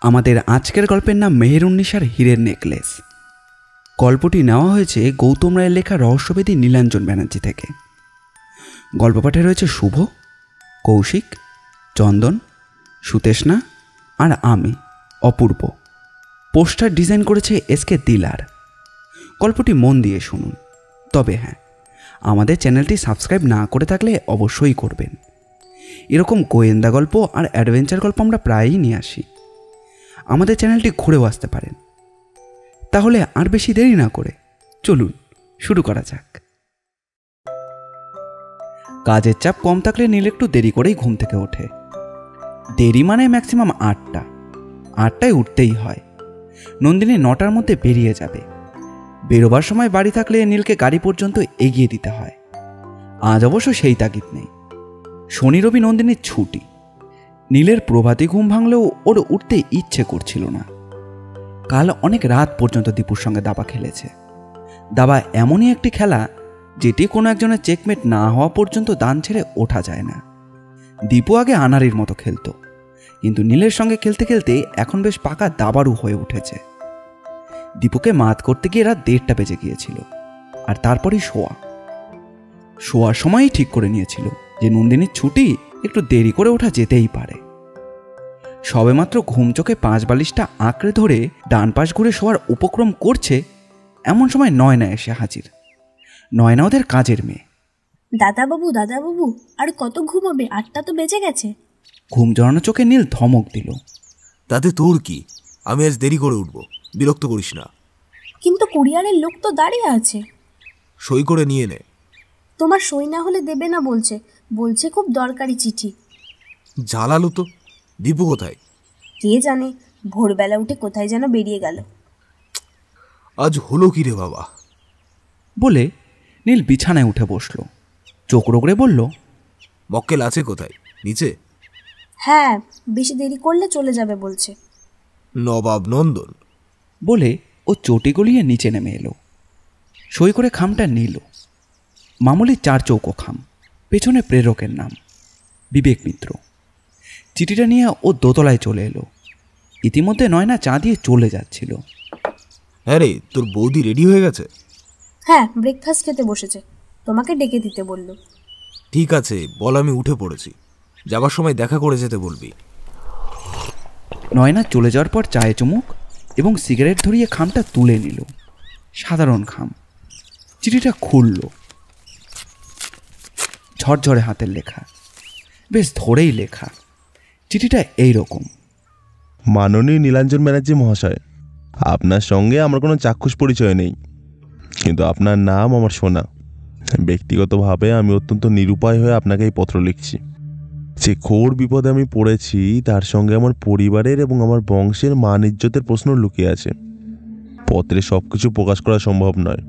আমাদের আজকের গল্পের নাম মেহেরুন্নিসার হীরের নেকলেস। গল্পটি নেওয়া হয়েছে গৌতম রায়ের লেখা রহস্যভেদী নীলাঞ্জন ব্যানার্জি থেকে। গল্প পাঠে রয়েছে শুভ, কৌশিক, চন্দন, সুতেষ্ণা আর আমি অপূর্ব। পোস্টার ডিজাইন করেছে এসকে দিলার। গল্পটি মন দিয়ে শুনুন। তবে হ্যাঁ, আমাদের চ্যানেলটি সাবস্ক্রাইব না করে থাকলে অবশ্যই করবেন। এরকম গোয়েন্দা গল্প আর অ্যাডভেঞ্চার গল্প আমরা প্রায়ই নিয়ে আসি। আমাদের চ্যানেলটি ঘুরেও আসতে পারেন। তাহলে আর বেশি দেরি না করে চলুন শুরু করা যাক। কাজের চাপ কম থাকলে নীল একটু দেরি করেই ঘুম থেকে ওঠে। দেরি মানে ম্যাক্সিমাম 8টায় উঠতেই হয়। নন্দিনী 9টার মধ্যে বেরিয়ে যাবে। বেরোবার সময় বাড়ি থাকলে নীলকে গাড়ি পর্যন্ত এগিয়ে দিতে হয়। আজ অবশ্য সেই তাগিদ নেই। শনি রবি নন্দিনীর ছুটি। নীলের প্রভাতী ঘুম ভাঙলেও ওর উঠতে ইচ্ছে করছিল না। কাল অনেক রাত পর্যন্ত দীপুর সঙ্গে দাবা খেলেছে। দাবা এমনই একটি খেলা যেটি কোনো একজনের চেকমেট না হওয়া পর্যন্ত দান ছেড়ে ওঠা যায় না। দীপু আগে আনারির মতো খেলতো, কিন্তু নীলের সঙ্গে খেলতে খেলতে এখন বেশ পাকা দাবারু হয়ে উঠেছে। দীপুকে মাত করতে গিয়ে রাত 1:30 বেজে গিয়েছিল। আর তারপরেই শোয়ার সময়ই ঠিক করে নিয়েছিল যে নন্দিনীর ছুটি, একটু দেরি করে ওঠা যেতেই পারে। সবেমাত্র ঘুম চোখে 5 বালিশটা আঁকড়ে ধরে ডান পাশ ঘুরে শোয়ার উপক্রম করছে, এমন সময় নয়না এসে হাজির। নয়না ওদের কাজের মেয়ে। দাদাবাবু আর কত ঘুমাবে? 8টা তো বেজে গেছে। ঘুম জড়ানো চোখে নীল ধমক দিল। তাতে তোর কি? আমি আজ দেরি করে উঠবো, বিরক্ত করিস না। কিন্তু কুরিয়ারের লোক তো দাঁড়িয়ে আছে। সই করে নিয়ে নে। তোমার সই না হলে দেবে না বলছে খুব দরকারি চিঠি। জ্বালালো তো। দীপু কোথায়? কে জানে, ভোরবেলা উঠে কোথায় যেন বেরিয়ে গেল। আজ হলো কি রে বাবা? বলে নীল বিছানায় উঠে বসল। চোখ রগড়ে বলল, মক্কেল আছে কোথায়? নিচে? হ্যাঁ, বেশি দেরি করলে চলে যাবে বলছে। নবাব নন্দন। বলে ও চটি গলিয়ে নিচে নেমে এলো। সই করে খামটা নিল। মামুলি 4 চৌকো খাম, পেছনে প্রেরকের নাম বিবেক মিত্র। চিঠিটা নিয়ে ও দোতলায় চলে এলো। ইতিমধ্যে নয়না চা দিয়ে চলে যাচ্ছিল। হ্যাঁ রে, তোর বৌদি রেডি হয়ে গেছে? হ্যাঁ, ব্রেকফাস্ট খেতে বসেছে, তোমাকে ডেকে দিতে বলল। ঠিক আছে, বল আমি উঠে পড়েছি। যাবার সময় দেখা করে যেতে বলবি। নয়না চলে যাওয়ার পর চায়ে চুমুক এবং সিগারেট ধরিয়ে খামটা তুলে নিল। সাধারণ খাম। চিঠিটা খুলল। ঝরঝরে হাতের লেখা, বেশ ধরেই লেখা। চিঠিটা এইরকম। মাননীয় নীলাঞ্জন ব্যানার্জি মহাশয়, আপনার সঙ্গে আমার কোনো চাক্ষুষ পরিচয় নেই, কিন্তু আপনার নাম আমার শোনা। ব্যক্তিগতভাবে আমি অত্যন্ত নিরুপায় হয়ে আপনাকে এই পত্র লিখছি। যে ঘোর বিপদে আমি পড়েছি তার সঙ্গে আমার পরিবারের এবং আমার বংশের মান ইজ্জতের প্রশ্ন লুকিয়ে আছে। পত্রে সব কিছু প্রকাশ করা সম্ভব নয়।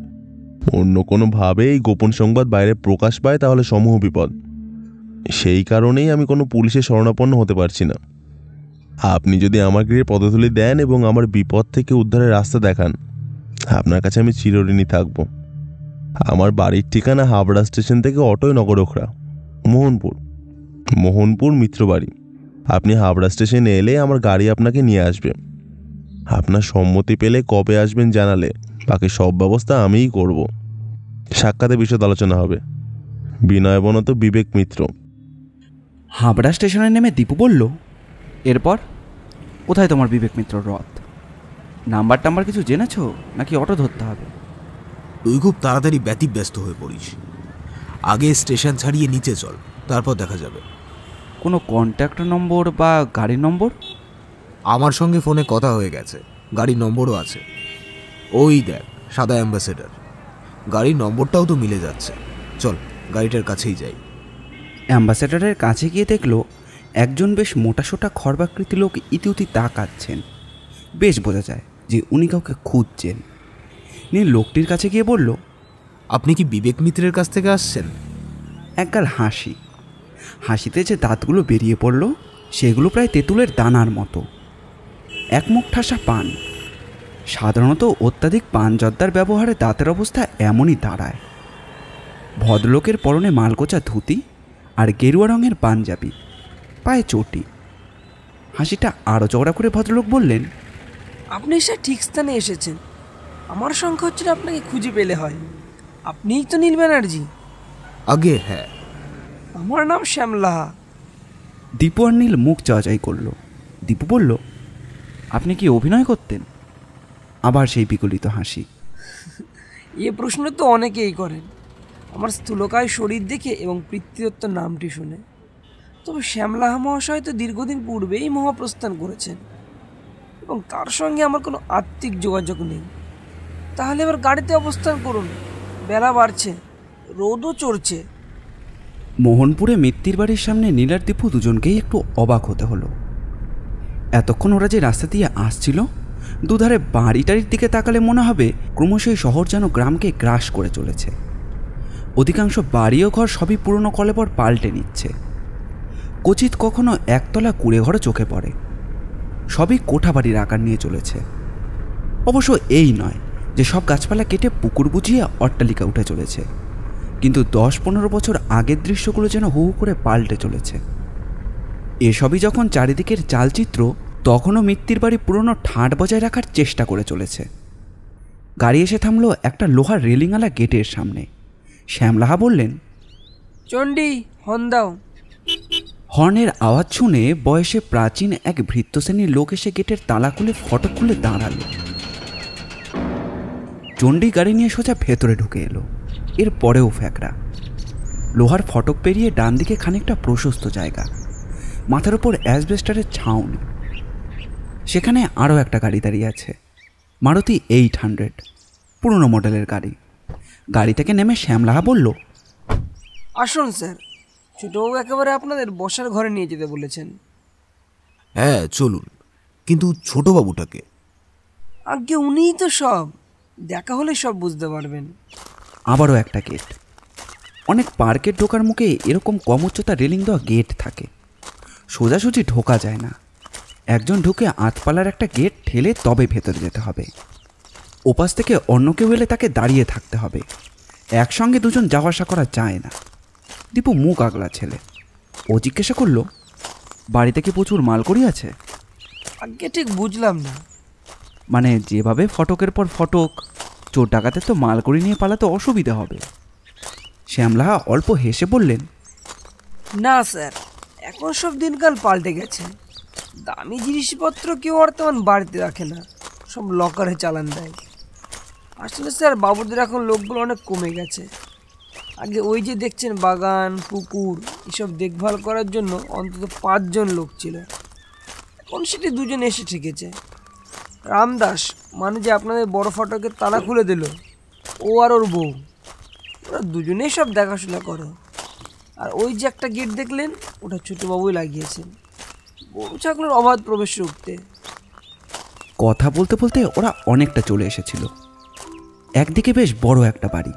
অন্য কোনোভাবে এই গোপন সংবাদ বাইরে প্রকাশ পায় তাহলে সমূহ বিপদ। সেই কারণেই আমি কোনো পুলিশের শরণাপন্ন হতে পারছি না। আপনি যদি আমার গৃহে পদধূলি দেন এবং আমার বিপদ থেকে উদ্ধারের রাস্তা দেখান, আপনার কাছে আমি চিরঋণী থাকব। আমার বাড়ির ঠিকানা হাবড়া স্টেশন থেকে অটোয় নগরখড়া, মোহনপুর মিত্রবাড়ি। আপনি হাবড়া স্টেশনে এলে আমার গাড়ি আপনাকে নিয়ে আসবে। আপনার সম্মতি পেলে কবে আসবেন জানালে বাকি সব ব্যবস্থা আমিই করব। সাক্ষাতে বিশদ আলোচনা হবে। বিনয়বনত বিবেক মিত্র। হাবড়া স্টেশনে নেমে দীপু বলল, এরপর কোথায় তোমার বিবেক মিত্র রথ? নাম্বার কিছু জেনেছ নাকি অটো ধরতে হবে? তুই খুব তাড়াতাড়ি ব্যতিব্যস্ত হয়ে পড়িস। আগে স্টেশন ছাড়িয়ে নিচে চল, তারপর দেখা যাবে। কোনো কন্ট্যাক্ট নম্বর বা গাড়ির নম্বর? আমার সঙ্গে ফোনে কথা হয়ে গেছে, গাড়ির নম্বরও আছে। ওই দেখ, সাদা অ্যাম্বাসেডার। গাড়ির নম্বরটাও তো মিলে যাচ্ছে। চল, গাড়িটার কাছেই যাই। অ্যাম্বাসেডারের কাছে গিয়ে দেখলো একজন বেশ মোটাসোটা খর্বাকৃতি লোক ইতিউতি তাকাচ্ছেন। বেশ বোঝা যায় যে উনি কাউকে খুঁজছেন। নীল লোকটির কাছে গিয়ে বলল, আপনি কি বিবেক মিত্রের কাছ থেকে আসছেন? একগাল হাসিতে যে দাঁতগুলো বেরিয়ে পড়ল সেগুলো প্রায় তেঁতুলের দানার মতো। এক মুখ ঠাসা পান। সাধারণত অত্যাধিক পান জর্দার ব্যবহারে দাঁতের অবস্থা এমনই দাঁড়ায়। ভদ্রলোকের পরনে মালকোচা ধুতি আর গেরুয়া রঙের পাঞ্জাবি, পায়ে চটি। হাসিটা আরও চওড়া করে ভদ্রলোক বললেন, আপনি সে ঠিক স্থানে এসেছেন। আমার সংখ্যা হচ্ছিল আপনাকে খুঁজে পেলে হয়। আপনিই তো নীল ব্যানার্জি? আগে হ্যাঁ। আমার নাম শ্যামলাহা। দীপু আর নীল মুখ চাওয়াচাই করল। দীপু বলল, আপনি কি অভিনয় করতেন? আবার সেই বিগলিত হাসি। এ প্রশ্ন তো অনেকেই করেন আমার স্থূলকায় শরীর দেখে এবং পিতৃদত্ত নামটি শুনে। তবে শ্যামলাহা মহাশয় তো দীর্ঘদিন পূর্বেই মহাপ্রস্থান করেছেন এবং তার সঙ্গে আমার কোনো আত্মিক যোগাযোগ নেই। তাহলে এবার গাড়িতে অবস্থান করুন, বেলা বাড়ছে, রোদও চড়ছে। মোহনপুরে মিত্তির বাড়ির সামনে নীল আর দীপু দুজনকেই একটু অবাক হতে হলো। এতক্ষণ ওরা যে রাস্তা দিয়ে আসছিল, দুধারে বাড়িটারির দিকে তাকালে মনে হবে ক্রমশ এই শহর যেন গ্রামকে গ্রাস করে চলেছে। অধিকাংশ বাড়ি ও ঘর সবই পুরনো কলেবর পাল্টে নিচ্ছে। কচিত কখনো একতলা কুড়ে ঘরও চোখে পড়ে। সবই কোঠা বাড়ির আকার নিয়ে চলেছে। অবশ্য এই নয় যে সব গাছপালা কেটে পুকুর বুঝিয়ে অট্টালিকা উঠে চলেছে, কিন্তু 10-15 বছর আগের দৃশ্যগুলো যেন হু হু করে পাল্টে চলেছে। এসবই যখন চারিদিকের চালচিত্র, তখনও মিত্তির বাড়ি পুরনো ঠাঁট বজায় রাখার চেষ্টা করে চলেছে। গাড়ি এসে থামলো একটা লোহার রেলিংওয়ালা গেটের সামনে। শ্যামলাহা বললেন, চণ্ডী, হর্ন দাও। হর্নের আওয়াজ শুনে বয়সে প্রাচীন এক ভৃত্য শ্রেণীর লোক এসে গেটের তালা খুলে ফটক খুলে দাঁড়ালো। চণ্ডী গাড়ি নিয়ে সোজা ভেতরে ঢুকে এলো। এর পরেও ফ্যাকরা। লোহার ফটক পেরিয়ে ডান দিকে খানিকটা প্রশস্ত জায়গা, মাথার উপর অ্যাসবেস্টারের ছাউনি। সেখানে আরও একটা গাড়ি দাঁড়িয়ে আছে, মারুতি 800, পুরনো মডেলের গাড়ি। গাড়ি থেকে নেমে শ্যামলাহা বলল, আসুন স্যার, ছোটবাবু একেবারে আপনাদের বসার ঘরে নিয়ে যেতে বলেছেন। হ্যাঁ চলুন, কিন্তু ছোটবাবুটাকে? আগে উনিই তো সব, দেখা হলে সব বুঝতে পারবেন। আবারও একটা গেট। অনেক পার্কের ঢোকার মুখে এরকম কম উচ্চতা রেলিং দেওয়া গেট থাকে, সোজাসুজি ঢোকা যায় না। একজন ঢুকে আতপালার একটা গেট ঠেলে তবে ভেতরে যেতে হবে। ওপাশ থেকে অন্য কেউ এলে তাকে দাঁড়িয়ে থাকতে হবে। একসঙ্গে দুজন যাওয়া আসা করা যায় না। দীপু মুখ আগলা ছেলে। ও জিজ্ঞাসা করলো, বাড়িতে কি প্রচুর মালকড়ি আছে? আগে ঠিক বুঝলাম না। মানে যেভাবে ফটকের পর ফটক, চোর ডাকাতে তো মালকড়ি নিয়ে পালাতে অসুবিধা হবে। শ্যামলাহা অল্প হেসে বললেন, না স্যার, এখন সব দিনকাল পাল্টে গেছে। দামি জিনিসপত্র কেউ আর তেমন বাড়িতে রাখে না, সব লকারে চালান দেয়। আসলে স্যার, বাবুদের এখন লোকগুলো অনেক কমে গেছে। আগে ওই যে দেখছেন বাগান, পুকুর এসব দেখভাল করার জন্য অন্তত 5 জন লোক ছিল, এখন সেটি 2 জন এসে ঠেকেছে। রামদাস, মানে যে আপনাদের বড় ফটকের তালা খুলে দিল, ও আর ওর বউ, ওরা দুজনেই সব দেখাশোনা করে। আর ওই যে একটা গেট দেখলেন, ওটা ছোটবাবুই লাগিয়েছেন গরু ছাগলের অবাধ প্রবেশ রুখতে। কথা বলতে বলতে ওরা অনেকটা চলে এসেছিল। একদিকে বেশ বড় একটা বাড়ি,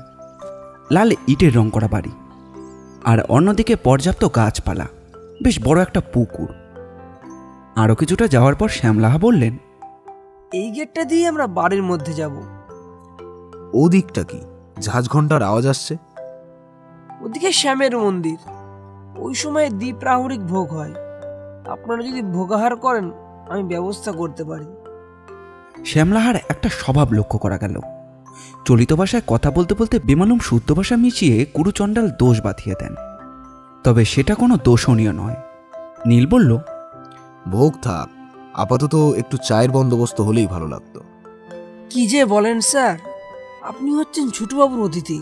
লাল ইটের রং করা বাড়ি, আর অন্যদিকে পর্যাপ্ত গাছপালা, বেশ বড় একটা পুকুর। আরও কিছুটা যাওয়ার পর শ্যামলাহা বললেন, এই গেটটা দিয়ে আমরা বাড়ির মধ্যে যাব। ও দিকটা কি? ঝাঁঝ ঘন্টার আওয়াজ আসছে। ওদিকে শ্যামের মন্দির, ওই সময় দ্বীপ্রাহরিক ভোগ হয়। আপনারা যদি ভোগাহার করেন, আমি ব্যবস্থা করতে পারি। শ্যামলাহার একটা স্বভাব লক্ষ্য করা গেল। চলিত ভাষায় কথা বলতে বলতে বেমালুম শুদ্ধ ভাষা মিশিয়ে কুরুচণ্ডাল দোষ বাঁধিয়ে দেন। তবে সেটা কোনো দোষণীয় নয়। নীল বলল, ভোগ থাক, আপাতত একটু চায়ের বন্দোবস্ত হলেই ভালো লাগতো। কি যে বলেন স্যার, আপনি হচ্ছেন ছোটবাবুর অতিথি,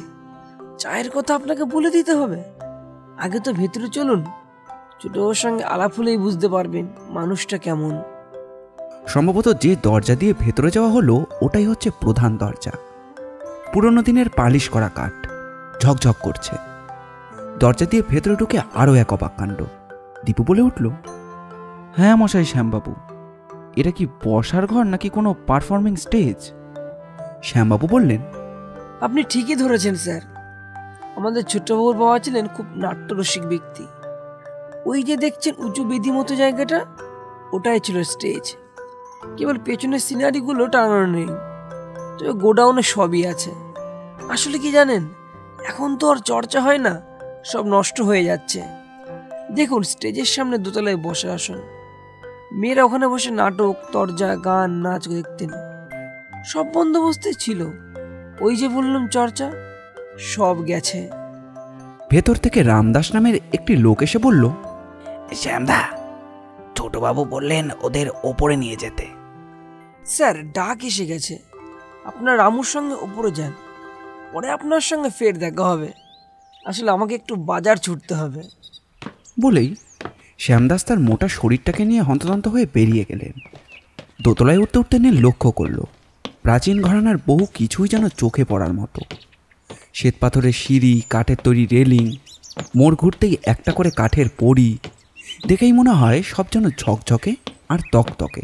চায়ের কথা আপনাকে বলে দিতে হবে? আগে তো ভেতরে চলুন, ছোটবাবুর সঙ্গে আলাপ হলেই বুঝতে পারবেন মানুষটা কেমন। সম্ভবত যে দরজা দিয়ে ভেতরে যাওয়া হলো ওটাই হচ্ছে প্রধান দরজা। পুরনো দিনের পালিশ করা কাঠ, ঝকঝক করছে। দরজা দিয়ে ভেতরে ঢুকে আরও এক অবাক কাণ্ড। দীপু বলে উঠল, হ্যাঁ মশাই শ্যামবাবু, এটা কি বসার ঘর নাকি কোনো পারফর্মিং স্টেজ? শ্যামবাবু বললেন, আপনি ঠিকই ধরেছেন স্যার, আমাদের ছোটবাবুর বাবা ছিলেন খুব নাট্যরসিক ব্যক্তি। ওই যে দেখছেন উঁচু বেদি মতো জায়গাটা, ওটাই ছিল স্টেজ। কেবল পেছনের সিনারিগুলো টাঙানো নেই, তবে গোডাউনে সবই আছে। আসলে কি জানেন, এখন তো আর চর্চা হয় না, সব নষ্ট হয়ে যাচ্ছে। দেখুন স্টেজের সামনে দোতলায় বসার আসন, মেয়েরা ওখানে বসে নাটক, তরজা, গান, নাচ দেখতেন। সব বন্দোবস্তই ছিল। ওই যে বললাম চর্চা, সব গেছে। ভেতর থেকে রামদাস নামের একটি লোক এসে বলল, শ্যামদা, ছোটবাবু বললেন ওদের ওপরে নিয়ে যেতে। স্যার, ডাক এসে গেছে। আপনার রামুর সঙ্গে ওপরে যান, পরে আপনার সঙ্গে ফের দেখা হবে। আসলে আমাকে একটু বাজার ছুটতে হবে। বলেই শ্যামদাস তার মোটা শরীরটাকে নিয়ে হন্তদন্ত হয়ে বেরিয়ে গেলেন। দোতলায় উঠতে উঠতে নীল লক্ষ্য করল, প্রাচীন ঘরানার বহু কিছুই যেন চোখে পড়ার মতো। শ্বেতপাথরের সিঁড়ি, কাঠের তৈরি রেলিং, মোড় ঘুরতেই একটা করে কাঠের পড়ি, দেখেই মনে হয় সব যেন ঝকঝকে আর তকতকে।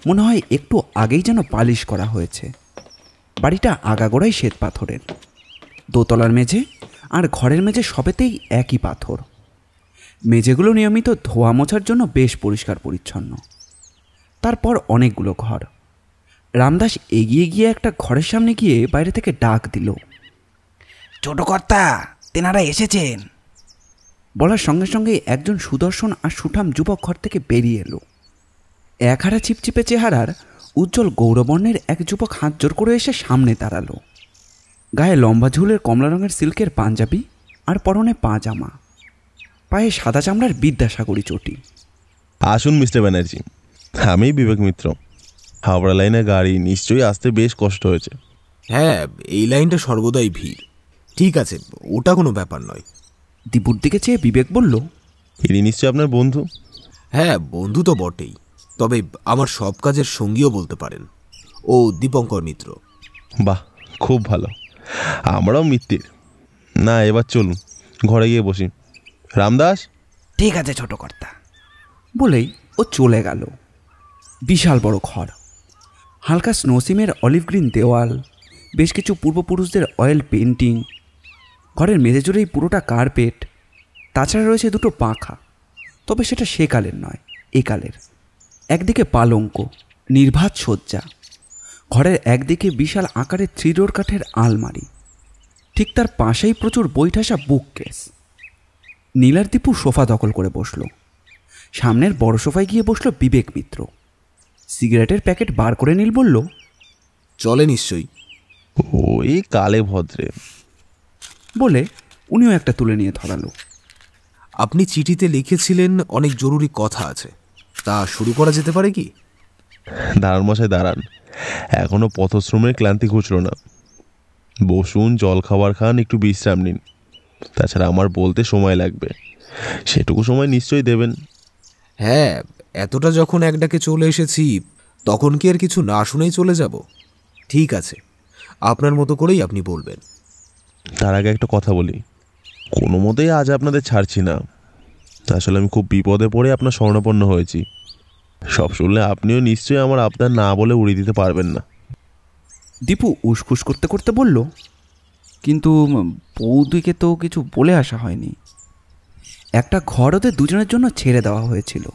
মনে হয় একটু আগেই যেন পালিশ করা হয়েছে। বাড়িটা আগাগোড়াই শ্বেতপাথরের। দোতলার মেঝে আর ঘরের মেঝে সবেতেই একই পাথর। মেঝেগুলো নিয়মিত ধোয়া মোছার জন্য বেশ পরিষ্কার পরিচ্ছন্ন। তারপর অনেকগুলো ঘর। রামদাস এগিয়ে গিয়ে একটা ঘরের সামনে গিয়ে বাইরে থেকে ডাক দিল, ছোট কর্তা, তেনারা এসেছেন। বলার সঙ্গে সঙ্গে একজন সুদর্শন আর সুঠাম যুবক ঘর থেকে বেরিয়ে এলো। একহারা চিপচিপে চেহারার উজ্জ্বল গৌরবর্ণের এক যুবক হাত জোর করে এসে সামনে দাঁড়ালো। গায়ে লম্বা ঝুলের কমলা রঙের সিল্কের পাঞ্জাবি আর পরনে পাজামা, পায়ে সাদা চামড়ার বিদ্যাসাগরী চটি। আসুন মিস্টার ব্যানার্জি, আমি বিবেক মিত্র। হাওড়া লাইনে গাড়ি নিশ্চয়ই আসতে বেশ কষ্ট হয়েছে। হ্যাঁ, এই লাইনটা সর্বদাই ভিড়। ঠিক আছে, ওটা কোনো ব্যাপার নয়। দীপুর দিকে চেয়ে বিবেক বলল, ইনি নিশ্চয়ই আপনার বন্ধু? হ্যাঁ, বন্ধু তো বটেই, তবে আমার সব কাজের সঙ্গীও বলতে পারেন। ও দীপঙ্কর মিত্র। বাহ, খুব ভালো। আমরাও মিত্তির। না, এবার চলুন ঘরে গিয়ে বসি। রামদাস। ঠিক আছে ছোট কর্তা। বলেই ও চলে গেল। বিশাল বড় ঘর, হালকা স্নোসিমের অলিভ গ্রিন দেওয়াল, বেশ কিছু পূর্বপুরুষদের অয়েল পেন্টিং। ঘরের মেঝে জুড়েই পুরোটা কার্পেট। তাছাড়া রয়েছে দুটো পাখা, তবে সেটা সেকালের নয়, একালের। একদিকে পালঙ্ক, নির্ভাত শয্যা। ঘরের একদিকে বিশাল আকারের 3 ডোর কাঠের আলমারি, ঠিক তার পাশেই প্রচুর বইঠাসা বুককেস। নীলার দীপু সোফা দখল করে বসল। সামনের বড় সোফায় গিয়ে বসল বিবেক মিত্র। সিগারেটের প্যাকেট বার করে নীল বলল, চলে নিশ্চয়ই। ওই কালে ভদ্রে। বলে উনিও একটা তুলে নিয়ে ধরালো। আপনি চিঠিতে লিখেছিলেন অনেক জরুরি কথা আছে, তা শুরু করা যেতে পারে কি? দাঁড়ান মশাই, দাঁড়ান। এখনো পথশ্রমের ক্লান্তি ঘুচল না। বসুন, জল খাবার খান, একটু বিশ্রাম নিন। তাছাড়া আমার বলতে সময় লাগবে, সেটুকু সময় নিশ্চয়ই দেবেন। হ্যাঁ, এতটা যখন এক ডাকে চলে এসেছি, তখন কি আর কিছু না শুনেই চলে যাব? ঠিক আছে, আপনার মতো করেই আপনি বলবেন। তার আগে একটা কথা বলি, কোনো মতেই আজ আপনাদের ছাড়ছি না। আসলে আমি খুব বিপদে পড়ে আপনার শরণাপন্ন হয়েছি। সব শুনলে আপনিও নিশ্চয়ই আমার আবদার না বলে উড়িয়ে দিতে পারবেন না। দীপু উসখুস করতে করতে বলল, কিন্তু বৌদিকে তো কিছু বলে আসা হয়নি। একটা ঘর ওদের দুজনের জন্য ছেড়ে দেওয়া হয়েছিল।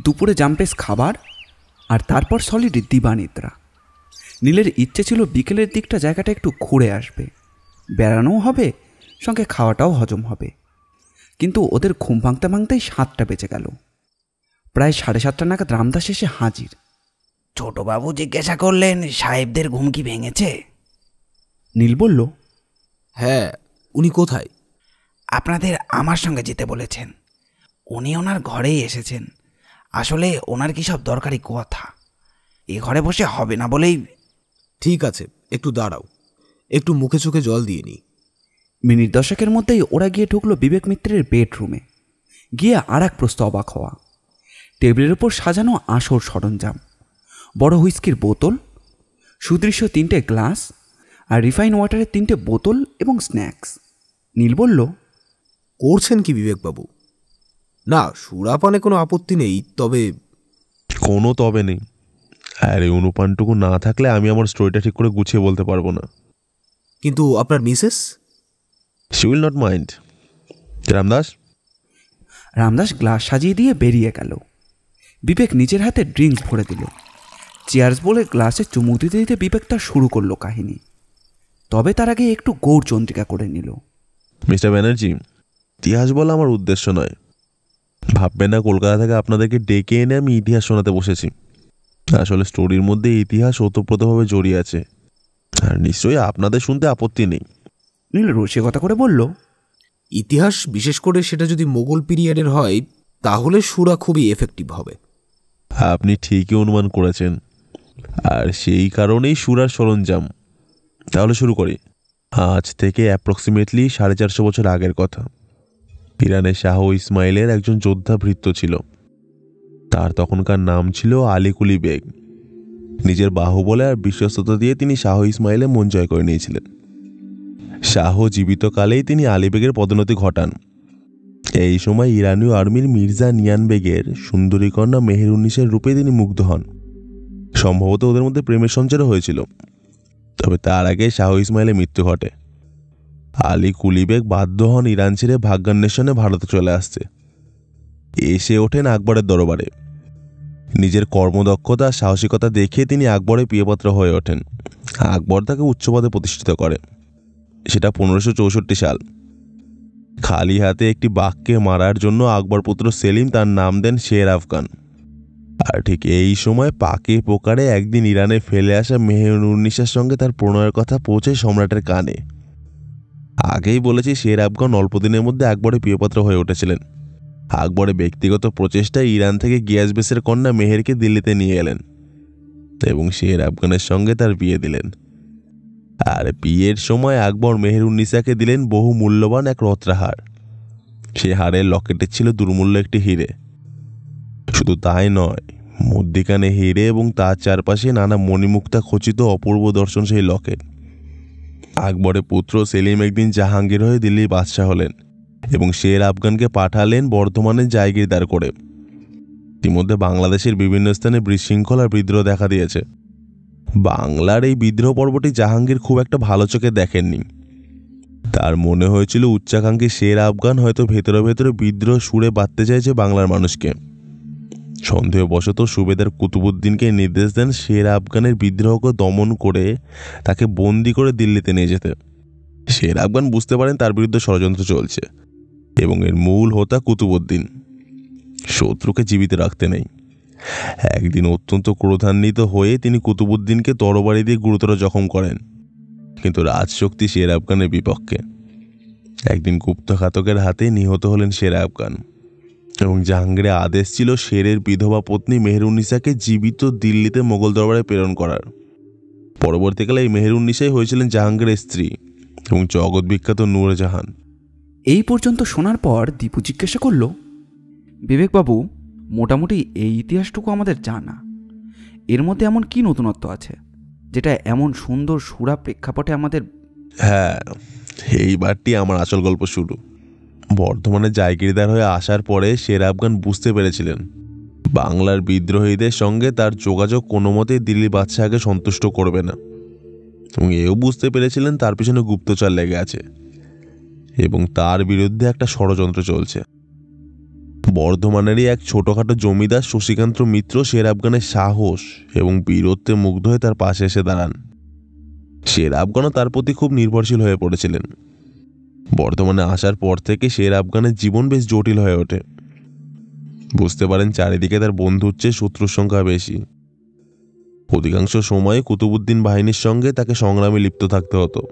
দুপুরে জাম্পেস খাবার আর তারপর সলিড দিবানিদ্রা। নীলের ইচ্ছে ছিল বিকেলের দিকটা জায়গাটা একটু ঘুরে আসবে, বেড়ানোও হবে, সঙ্গে খাওয়াটাও হজম হবে। কিন্তু ওদের ঘুম ভাঙতে ভাঙতেই 7টা বেজে গেল। প্রায় 7:30 নাগাদ রামদাস এসে হাজির। ছোটবাবু জিজ্ঞাসা করলেন, সাহেবদের ঘুম কি ভেঙেছে? নীল বলল, হ্যাঁ, উনি কোথায়? আপনাদের আমার সঙ্গে যেতে বলেছেন। উনি ওনার ঘরেই এসেছেন। আসলে ওনার কি সব দরকারি কথা, এ ঘরে বসে হবে না বলেই। ঠিক আছে, একটু দাঁড়াও, একটু মুখে চোখে জল দিয়ে নি। মিনিট 10-এর মধ্যেই ওরা গিয়ে ঢুকলো বিবেক মিত্রের বেডরুমে। গিয়ে আর এক প্রশ্ন অবাক হওয়া, টেবিলের উপর সাজানো আসর সরঞ্জাম, বড় হুইস্কির বোতল, সুদৃশ্য 3টে গ্লাস আর রিফাইন ওয়াটারের 3টে বোতল এবং স্ন্যাক্স। নীল বলল, করছেন কি বিবেকবাবু? না, সুরাপানে কোনো আপত্তি নেই, তবে কোনো তবে নেই। আর এই অনুপানটুকু না থাকলে আমি আমার স্টোরিটা ঠিক করে গুছিয়ে বলতে পারবো না। কিন্তু আপনার Mrs? She will not mind. Ramdas. Ramdas glass সাজিয়ে দিয়ে বেরিয়ে গেল। বিবেক নিজের হাতে ড্রিঙ্কস ভরে দিল। চেয়ার্স বলে গ্লাসে চুমুক দিতে দিতে বিবেক তার শুরু করলো কাহিনী। তবে তার আগে একটু গৌরচন্দ্রিকা করে নিল। মিস্টার ব্যানার্জি, ইতিহাস বলা আমার উদ্দেশ্য নয়। ভাববেন না কলকাতা থেকে আপনাদেরকে ডেকে এনে আমি ইতিহাস শোনাতে বসেছি। আসলে স্টোরির মধ্যে ইতিহাস ওতপ্রোতভাবে জড়িয়ে আছে, আর নিশ্চয়ই আপনাদের শুনতে আপত্তি নেই। নীল রসিকতা করে বলল, ইতিহাস, বিশেষ করে সেটা যদি মোগল পিরিয়ডের হয়, তাহলে সুরা খুবই এফেক্টিভ হবে। আপনি ঠিকই অনুমান করেছেন, আর সেই কারণেই সুরার সরঞ্জাম। তাহলে শুরু করি। আজ থেকে অ্যাপ্রক্সিমেটলি 450 বছর আগের কথা। ইরানের শাহ ইসমাইলের একজন যোদ্ধা ভৃত্য ছিল। তার তখনকার নাম ছিল আলী কুলি বেগ। নিজের বাহুবলে আর বিশ্বস্ততা দিয়ে তিনি শাহ ইসমাইলে মন জয় করে নিয়েছিলেন। শাহ জীবিতকালেই তিনি আলী বেগের পদোন্নতি ঘটান। এই সময় ইরানীয় আর্মির মির্জা নিয়ান বেগের সুন্দরী কন্যা মেহেরুন্নিসার রূপে তিনি মুগ্ধ হন। সম্ভবত ওদের মধ্যে প্রেমের সঞ্চারও হয়েছিল। তবে তার আগে শাহ ইসমাইলের মৃত্যু ঘটে। আলী কুলি বেগ বাধ্য হন ইরান ছেড়ে ভাগ্যান্বেষণে ভারতে চলে আসতে। এসে ওঠেন আকবরের দরবারে। নিজের কর্মদক্ষতা সাহসিকতা দেখে তিনি আকবরের প্রিয়পাত্র হয়ে ওঠেন। আকবর তাকে উচ্চপদে প্রতিষ্ঠিত করে। সেটা 1564 সাল। খালি হাতে একটি বাঘকে মারার জন্য আকবর পুত্র সেলিম তার নাম দেন শের আফগান। আর ঠিক এই সময় পাকে পোকারে একদিন ইরানে ফেলে আসা মেহেরুন্নিসার সঙ্গে তার প্রণয়ের কথা পৌঁছে সম্রাটের কানে। আগেই বলেছি, শের আফগান অল্প দিনের মধ্যে আকবরের প্রিয়পাত্র হয়ে উঠেছিলেন। আকবরের ব্যক্তিগত প্রচেষ্টায় ইরান থেকে গিয়াসবেসের কন্যা মেহেরকে দিল্লিতে নিয়ে এলেন এবং শের আফগানের সঙ্গে তার বিয়ে দিলেন। আর বিয়ের সময় আকবর মেহেরুন্নিসাকে দিলেন বহু মূল্যবান এক রত্নহার। সে হারের লকেটে ছিল দুর্মূল্য একটি হিরে। শুধু তাই নয়, মধ্যিখানে হিরে এবং তার চারপাশে নানা মণিমুক্তা খচিত অপূর্ব দর্শন সেই লকেট। আকবরের পুত্র সেলিম একদিন জাহাঙ্গীর হয়ে দিল্লির বাদশাহ হলেন এবং শের আফগানকে পাঠালেন বর্ধমানের জায়গিরদার করে। ইতিমধ্যে বাংলাদেশের বিভিন্ন স্থানে বিশৃঙ্খল আর বিদ্রোহ দেখা দিয়েছে। বাংলার এই বিদ্রোহ পর্বটি জাহাঙ্গীর খুব একটা ভালো চোখে দেখেননি। তার মনে হয়েছিল উচ্চাকাঙ্ক্ষী শের আফগান হয়তো ভেতরে ভেতরে বিদ্রোহ সুরে বাঁধতে চাইছে বাংলার মানুষকে। সন্দেহবশত সুবেদার কুতুবুদ্দিনকে নির্দেশ দেন শের আফগানের বিদ্রোহকে দমন করে তাকে বন্দি করে দিল্লিতে নিয়ে যেতে। শের আফগান বুঝতে পারেন তার বিরুদ্ধে ষড়যন্ত্র চলছে এবং এর মূল হোতা কুতুবুদ্দিন। শত্রুকে জীবিত রাখতে নেই। একদিন অত্যন্ত ক্রোধান্বিত হয়ে তিনি কুতুবুদ্দিনকে তরবারি দিয়ে গুরুতর জখম করেন, কিন্তু রাজশক্তি শের আফগানের বিপক্ষে। একদিন গুপ্তঘাতকের হাতে নিহত হলেন শের আফগান এবং জাহাঙ্গীরের আদেশ ছিল শেরের বিধবা পত্নী মেহেরুন্নিসাকে জীবিত দিল্লিতে মোগল দরবারে প্রেরণ করার। পরবর্তীকালে এই মেহেরুন্নিসাই হয়েছিলেন জাহাঙ্গীরের স্ত্রী এবং জগৎ বিখ্যাত নূরজাহান। এই পর্যন্ত শোনার পর দীপু জিজ্ঞাসা করল, বিবেকবাবু, মোটামুটি এই ইতিহাসটুকু আমাদের জানা, এর মধ্যে এমন কি নতুনত্ব আছে যেটা এমন সুন্দর সুরা প্রেক্ষাপটে আমাদের? হ্যাঁ, এইবারটি আমার আসল গল্প শুরু। বর্ধমানে জায়গিরদার হয়ে আসার পরে শের আফগান বুঝতে পেরেছিলেন বাংলার বিদ্রোহীদের সঙ্গে তার যোগাযোগ কোনো মতেই দিল্লি বাদশাহকে সন্তুষ্ট করবে না, এবং এও বুঝতে পেরেছিলেন তার পিছনে গুপ্তচর লেগে আছে এবং তার বিরুদ্ধে একটা ষড়যন্ত্র চলছে। বর্ধমানেরই এক ছোটখাটো জমিদার শশীকান্ত মিত্র শের আফগানের সাহস এবং বীরত্বে মুগ্ধ হয়ে তার পাশে এসে দাঁড়ান। শের আফগানও তার প্রতি খুব নির্ভরশীল হয়ে পড়েছিলেন। বর্ধমানে আসার পর থেকে শের আফগানের জীবন বেশ জটিল হয়ে ওঠে। বুঝতে পারেন চারিদিকে তার বন্ধুর চেয়ে শত্রুর সংখ্যা বেশি। অধিকাংশ সময় কুতুবুদ্দিন বাহিনীর সঙ্গে তাকে সংগ্রামে লিপ্ত থাকতে হতো।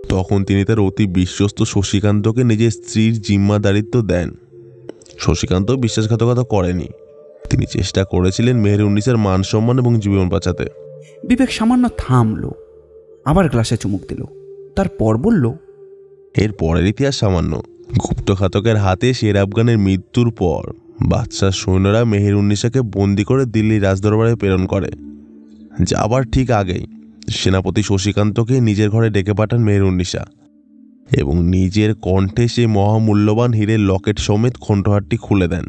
তখন তিনি তার অতি বিশ্বস্ত শশীকান্তকে নিজের স্ত্রীর জিম্মাদারিত্ব দেন। শশীকান্ত বিশ্বাসঘাতকতা করেনি। তিনি চেষ্টা করেছিলেন মেহেরুন্নিসার মান সম্মান এবং জীবন বাঁচাতে। বিবেক সামান্য থামল, আবার গ্লাসে চুমুক দিল, তারপর বলল, এর পরের ইতিহাস সামান্য। গুপ্তঘাতকের হাতে শের আফগানের মৃত্যুর পর বাদশার সৈন্যরা মেহেরুন্নিসাকে বন্দি করে দিল্লির রাজদরবারে প্রেরণ করে। যাবার ঠিক আগেই সেনাপতি শশীকান্তকে নিজের ঘরে ডেকে পাঠান মেহেরুন্নিসা এবং নিজের কণ্ঠে সেই মহামূল্যবান হীরের লকেট সমেত কণ্ঠহারটি খুলে দেন।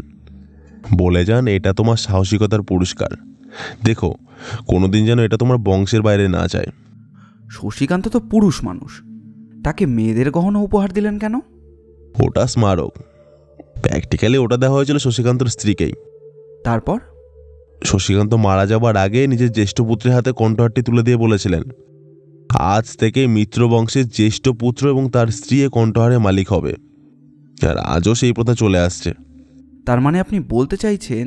বলে যান, এটা তোমার সাহসিকতার পুরস্কার। দেখো, কোনোদিন যেন এটা তোমার বংশের বাইরে না যায়। শশীকান্ত তো পুরুষ মানুষ, তাকে মেয়েদের গহনা উপহার দিলেন কেন? ওটা স্মারক। প্র্যাকটিক্যালি ওটা দেওয়া হয়েছিল শশীকান্তর স্ত্রীকেই। তারপর শশীকান্ত মারা যাবার আগে নিজের জ্যেষ্ঠ পুত্রের হাতে কণ্ঠহারটি তুলে দিয়ে বলেছিলেন, আজ থেকে মিত্র বংশের জ্যেষ্ঠ পুত্র এবং তার স্ত্রী এ কণ্ঠহারের মালিক হবে। আর আজও সেই প্রথা চলে আসছে। তার মানে আপনি বলতে চাইছেন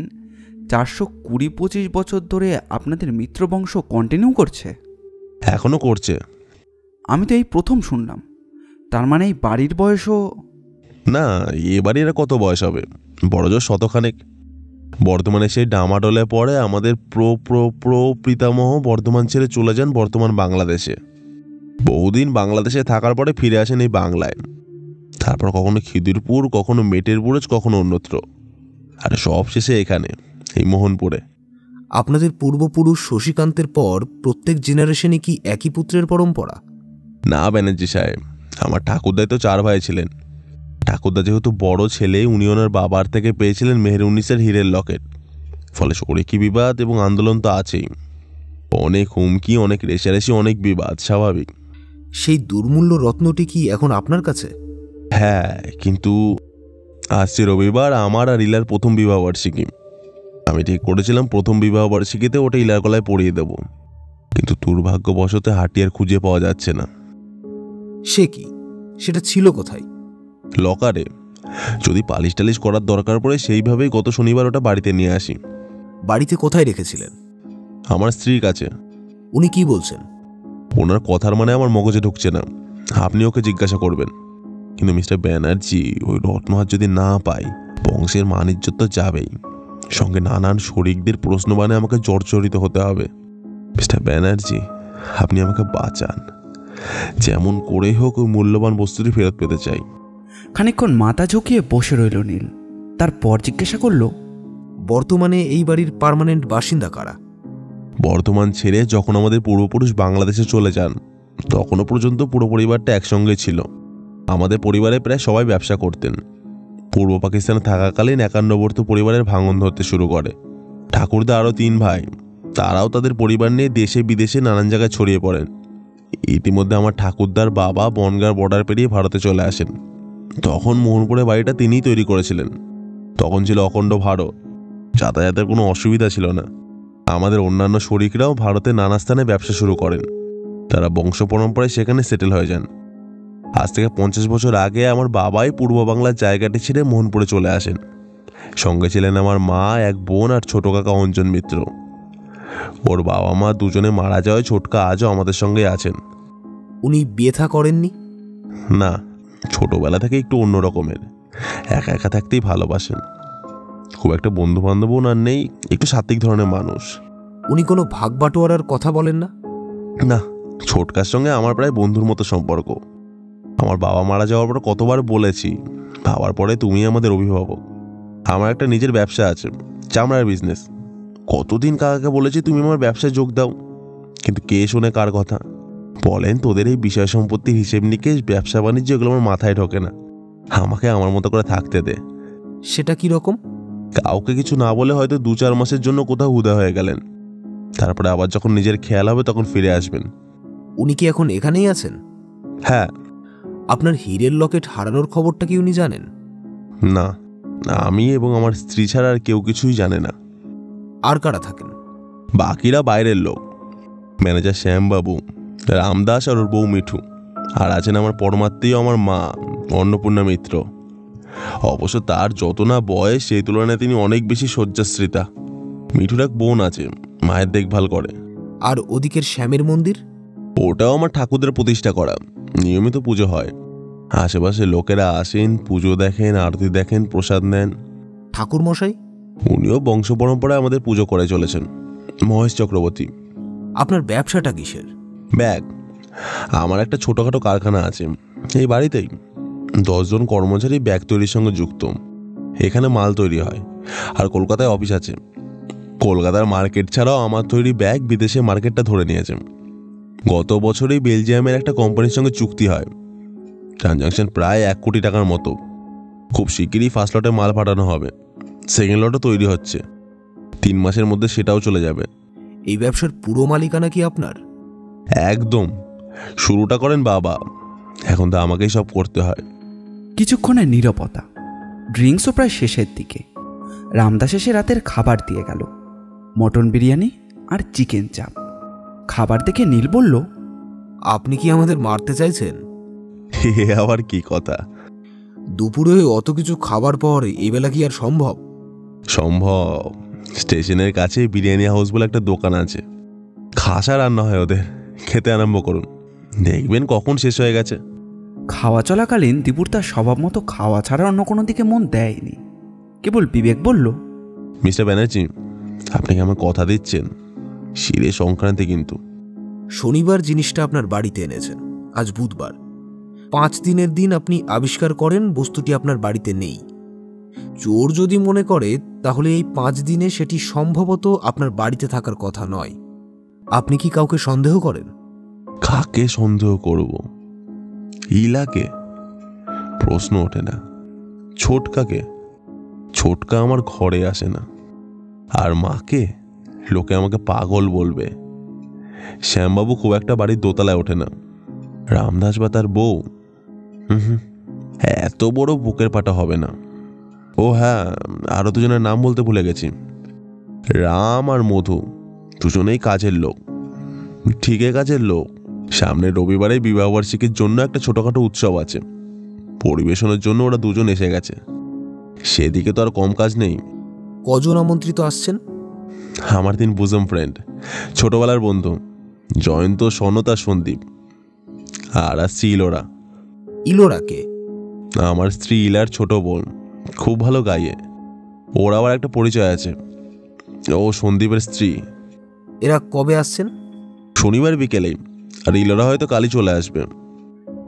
420-25 বছর ধরে আপনাদের মিত্র বংশ কন্টিনিউ করছে? এখনো করছে। আমি তো এই প্রথম শুনলাম। তার মানে এই বাড়ির বয়সও... না, এবারই এরা কত বয়স হবে, বড়জোর শতখানেক। বর্ধমানে সেই ডামাডোলে পরে আমাদের পিতামহ বর্ধমান ছেড়ে চলে যান বর্তমান বাংলাদেশে। বহুদিন বাংলাদেশে থাকার পরে ফিরে আসেন এই বাংলায়। তারপর কখনো খিদিরপুর, কখনো মেটের বুরুজ, কখনো অন্যত্র, আর সব শেষে এখানে এই মোহনপুরে। আপনাদের পূর্বপুরুষ শশীকান্তের পর প্রত্যেক জেনারেশনে কি একই পুত্রের পরম্পরা? না ব্যানার্জি সাহেব, আমার ঠাকুরদাই তো 4 ভাই ছিলেন। ঠাকুরদা যেহেতু বড় ছেলে, উনি ওনার বাবার থেকে পেয়েছিলেন মেহেরুন্নিসের হীরের লকেট। ফলে শরিকি বিবাদ এবং আন্দোলন তো আছেই, অনেক হুমকি, অনেক রেশারেশি, অনেক বিবাদ স্বাভাবিক। সেই দুর্মূল্য রত্নটি কি এখন আপনার কাছে? হ্যাঁ, কিন্তু আসছে রবিবার আমার আর ইলার প্রথম বিবাহবার্ষিকী। আমি ঠিক করেছিলাম প্রথম বিবাহবার্ষিকীতে ওটা ইলার গলায় পরিয়ে দেব, কিন্তু দুর্ভাগ্যবশত হাটিয়ার খুঁজে পাওয়া যাচ্ছে না। সে কি? সেটা ছিল কোথায়? লকারে। যদি পালিশ টালিশ করার দরকার পড়ে সেইভাবেই গত শনিবার ওটা বাড়িতে নিয়ে আসি। বাড়িতে কোথায় রেখেছিলেন? আমার স্ত্রীর কাছে। উনি কি বলছেন? ওনার কথার মানে আমার মগজে ঢুকছে না, আপনি ওকে জিজ্ঞাসা করবেন। কিন্তু মিস্টার ব্যানার্জি, ওই রত্নহার যদি না পাই, বংশের মান ইজ্জত তো যাবেই, সঙ্গে নানান শরিকদের প্রশ্নবাণে আমাকে জর্জরিত হতে হবে। মিস্টার ব্যানার্জি, আপনি আমাকে বাঁচান। যেমন করে হোক ওই মূল্যবান বস্তুটি ফেরত পেতে চাই। খানিকক্ষণ মাথা ঝুঁকিয়ে বসে রইল নীল। তারপর জিজ্ঞাসা করল, বর্তমানে এই বাড়ির পার্মানেন্ট বাসিন্দা কারা? বর্ধমান ছেড়ে যখন আমাদের পূর্বপুরুষ বাংলাদেশে চলে যান, তখনও পর্যন্ত পুরো পরিবারটা একসঙ্গে ছিল। আমাদের পরিবারে প্রায় সবাই ব্যবসা করতেন। পূর্ব পাকিস্তানে থাকাকালীন 51 পরিবারের ভাঙন ধরতে শুরু করে। ঠাকুরদা আরও 3 ভাই, তারাও তাদের পরিবার নিয়ে দেশে বিদেশে নানান জায়গায় ছড়িয়ে পড়েন। ইতিমধ্যে আমার ঠাকুরদার বাবা বনগাঁর বর্ডার পেরিয়ে ভারতে চলে আসেন। তখন মোহনপুরে বাড়িটা তিনিই তৈরি করেছিলেন। তখন ছিল অখণ্ড ভারত, যাতায়াতের কোনো অসুবিধা ছিল না। আমাদের অন্যান্য শরিকরাও ভারতে নানা স্থানে ব্যবসা শুরু করেন। তারা বংশ পরম্পরায় সেখানে সেটেল হয়ে যান। আজ থেকে 50 বছর আগে আমার বাবাই পূর্ব বাংলার জায়গাটি ছেড়ে মোহনপুরে চলে আসেন। সঙ্গে ছিলেন আমার মা, এক বোন আর ছোট কাকা অঞ্জন মিত্র। ওর বাবা মা দুজনে মারা যাওয়ায় ছোটকা আজও আমাদের সঙ্গে আছেন। উনি বিয়ে থা করেননি? না, ছোটবেলা থেকে একটু অন্য রকমের, একা একা থাকতেই ভালোবাসেন। খুব একটা বন্ধু বান্ধবও আর নেই, একটু সাত্ত্বিক ধরনের মানুষ। উনি কোনো ভাগ বাটোয়ারার কথা বলেন না? না, ছোটকার সঙ্গে আমার প্রায় বন্ধুর মতো সম্পর্ক। আমার বাবা মারা যাওয়ার পর কতবার বলেছি, ভাবার পরে তুমি আমাদের অভিভাবক। আমার একটা নিজের ব্যবসা আছে, চামড়ার বিজনেস। কতদিন কাকাকে বলেছি তুমি আমার ব্যবসায় যোগ দাও, কিন্তু কে শোনে কার কথা? বলেন তোদের এই বিষয় সম্পত্তির হিসেব নিকেশ, ব্যবসা বাণিজ্য, এগুলো আমার মাথায় ঢোকে না। আমাকে আমার মতো করে থাকতে দে। সেটা কি রকম? কাউকে কিছু না বলে হয়তো 2-4 মাসের জন্য কোথাও হুদা হয়ে গেলেন, তারপরে আবার যখন নিজের খেয়াল হবে তখন ফিরে আসবেন। উনি কি এখন এখানেই আছেন? হ্যাঁ। আপনার হীরের লকেট হারানোর খবরটা কি উনি জানেন? না, আমি এবং আমার স্ত্রী ছাড়া আর কেউ কিছুই জানে না। আর কারা থাকেন? বাকিরা বাইরের লোক, ম্যানেজার শ্যামবাবু, রামদাস আর ওর বউ মিঠু, আর আছেন আমার পরমাত্মীয় আমার মা অন্নপূর্ণা মিত্র। অবশ্য তার যত না বয়স, সেই তুলনায় তিনি অনেক বেশি শয্যাশ্রিতা। মিঠুর এক বোন আছে, মায়ের দেখভাল করে। আর ওদিকের শ্যামের মন্দির? ওটাও আমার ঠাকুরদের প্রতিষ্ঠা করা, নিয়মিত পুজো হয়। আশেপাশে লোকেরা আসেন, পুজো দেখেন, আরতি দেখেন, প্রসাদ নেন। ঠাকুর মশাই? উনিও বংশ পরম্পরায় আমাদের পুজো করে চলেছেন, মহেশ চক্রবর্তী। আপনার ব্যবসাটা কিসের? ব্যাগ। আমার একটা ছোটখাটো কারখানা আছে এই বাড়িতেই। 10 জন কর্মচারী ব্যাগ তৈরির সঙ্গে যুক্ত। এখানে মাল তৈরি হয়, আর কলকাতায় অফিস আছে। কলকাতার মার্কেট ছাড়াও আমার তৈরি ব্যাগ বিদেশে মার্কেটটা ধরে নিয়েছে। গত বছরই বেলজিয়ামের একটা কোম্পানির সঙ্গে চুক্তি হয়, ট্রানজাকশন প্রায় 1 কোটি টাকার মতো। খুব শিগগিরই ফার্স্ট লটে মাল পাঠানো হবে, সেকেন্ড লটও তৈরি হচ্ছে। 3 মাসের মধ্যে সেটাও চলে যাবে। এই ব্যবসার পুরো মালিকানা কি আপনার? একদম। শুরুটা করেন বাবা, এখন তো আমাকেই সব করতে হয়। কিছুক্ষণের নীরবতা। ড্রিঙ্কসও প্রায় শেষের দিকে। রামদাস এসে রাতের খাবার দিয়ে গেল, মটন বিরিয়ানি আর চিকেন চাপ। খাবার দেখে নীল বলল, আপনি কি আমাদের মারতে চাইছেন? আবার কি কথা? দুপুরে অত কিছু খাবার পর এই বেলা কি আর সম্ভব? সম্ভব। স্টেশনের কাছে বিরিয়ানি হাউস বলে একটা দোকান আছে, খাসা রান্না হয় ওদের, খেতে আরম্ভ করুন, দেখবেন কখন শেষ হয়ে গেছে। খাওয়া চলাকালীন দীপুর তার স্বভাব মতো খাওয়া ছাড়া অন্য কোনো দিকে মন দেয়নি। কেবল বিবেক বলল, মিস্টার ব্যানার্জি, আপনি কি আমার কথা দিচ্ছেন? শিরে সংক্রান্তি কিন্তু। শনিবার জিনিসটা আপনার বাড়িতে এনেছেন, আজ বুধবার। 5 দিনের দিন আপনি আবিষ্কার করেন বস্তুটি আপনার বাড়িতে নেই। চোর যদি মনে করে তাহলে এই 5 দিনে সেটি সম্ভবত আপনার বাড়িতে থাকার কথা নয়। আপনি কি কাউকে সন্দেহ করেন? কাকে সন্দেহ করব? ইলাকে প্রশ্ন ওঠে না। ছোটকাকে? ছোটকা আমার ঘরে আসে না। আর মাকে লোকে আমাকে পাগল বলবে। শ্যামবাবু খুব একটা বাড়ির দোতলায় ওঠে না। রামদাস বা তার বউ এত বড় বুকের পাটা হবে না। ও হ্যাঁ, আরো দুজনের নাম বলতে ভুলে গেছি। রাম আর মধু দুজনেই কাজের লোক, ঠিকই কাজের লোক। সামনে রবিবারে বিবাহবার্ষিকীর জন্য একটা ছোটখাটো উৎসব আছে, পরিবেশনের জন্য ওরা দুজন এসে গেছে। সেদিকে তো আর কম কাজ নেই। কজন আমন্ত্রিত আসছেন? আমার 3 বুজম ফ্রেন্ড, ছোটবেলার বন্ধু, জয়ন্ত, সনত আর সন্দীপ। আর আসছি ইলোরা। ইলোরাকে? আমার স্ত্রী ইলার ছোট বোন, খুব ভালো গাইয়ে। ওর আবার একটা পরিচয় আছে, ও সন্দীপের স্ত্রী। এরা কবে আসছেন? শনিবার বিকেলেই, আর ইলোরা হয়তো কালই চলে আসবে।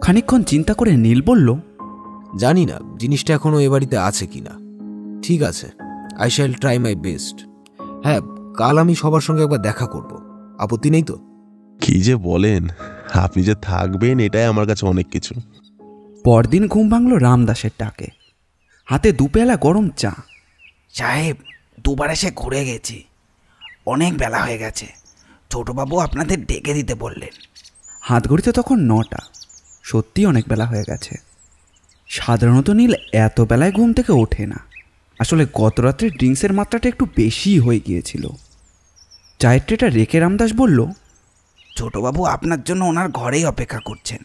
খানিকক্ষণ চিন্তা করে নীল বলল, জানি না জিনিসটা এখনো এ বাড়িতে আছে কিনা। ঠিক আছে, I shall try my best. হ্যাঁ, কাল আমি সবার সঙ্গে একবার দেখা করব, আপত্তি নেই তো? কি যে বলেন, আপনি যে থাকবেন এটাই আমার কাছে অনেক কিছু। পরদিন ঘুম ভাঙল রামদাসের ডাকে, হাতে 2 পেয়ালা গরম চা। সাহেব, 2বার এসে ঘুরে গেছি, অনেক বেলা হয়ে গেছে। ছোটবাবু আপনাদের ডেকে দিতে বললেন। হাত ঘড়িতে তখন 9টা। সত্যি অনেক বেলা হয়ে গেছে। সাধারণত নীল এত বেলায় ঘুম থেকে ওঠে না। আসলে গত রাত্রে ড্রিঙ্কসের মাত্রাটা একটু বেশিই হয়ে গিয়েছিল। চায়ের ট্রেটা রেখে রামদাস বলল, ছোটবাবু আপনার জন্য ওনার ঘরেই অপেক্ষা করছেন।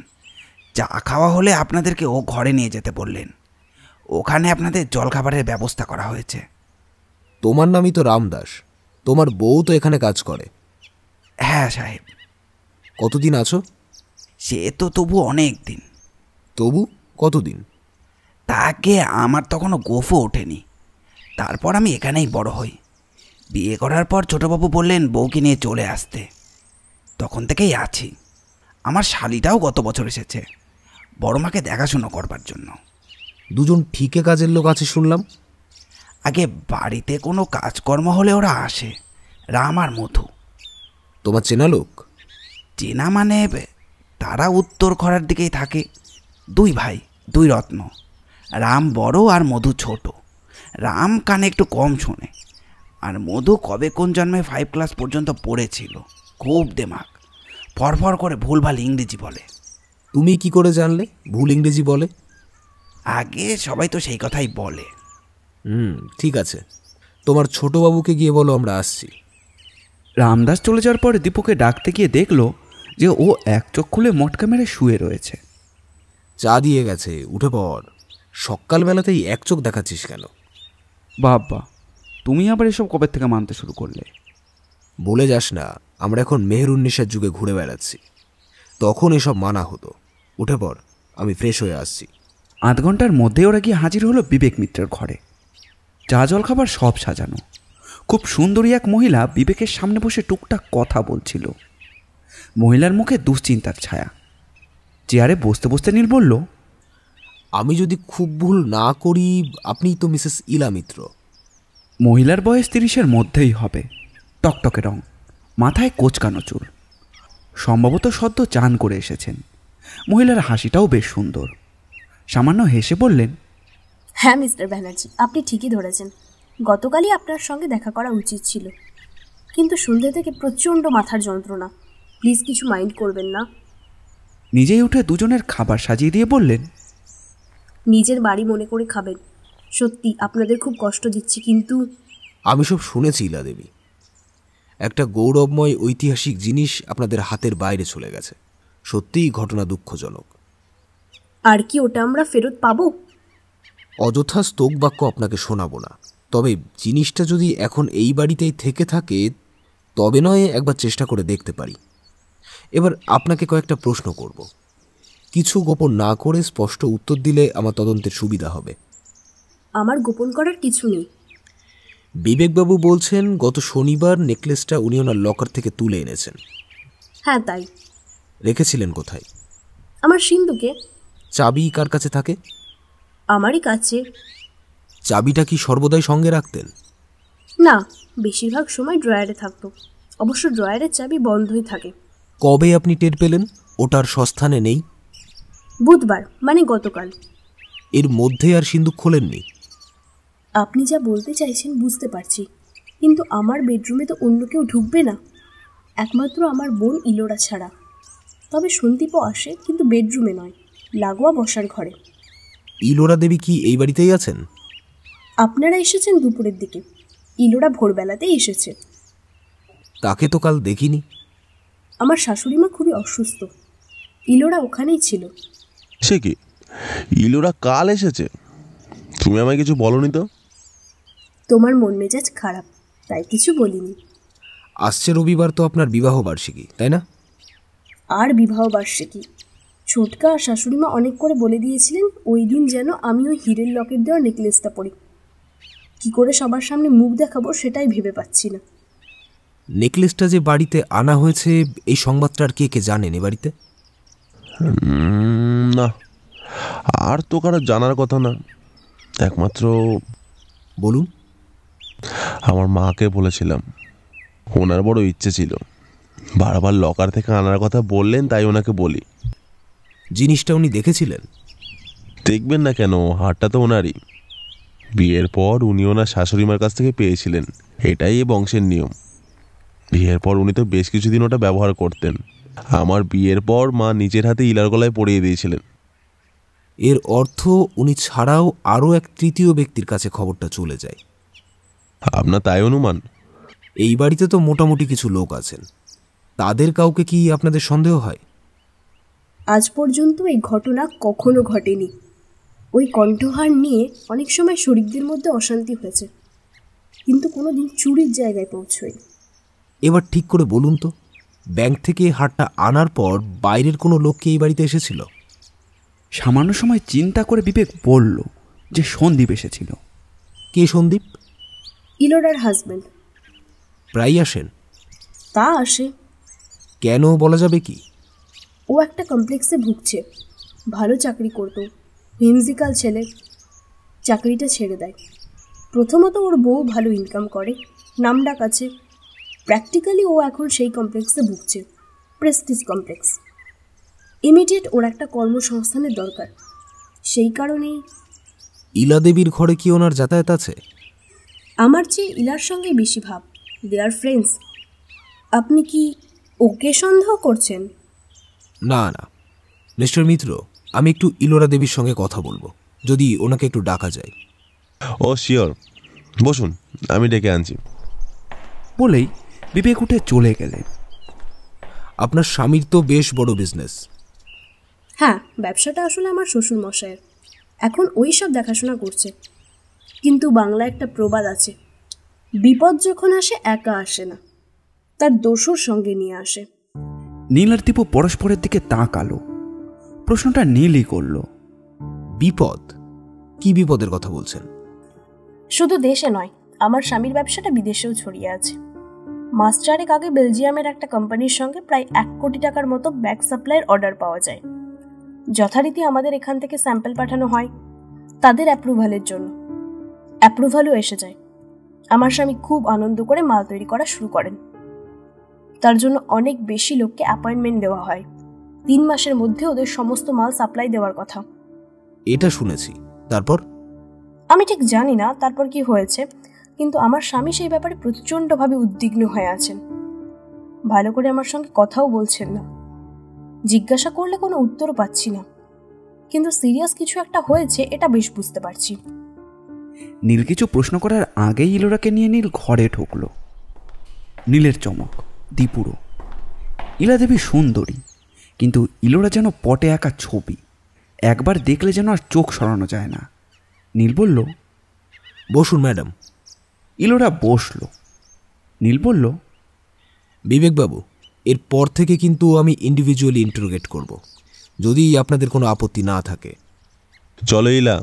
চা খাওয়া হলে আপনাদেরকে ও ঘরে নিয়ে যেতে বললেন। ওখানে আপনাদের জলখাবারের ব্যবস্থা করা হয়েছে। তোমার নামই তো রামদাস, তোমার বউ তো এখানে কাজ করে। হ্যাঁ সাহেব। কতদিন আছো? সে তো তবু অনেক দিন। তবু কতদিন? তাকে আমার তখনও গোফও ওঠেনি। তারপর আমি এখানেই বড় হই। বিয়ে করার পর ছোটবাবু বললেন বউকে নিয়ে চলে আসতে। তখন থেকেই আছি। আমার শালিটাও গত বছর এসেছে বড় মাকে দেখাশুনো করবার জন্য। দুজন ঠিকে কাজের লোক আছে শুনলাম। আগে বাড়িতে কোনো কাজকর্ম হলে ওরা আসে, রাম আর মধু। তোমার চেনা লোক? চেনা মানে তারা উত্তর খরার দিকেই থাকে। 2 ভাই, 2 রত্ন। রাম বড় আর মধু ছোট। রাম কানে একটু কম শোনে, আর মধু কবে কোন জন্মে 5 ক্লাস পর্যন্ত পড়েছিল। খুব দেমাক, ফরফর করে ভুলভাল ইংরেজি বলে। তুমি কি করে জানলে ভুল ইংরেজি বলে? আগে সবাই তো সেই কথাই বলে। ঠিক আছে, তোমার ছোটবাবুকে গিয়ে বলো আমরা আসছি। রামদাস চলে যাওয়ার পরে দীপুকে ডাকতে গিয়ে দেখল যে ও এক চোখ খুলে মটকা মেরে শুয়ে রয়েছে। চা দিয়ে গেছে, উঠে পড়। সকালবেলাতেই এক চোখ দেখাচ্ছিস কেন? বাবা, তুমি আবার এসব কবে থেকে মানতে শুরু করলে? বলে যাস না, আমরা এখন মেহেরুন্নেসার যুগে ঘুরে বেড়াচ্ছি। তখন এসব মানা হতো। উঠে পড়, আমি ফ্রেশ হয়ে আসছি। 8 ঘন্টার মধ্যে ওরা গিয়ে হাজির হলো বিবেক মিত্রের ঘরে। চা জলখাবার সব সাজানো। খুব সুন্দরী এক মহিলা বিবেকের সামনে বসে টুকটাক কথা বলছিল। মহিলার মুখে দুশ্চিন্তার ছায়া। চেয়ারে বসতে বসতে নীল বলল, আমি যদি খুব ভুল না করি আপনিই তো মিসেস ইলা মিত্র। মহিলার বয়স 30-এর মধ্যেই হবে। টকটকে রং, মাথায় কোচকানো চুল, সম্ভবত সদ্য চান করে এসেছেন। মহিলার হাসিটাও বেশ সুন্দর। সামান্য হেসে বললেন, হ্যাঁ মিস্টার ব্যানার্জি, আপনি ঠিকই ধরেছেন। গতকালই আপনার সঙ্গে দেখা করা উচিত ছিল, কিন্তু সন্ধ্যে থেকে প্রচণ্ড মাথার যন্ত্রণা। প্লিজ কিছু মাইন্ড করবেন না। নিজেই উঠে দুজনের খাবার সাজিয়ে দিয়ে বললেন, নিজের বাড়ি মনে করে খাবেন। সত্যি আপনাদের খুব কষ্ট দিচ্ছি, কিন্তু আমি সব শুনেছি ইলা দেবী। একটা গৌরবময় ঐতিহাসিক জিনিস আপনাদের হাতের বাইরে চলে গেছে। সত্যিই ঘটনা দুঃখজনক। আর কি ওটা আমরা ফেরত পাবো? অযথা স্তোক বাক্য আপনাকে শোনাবো না, তবে জিনিসটা যদি এখন এই বাড়িতেই থেকে থাকে তবে নয় একবার চেষ্টা করে দেখতে পারি। এবার আপনাকে কয়েকটা প্রশ্ন করব, কিছু গোপন না করে স্পষ্ট উত্তর দিলে আমার তদন্তের সুবিধা হবে। আমার গোপন করার কিছু নেই। বিবেকবাবু বলছেন গত শনিবার নেকলেসটা উনি ওনার লকার থেকে তুলে এনেছেন। হ্যাঁ তাই। রেখেছিলেন কোথায়? আমার সিন্ধুকে। চাবি কার কাছে থাকে? আমারই কাছে। চাবিটা কি সর্বদাই সঙ্গে রাখতেন? না, বেশিরভাগ সময় ড্রয়ারে থাকতো। অবশ্য ড্রয়ারের চাবি বন্ধই থাকে। কবে আপনি টের পেলেন ওটার সস্থানে নেই? বুধবার, মানে গতকাল। এর মধ্যে আর সিন্দুক খোলেননি? আপনি যা বলতে চাইছেন বুঝতে পারছি, কিন্তু আমার বেডরুমে তো অন্য কেউ ঢুকবে না, একমাত্র আমার বোন ইলোরা ছাড়া। তবে সন্দীপও আসে, কিন্তু বেডরুমে নয়, লাগোয়া বসার ঘরে। ইলোরা দেবী কি এই বাড়িতেই আছেন? আপনারা এসেছেন দুপুরের দিকে, ইলোরা ভোরবেলাতেই এসেছে। তাকে তো কাল দেখিনি। আমার শাশুড়িমা খুবই অসুস্থ, ইলোরা ওখানেই ছিল। সে কি, ইলোরা কাল এসেছে? তুমি আমায় কিছু বলনি তো। তোমার মন মেজাজ খারাপ, তাই কিছু বলিনি। আসছে রবিবার তো আপনার বিবাহ বার্ষিকী, তাই না? আর বিবাহ বার্ষিকী? ছোটকা আর শাশুড়িমা অনেক করে বলে দিয়েছিলেন ওই দিন যেন আমি ওই হীরের লকেট দেওয়া নেকলেসটা পরি। কি করে সবার সামনে মুখ দেখাবো সেটাই ভেবে পাচ্ছি না। নেকলেসটা যে বাড়িতে আনা হয়েছে এই সংবাদটা আর কে কে জানেন এ বাড়িতে? না, আর তো কারো জানার কথা না। একমাত্র বলুন। আমার মাকে বলেছিলাম, ওনার বড় ইচ্ছে ছিল, বারবার লকার থেকে আনার কথা বললেন, তাই ওনাকে বলি। জিনিসটা উনি দেখেছিলেন? দেখবেন না কেন, হারটা তো ওনারই। বিয়ের পর উনি ওনার শাশুড়িমার কাছ থেকে পেয়েছিলেন, এটাই এ বংশের নিয়ম। বিয়ের পর উনি তো বেশ কিছুদিন ওটা ব্যবহার করতেন। আমার বিয়ের পর মা নিজের হাতে ইলার গলায় পরিয়ে দিয়েছিলেন। এর অর্থ উনি ছাড়াও আরও এক তৃতীয় ব্যক্তির কাছে খবরটা চলে যায়। আপনার তাই অনুমান? এই বাড়িতে তো মোটামুটি কিছু লোক আছেন, তাদের কাউকে কি আপনাদের সন্দেহ হয়? আজ পর্যন্ত এই ঘটনা কখনো ঘটেনি। ওই কণ্ঠহার নিয়ে অনেক সময় শরীরদের মধ্যে অশান্তি হয়েছে, কিন্তু কোনো দিন চুরির জায়গায় পৌঁছয়। এবার ঠিক করে বলুন তো, ব্যাংক থেকে হারটা আনার পর বাইরের কোনো লোক কি এই বাড়িতে এসেছিল? সামান্য সময় চিন্তা করে বিবেক বলল যে সন্দীপ এসেছিল। কে সন্দীপ? ইলোরার হাজব্যান্ড। প্রায় আসেন? তা আসে। কেন বলা যাবে কি? ও একটা কমপ্লেক্সে ভুগছে, ভালো চাকরি করতো, হিমজিকাল ছেলে, চাকরিটা ছেড়ে দেয়। প্রথমত ওর বউ ভালো ইনকাম করে, নামডাক আছে। প্র্যাকটিক্যালি ও এখন সেই কমপ্লেক্সে ভুগছে, প্রেস্টিজ কমপ্লেক্স। ইমিডিয়েট ওর একটা কর্মসংস্থানের দরকার, সেই কারণেই। ইলা দেবীর ঘরে কি ওনার যাতায়াত আছে? আমার চেয়ে ইলার সঙ্গে বেশি ভাব, দে আর ফ্রেন্ডস। আপনি কি ওকে সন্দেহ করছেন? না না মিস্টার মিত্র, আমি একটু ইলোরা দেবীর সঙ্গে কথা বলবো, যদি ওনাকে একটু ডাকা যায়। ও শিওর, বসুন, আমি ডেকে আনছি। বলেই বিবেক উঠে চলে গেলেন। আপনার স্বামীর তো বেশ বড় বিজনেস। হ্যাঁ, ব্যবসাটা আসলে আমার শ্বশুর মশাইয়ের, এখন ওই সব দেখাশোনা করছে। কিন্তু বাংলা একটা প্রবাদ আছে, বিপদ যখন আসে একা আসে না, তার দোসর সঙ্গে নিয়ে আসে। নীল আর দীপু পরস্পরের দিকে তাকালো। প্রশ্নটা নীলই করল। বিপদ? কি বিপদের কথা বলছেন? শুধু দেশে নয়, আমার স্বামীর ব্যবসাটা বিদেশেও ছড়িয়ে আছে। মাস চারেক আগে বেলজিয়ামের একটা কোম্পানির সঙ্গে প্রায় 1 কোটি টাকার মতো ব্যাক সাপ্লাইয়ের অর্ডার পাওয়া যায়। যথারীতি আমাদের এখান থেকে স্যাম্পল পাঠানো হয় তাদের অ্যাপ্রুভালের জন্য। অ্যাপ্রুভালও এসে যায়। আমার স্বামী খুব আনন্দ করে মাল তৈরি করা শুরু করেন। তার জন্য অনেক বেশি লোককে অ্যাপয়েন্টমেন্ট দেওয়া হয়। 3 মাসের মধ্যে ওদের সমস্ত মাল সাপ্লাই দেওয়ার কথা। এটা শুনেছি, তারপর? আমি ঠিক জানি না তারপর কি হয়েছে, কিন্তু আমার স্বামী সেই ব্যাপারে প্রচণ্ডভাবে উদ্বিগ্ন হয়ে আছেন। ভালো করে আমার সঙ্গে কথাও বলছেন না, জিজ্ঞাসা করলে কোনো উত্তরও পাচ্ছি না। কিন্তু সিরিয়াস কিছু একটা হয়েছে এটা বেশ বুঝতে পারছি। নীল কিছু প্রশ্ন করার আগেই ইলোরাকে নিয়ে নীল ঘরে ঢুকলো। নীলের চমক, দীপুরও। ইলা দেবী সুন্দরী, কিন্তু ইলোরা যেন পটে আঁকা ছবি, একবার দেখলে যেন আর চোখ সরানো যায় না। নীল বলল, বসুন ম্যাডাম, ইলোরা বসলো। নীল বলল, বিবেকবাবু, এরপর থেকে কিন্তু আমি ইন্ডিভিজুয়ালি ইন্টারোগেট করব, যদি আপনাদের কোনো আপত্তি না থাকে। চলো ইলা,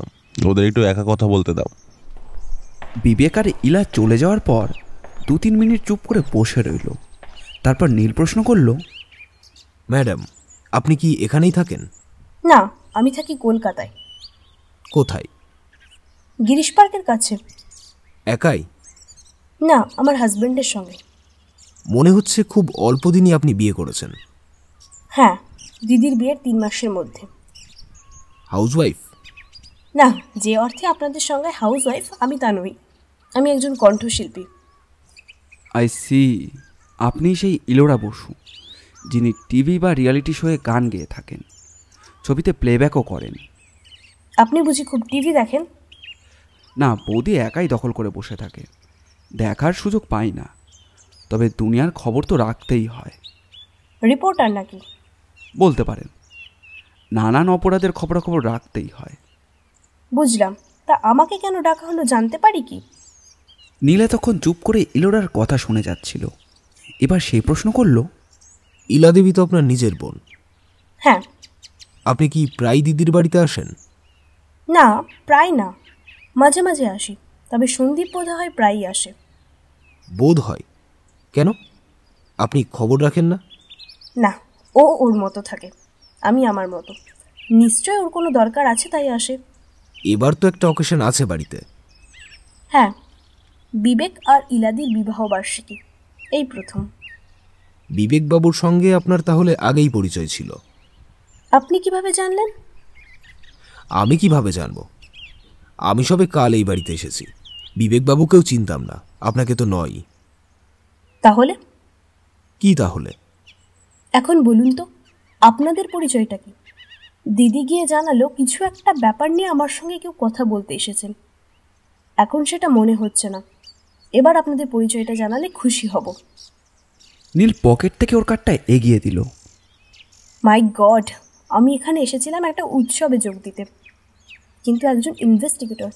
ওদের একটু একা কথা বলতে দাও। বিবেক আর ইলা চলে যাওয়ার পর 2-3 মিনিট চুপ করে বসে রইল। তারপর নীল প্রশ্ন করল, ম্যাডাম, আপনি কি এখানেই থাকেন? না, আমি থাকি কলকাতায়, কোথায়? গিরিশ পার্কের কাছে। একাই? না, আমার হাজবেন্ডের সঙ্গে। মনে হচ্ছে খুব অল্প দিনই আপনি বিয়ে করেছেন। হ্যাঁ, দিদির বিয়ের 3 মাসের মধ্যে। হাউসওয়াইফ? না, যে অর্থে আপনাদের সঙ্গে হাউস ওয়াইফ আমি তা নই। আমি একজন কণ্ঠশিল্পী। আই সি, আপনি সেই ইলোরা বসু যিনি টিভি বা রিয়ালিটি শোয়ে গান গেয়ে থাকেন, ছবিতে প্লেব্যাকও করেন। আপনি বুঝি খুব টিভি দেখেন? না, বৌদি একাই দখল করে বসে থাকে, দেখার সুযোগ পাই না। তবে দুনিয়ার খবর তো রাখতেই হয়। রিপোর্টার নাকি? বলতে পারেন, নানান অপরাধের খবরাখবর রাখতেই হয়। বুঝলাম। তা আমাকে কেন ডাকা হলো জানতে পারি কি? নীলা তখন চুপ করে ইলোরার কথা শুনে যাচ্ছিল। এবার সেই প্রশ্ন করল, ইলা দেবী তো আপনার নিজের বোন। হ্যাঁ। আপনি কি প্রায় দিদির বাড়িতে আসেন? না, প্রায় না, মাঝে মাঝে আসি। তবে সন্দীপ বোধ হয় প্রায়ই আসে। বোধ হয়? কেন? আপনি খবর রাখেন না? না, ও ওর মতো থাকে, আমি আমার মতো। নিশ্চয় ওর কোনো দরকার আছে তাই আসে। এবার তো একটা অকেশন আছে বাড়িতে। হ্যাঁ, বিবেক আর ইলাদির বিবাহ বার্ষিকী, এই প্রথম। বিবেকবাবুর সঙ্গে আপনার তাহলে আগেই পরিচয় ছিল? আপনি কিভাবে জানলেন? আমি কিভাবে জানব? আমি সবে কাল এই বাড়িতে এসেছি। বিবেকবাবুকেও চিনতাম না, আপনাকে তো নয়। তাহলে? কি তাহলে? এখন বলুন তো, আপনাদের পরিচয়টা কি? দিদি গিয়ে জানালো কিছু একটা ব্যাপার নিয়ে আমার সঙ্গে কেউ কথা বলতে এসেছেন। এখন সেটা মনে হচ্ছে না। এবার আপনাদের পরিচয়টা জানালে খুশি হব। নীল পকেট থেকে ওর কার্ডটা এগিয়ে দিল। মাই গড, আমি এখানে এসেছিলাম একটা উৎসবে যোগ দিতে, কিন্তু একজন ইনভেস্টিগেটর।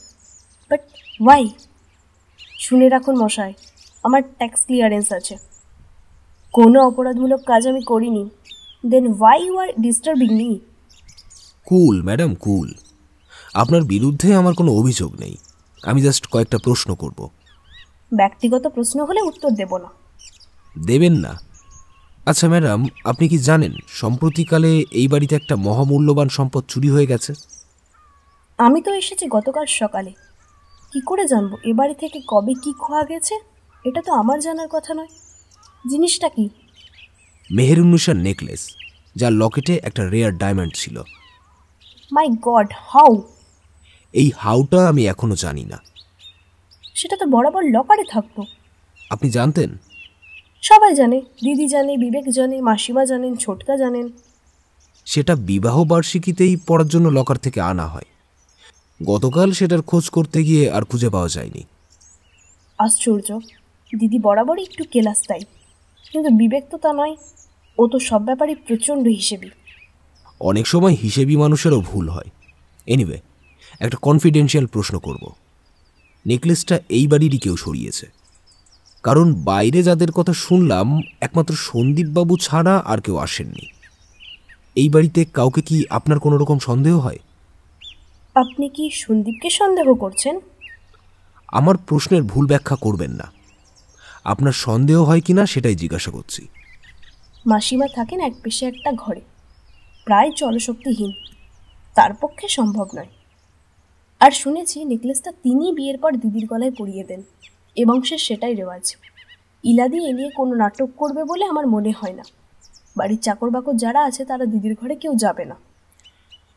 But why? শুনে রাখুন মশাই, আমার ট্যাক্স ক্লিয়ারেন্স আছে, কোনো অপরাধমূলক কাজ আমি করিনি। Then why you are disturbing me? Cool madam, cool. আপনার বিরুদ্ধে আমার কোনো অভিযোগ নেই, আমি জাস্ট কয়েকটা প্রশ্ন করব। ব্যক্তিগত প্রশ্ন হলে উত্তর দেব না। দেবেন না? আচ্ছা ম্যাডাম, আপনি কি জানেন সম্প্রতিকালে এই বাড়িতে একটা মহামূল্যবান সম্পদ চুরি হয়ে গেছে? আমি তো এসেছি গতকাল সকালে, কি করে জানবো এ বাড়ি থেকে কবে কি খোয়া গেছে? এটা তো আমার জানার কথা নয়। জিনিসটা কি? মেহেরুন্নুসার নেকলেস, যার লকেটে একটা রেয়ার ডায়মন্ড ছিল। মাই গড, হাউ? এই হাউটা আমি এখনো জানি না। সেটা তো বরাবর লকারে থাকতো। আপনি জানতেন? সবাই জানে, দিদি জানে, বিবেক জানে, মাসিমা জানেন, ছোটকা জানেন। সেটা বিবাহ বার্ষিকীতেই পড়ার জন্য লকার থেকে আনা হয়। গতকাল সেটার খোঁজ করতে গিয়ে আর খুঁজে পাওয়া যায়নি। আশ্চর্য, দিদি বরাবরই একটু কেলাস্তাই, কিন্তু বিবেক তো তা নয়। ও তো সব ব্যাপারে প্রচণ্ড হিসেবি। অনেক সময় হিসেবি মানুষেরও ভুল হয়। এনিওয়ে, একটা কনফিডেন্সিয়াল প্রশ্ন করব। নেকলেসটা এই বাড়িরই কেউ সরিয়েছে? কারণ বাইরে যাদের কথা শুনলাম একমাত্র সন্দীপবাবু ছাড়া আর কেউ আসেননি। এই বাড়িতে কাউকে কি আপনার কোনো রকম সন্দেহ হয়? আপনি কি সন্দীপকে সন্দেহ করছেন? আমার প্রশ্নের ভুল ব্যাখ্যা করবেন না। আপনার সন্দেহ হয় কিনা সেটাই জিজ্ঞাসা করছি। মাসিমা থাকেন এক পেশে একটা ঘরে, প্রায় জলশক্তিহীন, তার পক্ষে সম্ভব নয়। আর শুনেছি নেকলেসটা তিনি বিয়ের পর দিদির গলায় পরিয়ে দেন, এ বংশের সেটাই রেওয়াজ। ইলাদি এ নিয়ে কোনো নাটক করবে বলে আমার মনে হয় না। বাড়ির চাকর বাকর যারা আছে তারা দিদির ঘরে কেউ যাবে না।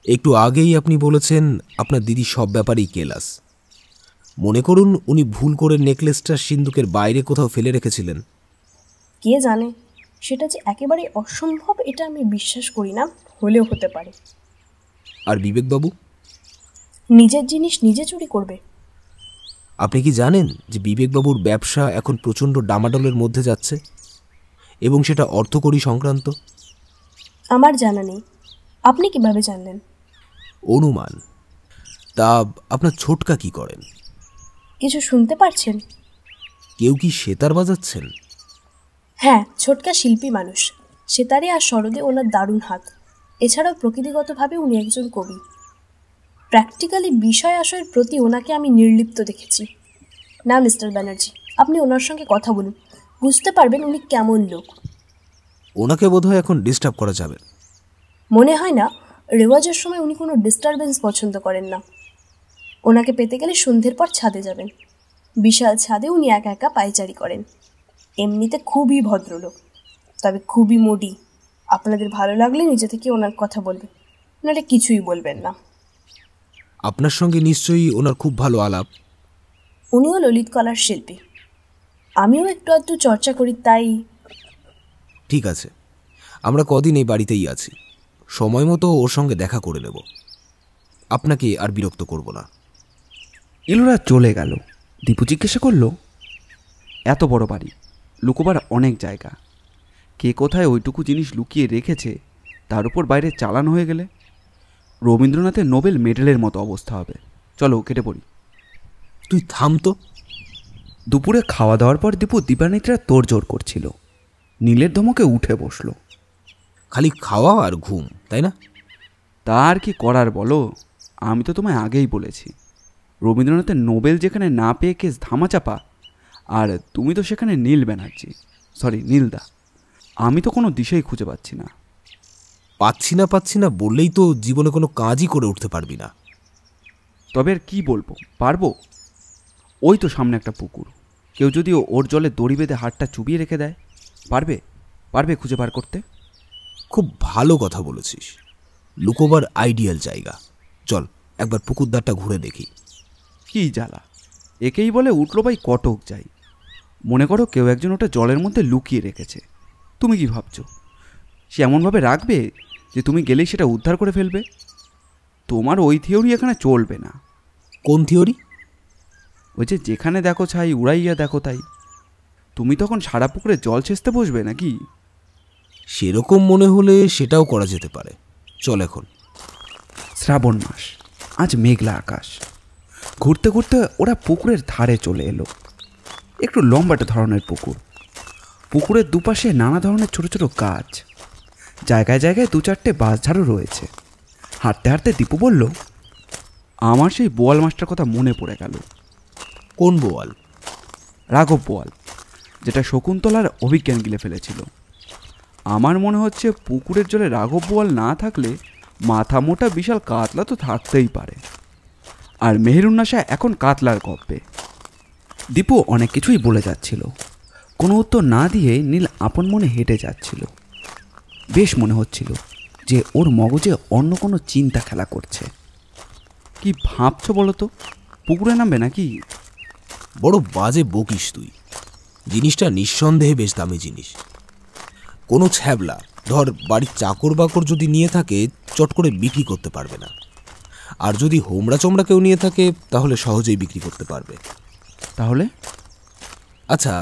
একটু আগেই আপনি বলেছেন আপনার দিদি সব ব্যাপারেই কেলাস। মনে করুন উনি ভুল করে নেকলেসটা সিন্দুকের বাইরে কোথাও ফেলে রেখেছিলেন। কে জানে, সেটা যে একেবারে অসম্ভব এটা আমি বিশ্বাস করি না, হলেও হতে পারে। আর বিবেকবাবু? নিজের জিনিস নিজে চুরি করবে? আপনি কি জানেন যে বিবেকবাবুর ব্যবসা এখন প্রচণ্ড ডামাডোলের মধ্যে যাচ্ছে, এবং সেটা অর্থকড়ি সংক্রান্ত? আমার জানা নেই। আপনি কিভাবে জানলেন? অনুমান। তা আপনার ছোটকা কি করেন? কিছু শুনতে পারছেন? কেউ কি সেতার বাজাচ্ছেন? হ্যাঁ, ছোটকা শিল্পী মানুষ। সেতারে আর সরোদে ওনার দারুণ হাত। এছাড়াও প্রকৃতিগতভাবে উনি একজন কবি। প্র্যাকটিক্যালি বিষয় আশয়ের প্রতি ওনাকে আমি নির্লিপ্ত দেখেছি। না মিস্টার ব্যানার্জি, আপনি ওনার সঙ্গে কথা বলুন, বুঝতে পারবেন উনি কেমন লোক। ওনাকে বোধহয় এখন ডিস্টার্ব করা যাবে। মনে হয় না, রেওয়াজের সময় উনি কোনো ডিস্টারবেন্স পছন্দ করেন না। ওনাকে পেতে গেলে সন্ধ্যের পর ছাদে যাবেন। বিশাল ছাদে উনি একা একা পায়চারি করেন। এমনিতে খুবই ভদ্রলোক, তবে খুবই মোডি। আপনাদের ভালো লাগলে নিজে থেকে ওনার কথা বলবেন, নাহলে কিছুই বলবেন না। আপনার সঙ্গে নিশ্চয়ই ওনার খুব ভালো আলাপ। উনিও ললিত কলার শিল্পী, আমিও একটু আধটু চর্চা করি, তাই। ঠিক আছে, আমরা কদিন এই বাড়িতেই আছি, সময় মতো ওর সঙ্গে দেখা করে নেব। আপনাকে আর বিরক্ত করব না। ইলোরা চলে গেল। দীপু জিজ্ঞাসা করল, এত বড় বাড়ি, লুকোবার অনেক জায়গা, কে কোথায় ওইটুকু জিনিস লুকিয়ে রেখেছে, তার উপর বাইরে চালান হয়ে গেলে রবীন্দ্রনাথের নোবেল মেডেলের মতো অবস্থা হবে। চলো কেটে পড়ি। তুই থাম তো। দুপুরে খাওয়া দাওয়ার পর দীপু দীপানিত্রা তোড়জোড় করছিল। নীলের ধমকে উঠে বসলো। খালি খাওয়া আর ঘুম, তাই না? তার কি করার বলো, আমি তো তোমায় আগেই বলেছি, রবীন্দ্রনাথের নোবেল যেখানে না পেয়ে কেস ধামাচাপা, আর তুমি তো সেখানে নীল ব্যানার্জি, সরি নীলদা। আমি তো কোনো দিশেই খুঁজে পাচ্ছি না। পাচ্ছি না বললেই তো জীবনে কোনো কাজই করে উঠতে পারবি না। তবে আর কী বলবো, পারবো? ওই তো সামনে একটা পুকুর, কেউ যদি ওর জলে দড়ি বেঁধে হাতটা চুবিয়ে রেখে দেয়, পারবে খুঁজে বার করতে? খুব ভালো কথা বলেছিস, লুকোবার আইডিয়াল জায়গা। চল একবার পুকুরদারটা ঘুরে দেখি। কি জ্বালা, একেই বলে উঠলো ভাই কটক যাই। মনে করো কেউ একজন ওটা জলের মধ্যে লুকিয়ে রেখেছে, তুমি কি ভাবছো সে এমনভাবে রাখবে যে তুমি গেলেই সেটা উদ্ধার করে ফেলবে? তোমার ওই থিওরি এখানে চলবে না। কোন থিওরি? ওই যে যেখানে দেখো ছাই উড়াইয়া দেখো তাই। তুমি তখন সারা পুকুরে জল ছেঁচতে বসবে নাকি? সেরকম মনে হলে সেটাও করা যেতে পারে। চল এখন। শ্রাবণ মাস, আজ মেঘলা আকাশ। ঘুরতে ঘুরতে ওরা পুকুরের ধারে চলে এলো। একটু লম্বাটে ধরনের পুকুর। পুকুরের দুপাশে নানা ধরনের ছোট ছোট গাছ, জায়গায় জায়গায় দু চারটে বাঁশঝাড়ও রয়েছে। হাঁটতে হাঁটতে দীপু বলল, আমার সেই বোয়াল মাছটার কথা মনে পড়ে গেল। কোন বোয়াল? রাঘব বোয়াল, যেটা শকুন্তলার অভিজ্ঞান গিলে ফেলেছিল। আমার মনে হচ্ছে পুকুরের জলে রাঘব বোয়াল না থাকলে মাথা মোটা বিশাল কাতলা তো থাকতেই পারে। আর মেহেরুন্নাসা এখন কাতলার গপ্পে। দীপু অনেক কিছুই বলে যাচ্ছিল, কোনো উত্তর না দিয়ে নীল আপন মনে হেঁটে যাচ্ছিল। বেশ মনে হচ্ছিল যে ওর মগজে অন্য কোনো চিন্তা খেলা করছে। কি ভাবছো বলো তো, পুকুরে নামবে নাকি? বড় বাজে বকিস তুই। জিনিসটা নিঃসন্দেহে বেশ দামি জিনিস। কোনো ছ্যাবলা ধর বাড়ির চাকর বাকর যদি নিয়ে থাকে, চট করে বিক্রি করতে পারবে না। আর যদি হোমরা চমড়া কেউ নিয়ে থাকে, তাহলে সহজেই বিক্রি করতে পারবে। তাহলে? আচ্ছা,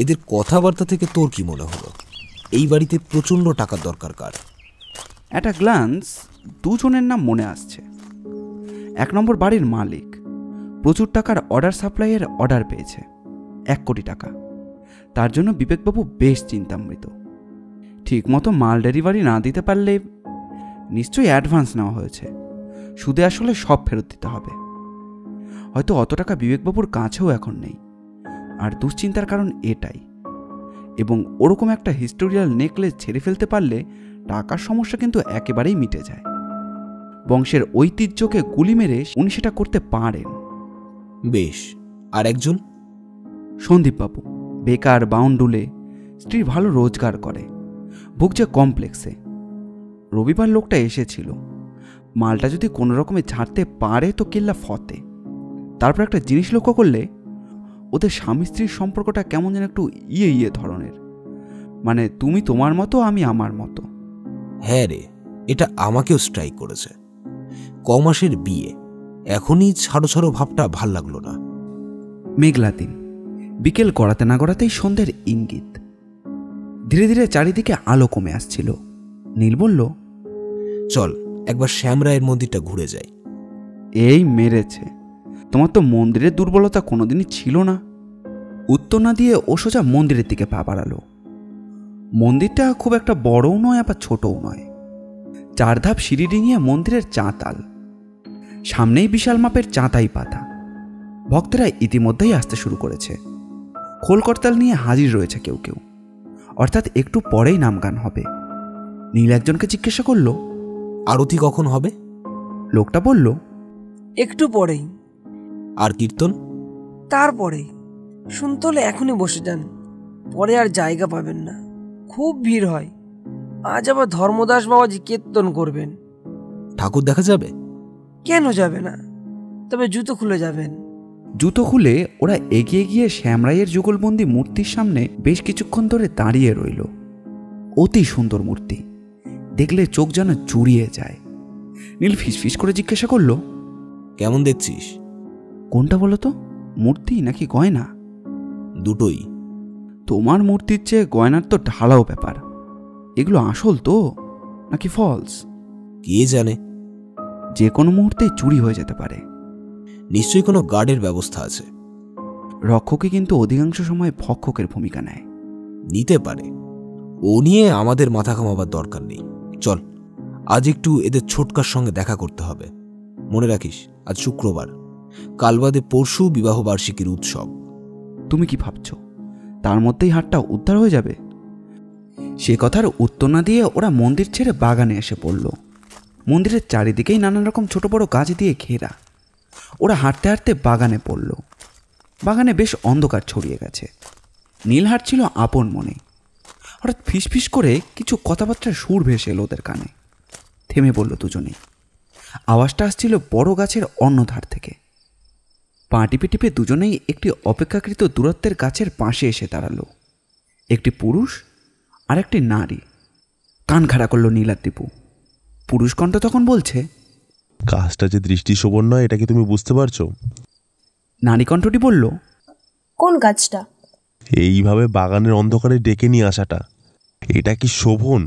এদের কথাবার্তা থেকে তোর কি মনে হলো এই বাড়িতে প্রচণ্ড টাকার দরকার কার? একটা গ্লান্স দুজনের নাম মনে আসছে। 1 নম্বর বাড়ির মালিক, প্রচুর টাকার অর্ডার সাপ্লাইয়ের অর্ডার পেয়েছে, 1 কোটি টাকা। তার জন্য বিবেকবাবু বেশ চিন্তামৃত। ঠিকমতো মাল ডেলিভারি না দিতে পারলে নিশ্চয়ই অ্যাডভান্স নেওয়া হয়েছে, সুদে আসলে সব ফেরত দিতে হবে। হয়তো অত টাকা বিবেকবাবুর কাছেও এখন নেই। আর দুশ্চিন্তার কারণ এটাই। এবং ওরকম একটা হিস্টোরিয়াল নেকলেস ছেড়ে ফেলতে পারলে টাকার সমস্যা কিন্তু একেবারেই মিটে যায়। বংশের ঐতিহ্যকে গুলি মেরে উনি সেটা করতে পারেন। বেশ, আর একজন? সন্দীপবাবু, বেকার, বাউন্ডুলে, স্ত্রী ভালো রোজগার করে, ভুগছে কমপ্লেক্সে। রবিবার লোকটা এসেছিল, মালটা যদি কোনো রকমে ছাড়তে পারে তো কিল্লা ফতে। তারপর একটা জিনিস লক্ষ্য করলে, ওদের স্বামী স্ত্রীর সম্পর্কটা কেমন যেন একটু ইয়ে ধরনের, মানে তুমি তোমার মতো আমি আমার মতো। হ্যাঁ রে, এটা আমাকেও স্ট্রাইক করেছে। কমাসের বিয়ে, এখনই ছাড়ো ছাড়ো ভাবটা ভাল লাগলো না। মেঘলা দিন, বিকেল গড়াতে না গড়াতেই সন্ধ্যের ইঙ্গিত। ধীরে ধীরে চারিদিকে আলো কমে আসছিল। নীল বলল, চল একবার শ্যামরায়ের মন্দিরটা ঘুরে যাই। এই মেরেছে, তোমার তো মন্দিরের দুর্বলতা কোনোদিনই ছিল না। উত্তর না দিয়ে ও সোজা মন্দিরের দিকে পা বাড়ালো। মন্দিরটা খুব একটা বড়ও নয় আবার ছোটও নয়। 4 ধাপ সিঁড়ি ডিঙিয়ে মন্দিরের চাঁতাল, সামনেই বিশাল মাপের চাঁতাই পাতা। ভক্তরা ইতিমধ্যেই আসতে শুরু করেছে। খোল করতাল নিয়ে হাজির রয়েছে কেউ কেউ, অর্থাৎ একটু পরেই নামগান হবে। নীল একজনকে জিজ্ঞাসা করল, আরতি কখন হবে? লোকটা বলল, একটু পরেই। আর কীর্তন? তারপরেই। শুনতে হলে এখনই বসে যান, পরে আর জায়গা পাবেন না, খুব ভিড় হয়। আজ আবার ধর্মদাস বাবাজি কীর্তন করবেন। ঠাকুর দেখা যাবে? কেন যাবে না, তবে জুতো খুলে যাবেন। জুতো খুলে ওরা এগিয়ে গিয়ে শ্যামরাইয়ের যুগলবন্দি মূর্তির সামনে বেশ কিছুক্ষণ ধরে দাঁড়িয়ে রইল। অতি সুন্দর মূর্তি, দেখলে চোখ যেন জুড়িয়ে যায়। নীল ফিসফিস করে জিজ্ঞাসা করল, কেমন দেখছিস? কোনটা বলো তো, মূর্তি নাকি গয়না? দুটোই। তোমার মূর্তির চেয়ে গয়নার তো ঢালাও ব্যাপার। এগুলো আসল তো নাকি ফলস? কে জানে, যে কোনো মুহূর্তেই চুরি হয়ে যেতে পারে। নিশ্চয়ই কোনো গার্ডের ব্যবস্থা আছে। রক্ষকে কিন্তু অধিকাংশ সময় ভক্ষকের ভূমিকা নেয়। নিতে পারে, ও নিয়ে আমাদের মাথা ঘামাবার দরকার নেই। চল, আজ একটু এদের ছোটকার সঙ্গে দেখা করতে হবে। মনে রাখিস, আজ শুক্রবার, কাল বাদে পরশু বিবাহ বার্ষিকীর উৎসব। তুমি কি ভাবছ তার মধ্যেই হাটটা উদ্ধার হয়ে যাবে? সে কথার উত্তর না দিয়ে ওরা মন্দির ছেড়ে বাগানে এসে পড়ল। মন্দিরের চারিদিকেই নানান রকম ছোট বড় গাছ দিয়ে ঘেরা। ওরা হাঁটতে হাঁটতে বাগানে পড়ল। বাগানে বেশ অন্ধকার ছড়িয়ে গেছে। নীল হাঁটছিল আপন মনে। হঠাৎ ফিসফিস করে কিছু কথাবার্তার সুর ভেসে এলো ওদের কানে। থেমে পড়ল দুজনেই। আওয়াজটা আসছিল বড় গাছের অন্য ধার থেকে। পা টিপে টিপে দুজনেই একটি অপেক্ষাকৃত দূরত্বের গাছের পাশে এসে দাঁড়ালো। একটি পুরুষ আর একটি নারী। কান খাড়া করলো নীল আর দীপু। পুরুষ কণ্ঠ তখন বলছে, কাজটা যে দৃষ্টিশোভন নয়, এটা কি তুমি বুঝতে পারছো? নারী কণ্ঠটি বলল, কোন গাছটা? এইভাবে বাগানের অন্ধকারে ডেকে নিয়ে আসাটা, এটা কি শোভন?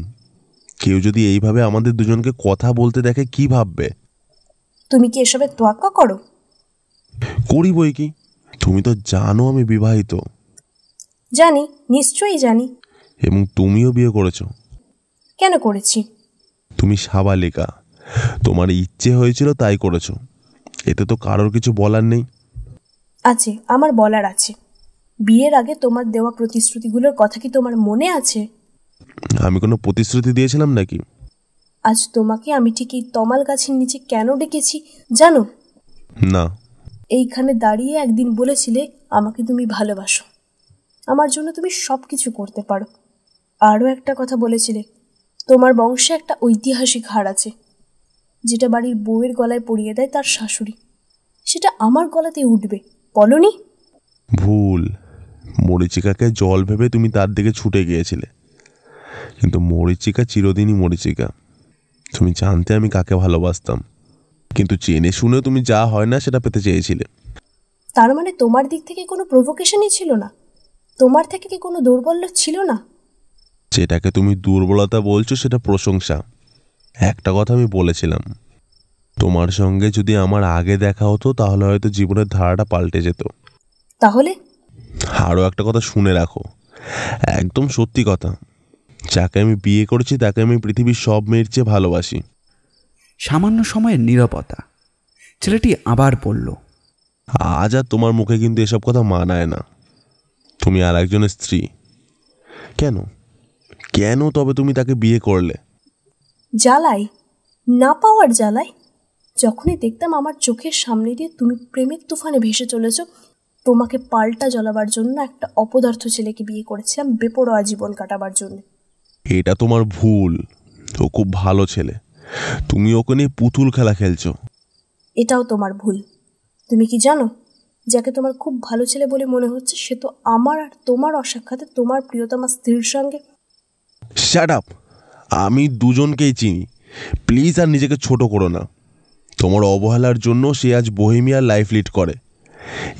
কেউ যদি এইভাবে আমাদের দুজনকে কথা বলতে দেখে কি ভাববে? তুমি কি এসবের তোয়াক্কা করো? করি বই কি, তুমি তো জানো আমি বিবাহিত। জানি, নিশ্চয়ই জানি। এবং তুমিও বিয়ে করেছো। কেন করেছি? তুমি সাবালিকা, তোমার ইচ্ছে হয়েছিল তাই করেছো। এতে তো কারোর কিছু বলার নেই। আছে, আমার বলার আছে। বিয়ের আগে তোমার দেওয়া প্রতিশ্রুতিগুলোর কথা কি তোমার মনে আছে? আমি কোনো প্রতিশ্রুতি দিয়েছিলাম নাকি? আজ তোমাকে আমি ঠিক এই তমাল গাছের নিচে কেন ডেকেছি জানো? না। এইখানে দাঁড়িয়ে একদিন বলেছিলে আমাকে তুমি ভালোবাসো, আমার জন্য তুমি সব কিছু করতে পারো। আরও একটা কথা বলেছিলে, তোমার বংশে একটা ঐতিহাসিক হার আছে, যেটা বাড়ির বউয়ের গলায় পরিয়ে দেয় তার শাশুড়ি, সেটা আমার গলাতে উঠবে, বলনি? ভুল। মরিচিকাকে জল ভেবে তুমি তার দিকে ছুটে গিয়েছিলে, কিন্তু মরিচিকা চিরদিনই মরিচিকা। তুমি জানতে আমি কাকে ভালোবাসতাম, কিন্তু চেনে শুনে তুমি যা হয় না সেটা পেতে চেয়েছিলে। তার মানে তোমার দিক থেকে কোনো প্রভোকেশনই ছিল না? তোমার থেকে কি কোনো দৌর্বল্য ছিল না? যেটাকে তুমি দুর্বলতা বলছো সেটা প্রশংসা। একটা কথা আমি বলেছিলাম, তোমার সঙ্গে যদি আমার আগে দেখা হতো তাহলে হয়তো জীবনের ধারাটা পাল্টে যেত। তাহলে? আরও একটা কথা শুনে রাখো, একদম সত্যি কথা, যাকে আমি বিয়ে করেছি তাকে আমি পৃথিবীর সব মেয়ের চেয়ে ভালোবাসি। সামান্য সময়ের নীরবতা। ছেলেটি আবার বলল, আজ আর তোমার মুখে কিন্তু এসব কথা মানায় না। তুমি আর একজনের স্ত্রী। কেন কেন তবে তুমি তাকে বিয়ে করলে? জ্বালাই, না পাওয়ার জ্বালাই। যখনই দেখতাম আমার চোখের সামনে দিয়ে তুমি প্রেমের তুফানে ভেসে চলেছ, তোমাকে পাল্টা জ্বলাবার জন্য একটা অপদার্থ ছেলেকে বিয়ে করেছিলাম বেপরোয়া জীবন কাটাবার জন্য। এটা তোমার ভুল। ও খুব ভালো ছেলে, তুমি ওকে নিয়ে পুতুল খেলা খেলছো। এটাও তোমার ভুল। তুমি কি জানো, যাকে তোমার খুব ভালো ছেলে বলে মনে হচ্ছে সে তো আমার আর তোমার অসাক্ষাতে তোমার প্রিয়তমা স্ত্রীর সঙ্গে। Shut up. আমি দুজনকেই চিনি, প্লিজ আর নিজেকে ছোট করো না। তোমার অবহেলার জন্য সে আজ বোহেমিয়ার লাইফ লিড করে।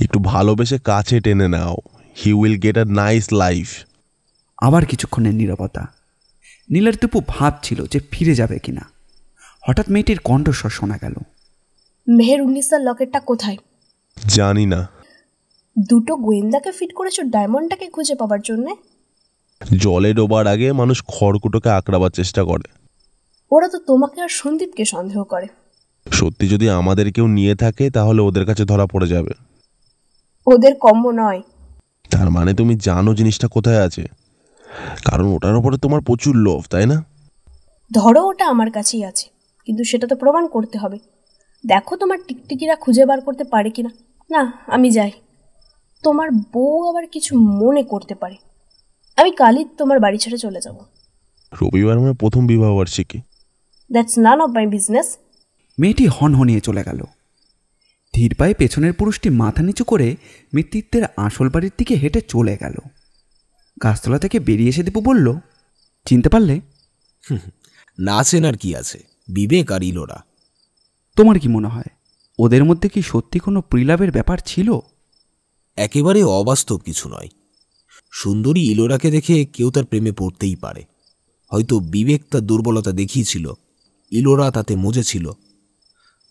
একটু ভালোবেসে কাছে টেনে নাও, he will get a nice life. আবার কিছুক্ষণের নীরবতা। নীলের দীপু ভাবছিল যে ফিরে যাবে কিনা। হঠাৎ মেয়েটির কণ্ঠস্বর শোনা গেল, মেহের উন্নিসার লকেটটা কোথায়? জানি না। দুটো গোয়েন্দাকে ফিট করেছো ডায়মন্ডটাকে খুঁজে পাবার জন্যে? জলে ডোবার আগে মানুষ খড়কুটোকে আঁকড়াবার চেষ্টা করে। ওরা তো তোমাকে আর সন্দীপকে সন্দেহ করে। সত্যি যদি আমাদের কেউ নিয়ে থাকে তাহলে ওদের কাছে ধরা পড়ে যাবে। ওদের কম্য নয়। তার মানে তুমি জানো জিনিসটা কোথায় আছে, কারণ ওটার উপরে তোমার প্রচুর লোভ, তাই না? ধরো ওটা আমার কাছেই আছে, কিন্তু সেটা তো প্রমাণ করতে হবে। দেখো তোমার টিকটিকিরা খুঁজে বার করতে পারে কিনা। না, আমি যাই। তোমার বউ আবার কিছু মনে করতে পারে। আমি কালই তোমার বাড়ি ছেড়ে চলে যাব। রবিবার মানে প্রথম বিবাহবার্ষিকী। That's none of my business. মেয়েটি হনহনিয়ে চলে গেল। ধীর পায়ে পেছনের পুরুষটি মাথা নিচু করে মৃত্যুত্বের আসল বাড়ির দিকে হেঁটে চলে গেল। গাছতলা থেকে বেরিয়ে এসে দীপু বলল, চিনতে পারলে? না চেনার কি আছে, বিবেক আর ইলোরা। তোমার কি মনে হয় ওদের মধ্যে কি সত্যি কোনো প্রিলাভের ব্যাপার ছিল? একেবারে অবাস্তব কিছু নয়। সুন্দরী ইলোরাকে দেখে কেউ তার প্রেমে পড়তেই পারে। হয়তো বিবেক তার দুর্বলতা দেখিয়েছিল, ইলোরা তাতে মজেছিল।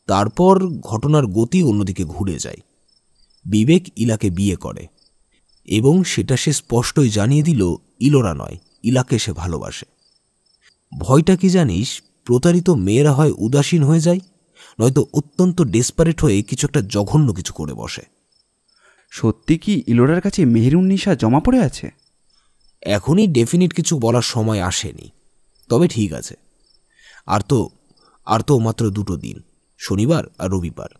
তারপর ঘটনার গতি অন্যদিকে ঘুরে যায়। বিবেক ইলাকে বিয়ে করে এবং সেটা সে স্পষ্টই জানিয়ে দিল ইলোরা নয়, ইলাকে সে ভালোবাসে। ভয়টা কি জানিস? প্রতারিত মেয়েরা হয় উদাসীন হয়ে যায়, নয়তো অত্যন্ত ডেসপারেট হয়ে কিছু একটা জঘন্য কিছু করে বসে। সত্যি কি ইলোরার কাছে মেহেরুন্নিসা জমা পড়ে আছে? এখনই ডেফিনিট কিছু বলার সময় আসেনি, তবে ঠিক আছে। আর তো মাত্র 2 দিন, শনিবার আর রবিবার।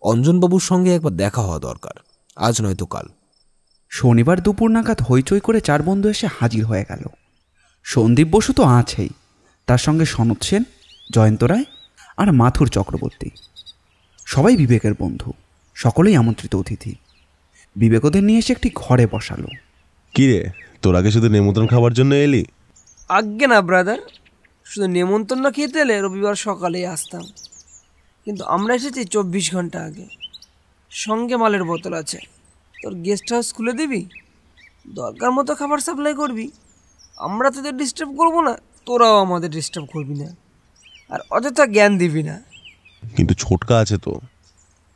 অঞ্জনবাবুর সঙ্গে একবার দেখা হওয়া দরকার, আজ নয়তো কাল। শনিবার দুপুর নাগাদ হইচই করে 4 বন্ধু এসে হাজির হয়ে গেল। সন্দীপ বসু তো আছেই, তার সঙ্গে সনৎ সেন, জয়ন্ত রায় আর মাথুর চক্রবর্তী। সবাই বিবেকের বন্ধু, সকলেই আমন্ত্রিত অতিথি। বিবেক ওদের নিয়ে এসে একটি ঘরে বসালো। কিরে, তোর আগে শুধু নিমন্ত্রণ খাবার জন্য এলি? আজ্ঞে না ব্রাদার, শুধু নেমন্তন্ন খেতে এলে রবিবার সকালেই আসতাম, কিন্তু আমরা এসেছি 24 ঘন্টা আগে। সঙ্গে মালের বোতল আছে। তোর গেস্ট হাউস খুলে দিবি, দরকার মতো খাবার সাপ্লাই করবি। আমরা তোদের ডিস্টার্ব করবো না, তোরাও আমাদের ডিস্টার্ব করবি না, আর অযথা জ্ঞান দিবি না। কিন্তু ছোটকা আছে তো।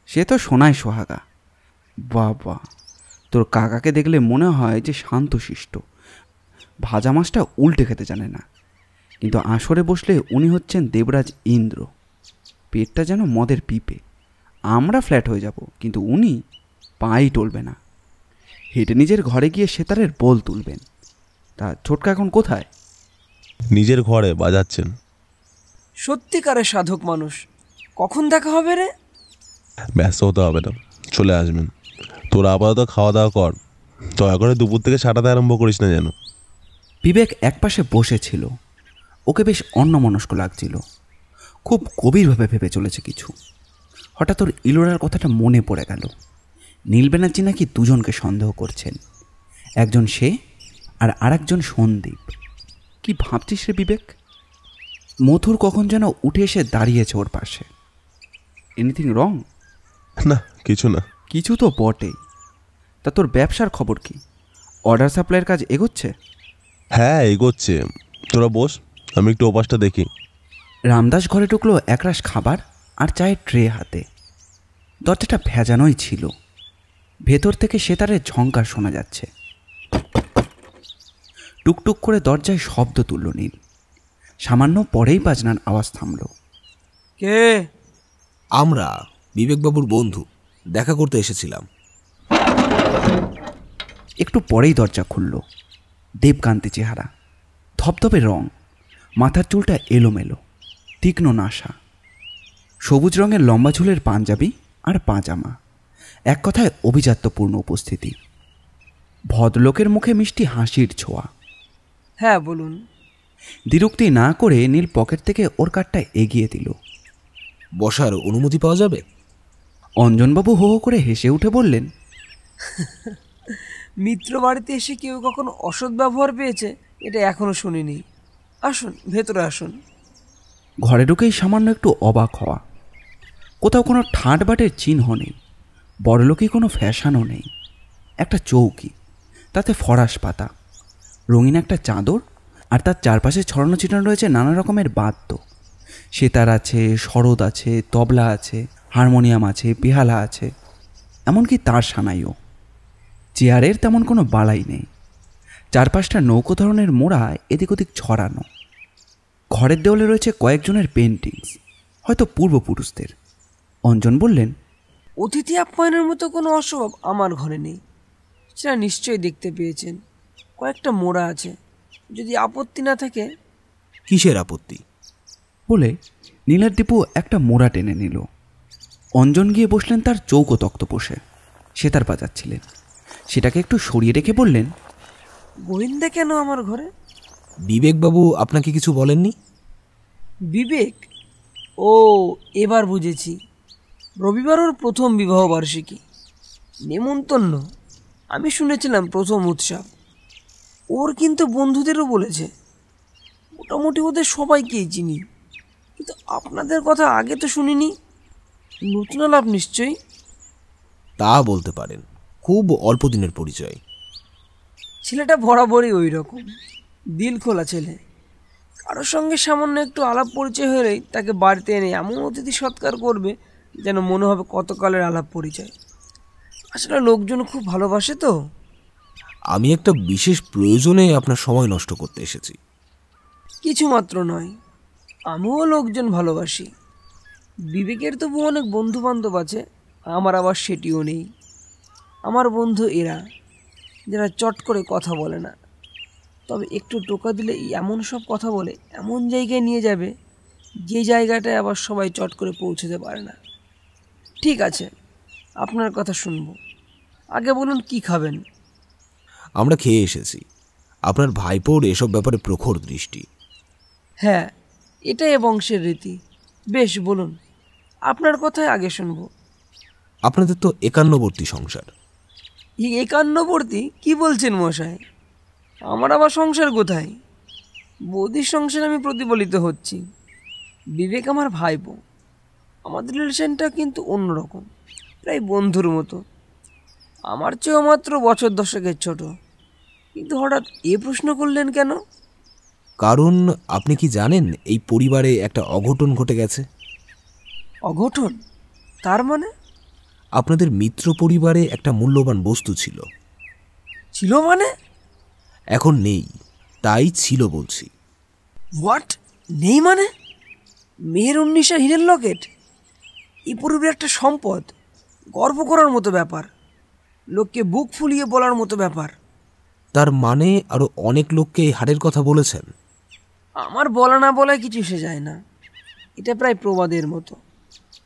সে তো শোনায় সোহাগা। বাবা, তোর কাকাকে দেখলে মনে হয় যে শান্তশিষ্ট, ভাজা মাছটা উল্টে খেতে জানে না, কিন্তু আসরে বসলে উনি হচ্ছেন দেবরাজ ইন্দ্র। পেটটা যেন মদের পিপে। আমরা ফ্ল্যাট হয়ে যাব, কিন্তু উনি পাই টলবে না। হেঁটে নিজের ঘরে গিয়ে সেতারের বোল তুলবেন। তা ছোটকা এখন কোথায়? নিজের ঘরে বাজাচ্ছেন। সত্যিকারের সাধক মানুষ। কখন দেখা হবে রে? ব্যস্ত হতে হবে না, চলে আসবেন। তোরা আপাতত খাওয়া দাওয়া কর, দয়া করে দুপুর থেকে সাঁটাতে আরম্ভ করিস না যেন। বিবেক একপাশে বসেছিল, ওকে বেশ অন্যমনস্ক লাগছিল, খুব গভীরভাবে ভেবে চলেছে কিছু। হঠাৎ ওর ইলোরার কথাটা মনে পড়ে গেল। নীল ব্যানার্জি নাকি দুজনকে সন্দেহ করছেন, একজন সে আর আরেকজন সন্দীপ। কি ভাবছিস রে বিবেক? মথুর কখন যেন উঠে এসে দাঁড়িয়েছে ওর পাশে। Anything wrong? না, কিছু না। কিছু তো বটেই। তা তোর ব্যবসার খবর কি? অর্ডার সাপ্লাইয়ের কাজ এগোচ্ছে? হ্যাঁ, এগোচ্ছে। তোরা বস, আমি একটু ওপাশটা দেখি। রামদাস ঘরে ঢুকলো একরাশ খাবার আর চায়ের ট্রে হাতে। দরজাটা ভেজানোই ছিল, ভেতর থেকে সেতারের ঝংকার শোনা যাচ্ছে। টুকটুক করে দরজায় শব্দ তুলল নীল। সামান্য পরেই বাজনার আওয়াজ থামল। কে? আমরা বিবেকবাবুর বন্ধু, দেখা করতে এসেছিলাম। একটু পরেই দরজা খুলল। দেবকান্তি চেহারা, ধপধপে রং, মাথার চুলটা এলোমেলো, তীক্ষ্ণ নাশা, সবুজ রঙের লম্বা ঝুলের পাঞ্জাবি আর পাজামা, এক কথায় অভিজাত্যপূর্ণ উপস্থিতি। ভদ্রলোকের মুখে মিষ্টি হাসির ছোঁয়া। হ্যাঁ বলুন। দ্বিরুক্তি না করে নীল পকেট থেকে ওর কার্ডটা এগিয়ে দিল। বসার অনুমতি পাওয়া যাবে? অঞ্জনবাবু হো হো করে হেসে উঠে বললেন, মিত্র বাড়িতে এসে কেউ কখনো অসৎ ব্যবহার পেয়েছে এটা এখনো শুনিনি। আসুন, ভেতরে আসুন। ঘরে ঢুকেই সামান্য একটু অবাক হওয়া। কোথাও কোনো ঠাঁট বাটের চিহ্ন নেই, বড়লোকি কোনো ফ্যাশনও নেই। একটা চৌকি, তাতে ফরাস পাতা, রঙিন একটা চাদর, আর তার চারপাশে ছড়ানো ছিটানো রয়েছে নানা রকমের বাদ্য। সেতার আছে, সরোদ আছে, তবলা আছে, হারমোনিয়াম আছে, বেহালা আছে, এমনকি তার সানাইও। চেয়ারের তেমন কোনো বালাই নেই, চারপাশটা নৌকো ধরনের মোড়া এদিক ওদিক ছড়ানো। ঘরের দেওয়ালে রয়েছে কয়েকজনের পেন্টিংস, হয়তো পূর্বপুরুষদের। অঞ্জন বললেন, অতিথি আপ্যায়নের মতো কোনো অস্বভাব আমার ঘরে নেই, সেটা নিশ্চয়ই দেখতে পেয়েছেন। কয়েকটা মোড়া আছে, যদি আপত্তি না থাকে। কিসের আপত্তি? বলে নীলার দীপু একটা মোড়া টেনে নিল। অঞ্জন গিয়ে বসলেন তার চৌকো তক্তপোষে। সেতার বাজাচ্ছিলেন, সেটাকে একটু সরিয়ে রেখে বললেন, গোয়েন্দা কেন আমার ঘরে? বিবেকবাবু আপনাকে কিছু বলেননি? বিবেক? ও, এবার বুঝেছি। রবিবার ওর প্রথম বিবাহ বার্ষিকী, নেমন্তন্ন। আমি শুনেছিলাম প্রথম উৎসব। ওর কিন্তু বন্ধুদেরও বলেছে। মোটামুটি ওদের সবাইকেই চিনি, কিন্তু আপনাদের কথা আগে তো শুনিনি। নতুন আলাপ নিশ্চয়ই। তা বলতে পারেন, খুব অল্প দিনের পরিচয়। ছেলেটা বরাবরই ওই রকম, দিল খোলা ছেলে। কারোর সঙ্গে সামান্য একটু আলাপ পরিচয় হলেই তাকে বাড়িতে এনে এমন অতিথি সৎকার করবে যেন মনে হবে কতকালের আলাপ পরিচয়। আসলে লোকজন খুব ভালোবাসে তো। আমি একটা বিশেষ প্রয়োজনে আপনার সময় নষ্ট করতে এসেছি। কিছু মাত্র নয়, আমিও লোকজন ভালোবাসি। বিবেকের তবু অনেক বন্ধু বান্ধব আছে, আমার আবার সেটিও নেই। আমার বন্ধু এরা, যারা চট করে কথা বলে না, তবে একটু টোকা দিলে এমন সব কথা বলে এমন জায়গায় নিয়ে যাবে যে জায়গাটায় আবার সবাই চট করে পৌঁছতে পারে না। ঠিক আছে, আপনার কথা শুনবো। আগে বলুন কি খাবেন? আমরা খেয়ে এসেছি। আপনার ভাইপোর এসব ব্যাপারে প্রখর দৃষ্টি। হ্যাঁ, এটাই বংশের রীতি। বেশ, বলুন, আপনার কথাই আগে শুনবো। আপনাদের তো 51বর্তী সংসার। 51বর্তী? কি বলছেন মশাই? আমার আবার সংসার কোথায়? বৌদির সংসারে আমি প্রতিফলিত হচ্ছি। বিবেক আমার ভাইপো। আমাদের রিলেশনটা কিন্তু অন্যরকম, প্রায় বন্ধুর মতো। আমার চেয়েও মাত্র বছর 10 ছোট। কিন্তু হঠাৎ এ প্রশ্ন করলেন কেন? কারণ আপনি কি জানেন এই পরিবারে একটা অঘটন ঘটে গেছে? অঘটন? তার মানে? আপনাদের মিত্র পরিবারে একটা মূল্যবান বস্তু ছিল। ছিল মানে? এখন নেই, তাই ছিল বলছি। হোয়াট? নেই মানে? মেয়ের 19 হীরের লকেট? এই পরিবারের একটা সম্পদ, গর্ব করার মতো ব্যাপার, লোককে বুক ফুলিয়ে বলার মতো ব্যাপার। তার মানে আরো অনেক লোককে এই হারের কথা বলেছেন? আমার বলা না বলায় কিছু এসে যায় না। এটা প্রায় প্রবাদের মতো।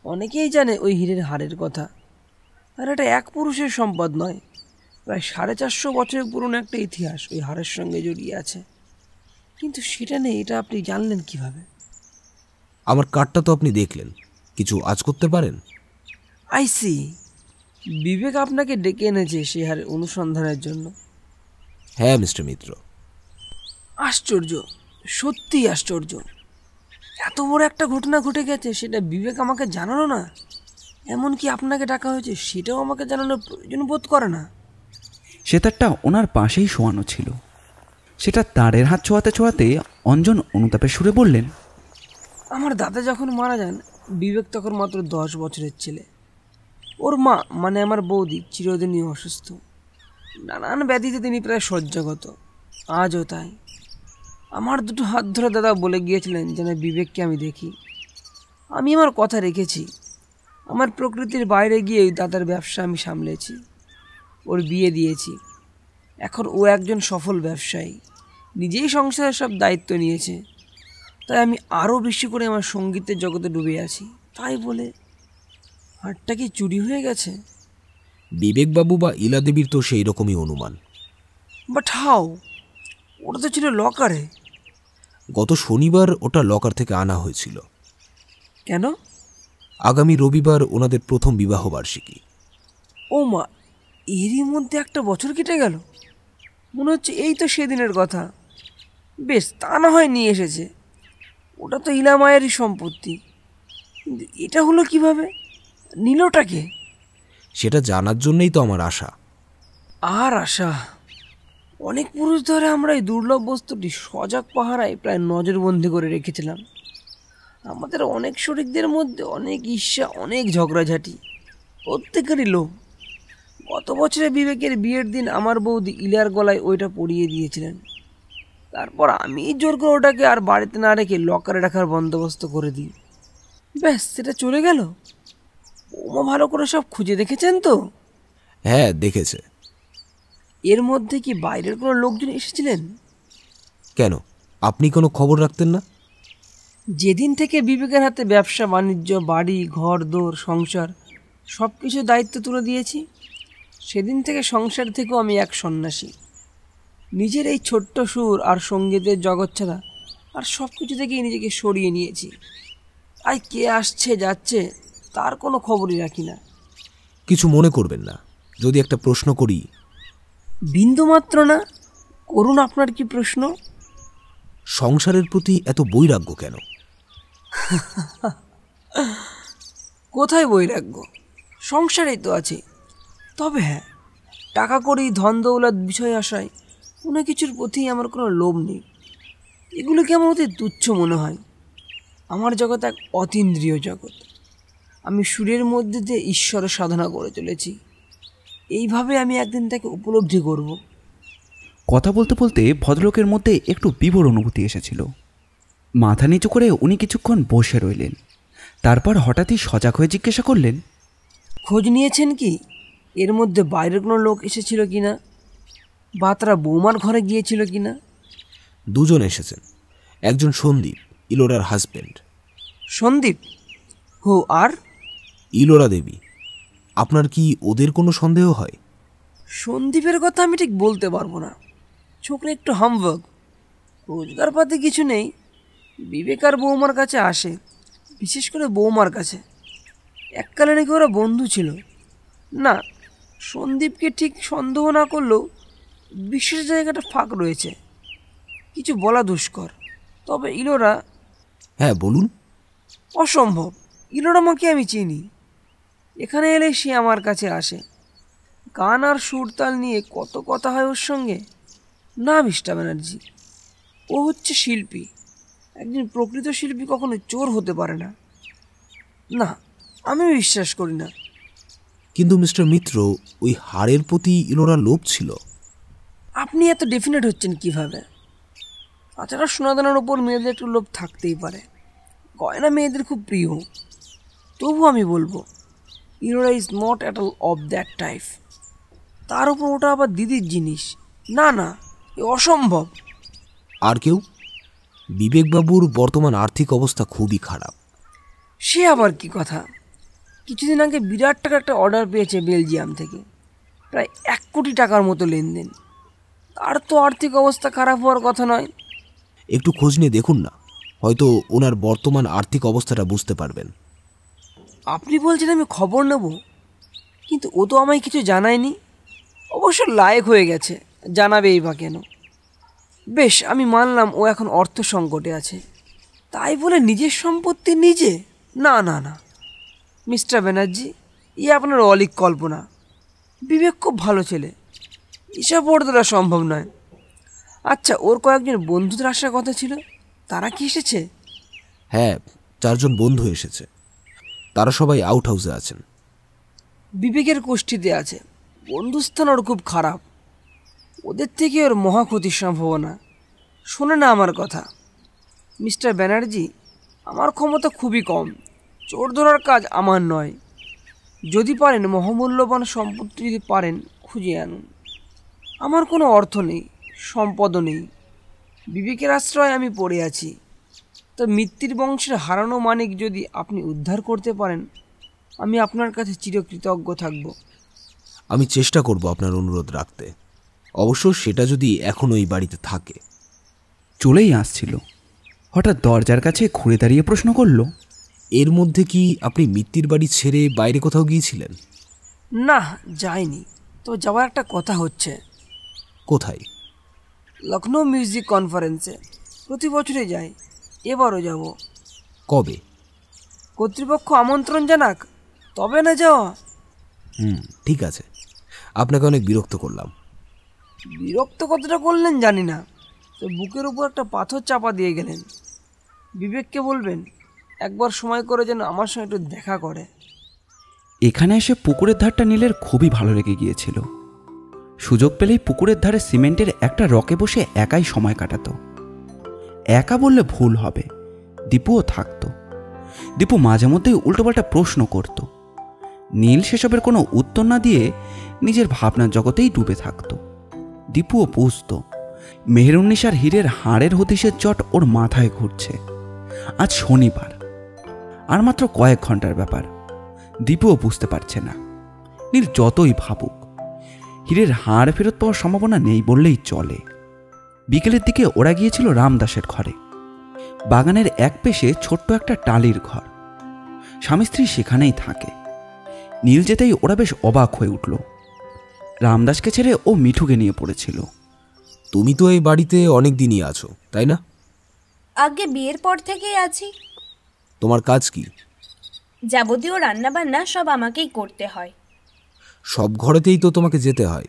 অনেকেই জানে ওই হীরের হারের কথা। আর এটা এক পুরুষের সম্পদ নয়, প্রায় 450 বছরের পুরনো একটা ইতিহাস ওই হারের সঙ্গে জড়িয়ে আছে। কিন্তু সেটা নেই, এটা আপনি জানলেন কিভাবে? আমার কার্ডটা তো আপনি দেখলেন, কিছু আজ করতে পারেন? I C. বিবেক আপনাকে ডেকে এনেছে সে হারের অনুসন্ধানের জন্য? হ্যাঁ মিস্টার মিত্র। আশ্চর্য, সত্যিই আশ্চর্য। এত বড় একটা ঘটনা ঘটে গেছে, সেটা বিবেক আমাকে জানালো না। এমনকি আপনাকে ডাকা হয়েছে সেটাও আমাকে জানানোর প্রয়োজন বোধ করে না। সেতারটা ওনার পাশেই শোয়ানো ছিল। সেটা তারের হাত ছোঁয়াতে ছোঁয়াতে অঞ্জন অনুতাপের সুরে বললেন, আমার দাদা যখন মারা যান, বিবেক তখন মাত্র 10 বছরের ছেলে। ওর মা মানে আমার বৌদি চিরদিনই অসুস্থ। নানান ব্যাধিতে তিনি প্রায় শয্যাগত, আজও তাই। আমার দুটো হাত ধরে দাদা বলে গিয়েছিলেন যেন বিবেককে আমি দেখি। আমি আমার কথা রেখেছি। আমার প্রকৃতির বাইরে গিয়ে দাদার ব্যবসা আমি সামলেছি, ওর বিয়ে দিয়েছি। এখন ও একজন সফল ব্যবসায়ী, নিজেই সংসারের সব দায়িত্ব নিয়েছে। তাই আমি আরও বেশি করে আমার সঙ্গীতের জগতে ডুবে আছি। তাই বলে হারটা কি চুরি হয়ে গেছে? বিবেকবাবু বা ইলা দেবীর তো সেই রকমই অনুমান। But how? ওটা তো ছিল লকারে। গত শনিবার ওটা লকার থেকে আনা হয়েছিল। কেন? আগামী রবিবার ওনাদের প্রথম বিবাহ বার্ষিকী। ও মা, এরই মধ্যে একটা বছর কেটে গেল। মনে হচ্ছে এই তো সেদিনের কথা। বেশ, তা না হয় নিয়ে এসেছে। ওটা তো ইলা মায়েরই সম্পত্তি। কিন্তু এটা হলো কিভাবে? নিলটাকে? সেটা জানার জন্যই তো আমার আশা। আর আশা? অনেক পুরুষ ধরে আমরা এই দুর্লভ বস্তুটি সজাগ পাহারায় প্রায় নজরবন্দি করে রেখেছিলাম। আমাদের অনেক শরিকদের মধ্যে অনেক ঈর্ষা, অনেক ঝগড়াঝাটি, প্রত্যেকেরই লোভ। গত বছরে বিবেকের বিয়ের দিন আমার বৌদি ইলার গলায় ওইটা পরিয়ে দিয়েছিলেন। তারপর আমি জোর করে ওটাকে আর বাড়িতে না রেখে লকারে রাখার বন্দোবস্ত করে দিই। ব্যাস, সেটা চলে গেল। বৌমা ভালো করে সব খুঁজে দেখেছেন তো? হ্যাঁ, দেখেছে। এর মধ্যে কি বাইরের কোনো লোকজন এসেছিলেন? কেন, আপনি কোনো খবর রাখতেন না? যেদিন থেকে বিবেকের হাতে ব্যবসা বাণিজ্য, বাড়ি ঘর দোর, সংসার সব কিছু দায়িত্ব তুলে দিয়েছি, সেদিন থেকে সংসার থেকেও আমি এক সন্ন্যাসী। নিজের এই ছোট্ট সুর আর সঙ্গীতের জগৎ ছাড়া আর সব কিছু থেকেই নিজেকে সরিয়ে নিয়েছি। তাই কে আসছে যাচ্ছে তার কোনো খবরই রাখি না। কিছু মনে করবেন না যদি একটা প্রশ্ন করি? বিন্দুমাত্র না, করুন। আপনার কি প্রশ্ন? সংসারের প্রতি এত বৈরাগ্য কেন? কোথায় বৈরাগ্য? সংসারেই তো আছে। তবে হ্যাঁ, টাকা করি, ধন দৌলত, বিষয় আশায় কোনো কিছুর প্রতি আমার কোনো লোভ নেই। এগুলোকে আমার অতি তুচ্ছ মনে হয়। আমার জগৎ এক অতীন্দ্রিয় জগৎ। আমি সুরের মধ্যে দিয়ে ঈশ্বরের সাধনা করে চলেছি। এইভাবে আমি একদিন তাকে উপলব্ধি করব। কথা বলতে বলতে ভদ্রলোকের মধ্যে একটু বিভোর অনুভূতি এসেছিল। মাথা নিচু করে উনি কিছুক্ষণ বসে রইলেন। তারপর হঠাৎই সজাগ হয়ে জিজ্ঞাসা করলেন, খোঁজ নিয়েছেন কি এর মধ্যে বাইরের কোনো লোক এসেছিল কিনা, বা তারা বৌমার ঘরে গিয়েছিল কিনা? দুজন এসেছেন। একজন সন্দীপ, ইলোরার হাজব্যান্ড। সন্দীপ? হো, আর? ইলোরা দেবী। আপনার কি ওদের কোনো সন্দেহ হয়? সন্দীপের কথা আমি ঠিক বলতে পারবো না। ছোকরা একটু হামওয়ার্ক, রোজগার পাতি কিছু নেই। বিবেক আর বৌমার কাছে আসে, বিশেষ করে বৌমার কাছে। এককালে নাকি ওরা বন্ধু ছিল। না, সন্দীপকে ঠিক সন্দেহ না করলেও বিশেষ জায়গাটা ফাঁক রয়েছে। কিছু বলা দুষ্কর। তবে ইলোরা... হ্যাঁ, বলুন। অসম্ভব। ইলোরা মাকে আমি চিনি। এখানে এলে সে আমার কাছে আসে। গান আর সুরতাল নিয়ে কত কথা হয় ওর সঙ্গে। না মিস্টার ব্যানার্জি, ও হচ্ছে শিল্পী। একজন প্রকৃত শিল্পী কখনো চোর হতে পারে না। না, আমি বিশ্বাস করি না। কিন্তু মিস্টার মিত্র, ওই হাড়ের প্রতি ইলোরা লোভ ছিল। আপনি এত ডেফিনেট হচ্ছেন কিভাবে? তাছাড়া সোনাদানার ওপর মেয়েদের একটু লোভ থাকতেই পারে। গয়না মেয়েদের খুব প্রিয়। তবু আমি বলবো Ellora is not at all of that type. তার উপর ওটা আবার দিদির জিনিস। না না, এ অসম্ভব। আর কেউ? বিবেকবাবুর বর্তমান আর্থিক অবস্থা খুবই খারাপ। সে আবার কি কথা? কিছুদিন আগে বিরাট টাকা একটা অর্ডার পেয়েছে বেলজিয়াম থেকে, প্রায় 1 কোটি টাকার মতো লেনদেন। তার তো আর্থিক অবস্থা খারাপ হওয়ার কথা নয়। একটু খোঁজ নিয়ে দেখুন না, হয়তো ওনার বর্তমান আর্থিক অবস্থাটা বুঝতে পারবেন। আপনি বলছেন আমি খবর নেব? কিন্তু ও তো আমায় কিছু জানায়নি। অবশ্য লায়ক হয়ে গেছে, জানাবেই বা কেন? বেশ, আমি মানলাম ও এখন অর্থ সংকটে আছে। তাই বলে নিজের সম্পত্তি নিজে? না না না মিস্টার ব্যানার্জি, ই আপনার অলিক কল্পনা। বিবেক খুব ভালো ছেলে, এসব ওর দ্বারা সম্ভব নয়। আচ্ছা, ওর কয়েকজন বন্ধুদের আসার কথা ছিল, তারা কি এসেছে? হ্যাঁ, 4 জন বন্ধু এসেছে। তারা সবাই আউট হাউসে আছেন। বিবেকের কোষ্ঠীতে আছে। বন্ধুস্থান ওর খুব খারাপ। ওদের থেকে ওর মহা ক্ষতির সম্ভাবনা। শোনে না আমার কথা মিস্টার ব্যানার্জি, আমার ক্ষমতা খুবই কম। চোর ধরার কাজ আমার নয়। যদি পারেন মহামূল্যবান সম্পত্তি যদি পারেন খুঁজে আনুন। আমার কোনো অর্থ নেই, সম্পদও নেই। বিবেকের আশ্রয়ে আমি পড়ে আছি। তো মিত্তির বংশের হারানো মানিক যদি আপনি উদ্ধার করতে পারেন, আমি আপনার কাছে চিরকৃতজ্ঞ থাকব। আমি চেষ্টা করব আপনার অনুরোধ রাখতে। অবশ্য সেটা যদি এখন ওই বাড়িতে থাকে। চলেই আসছিল, হঠাৎ দরজার কাছে ঘুরে দাঁড়িয়ে প্রশ্ন করল, এর মধ্যে কি আপনি মিত্তির বাড়ি ছেড়ে বাইরে কোথাও গিয়েছিলেন? না, যাইনি। তো যাওয়ার একটা কথা হচ্ছে। কোথায়? লখনৌ মিউজিক কনফারেন্সে। প্রতি বছরই যাই, এবারও যাব। কবে? কর্তৃপক্ষ আমন্ত্রণ জানাক, তবে না যাওয়া। ঠিক আছে। আপনাকে অনেক বিরক্ত করলাম। বিরক্ত কতটা করলেন জানি না, তো বুকের উপর একটা পাথর চাপা দিয়ে গেলেন। বিবেককে বলবেন একবার সময় করে যেন আমার সঙ্গে একটু দেখা করে। এখানে এসে পুকুরের ধারটা নীলের খুবই ভালো লেগে গিয়েছিল। সুযোগ পেলেই পুকুরের ধারে সিমেন্টের একটা রকে বসে একাই সময় কাটাতো। একা বললে ভুল হবে, দীপুও থাকতো। দীপু মাঝে মধ্যেই উল্টোপাল্টা প্রশ্ন করত। নীল সেসবের কোনো উত্তর না দিয়ে নিজের ভাবনার জগতেই ডুবে থাকত। দীপুও বুঝত মেহেরুন্নিসার হীরের হাড়ের হদিশের চট ওর মাথায় ঘুরছে। আজ শনিবার, আর মাত্র কয়েক ঘন্টার ব্যাপার। দীপুও বুঝতে পারছে না। নীল যতই ভাবুক, হীরের হাড় ফেরত পাওয়ার সম্ভাবনা নেই বললেই চলে। বিকেলের দিকে ওরা গিয়েছিল রামদাসের ঘরে। বাগানের এক পেশে ছোট্ট একটা টালির ঘর। স্বামী স্ত্রী সেখানেই থাকে। নীল যেতেই ওরা বেশ অবাক হয়ে উঠল। রামদাসকে ছেড়ে ও মিঠুকে নিয়ে পড়েছিল। তুমি তো এই বাড়িতে অনেক দিনই আছো, তাই না? আগে বিয়ের পর থেকেই আছি। তোমার কাজ কি? যাবতীয় রান্নাবান্না সব আমাকেই করতে হয়। সব ঘরেতেই তো তোমাকে যেতে হয়।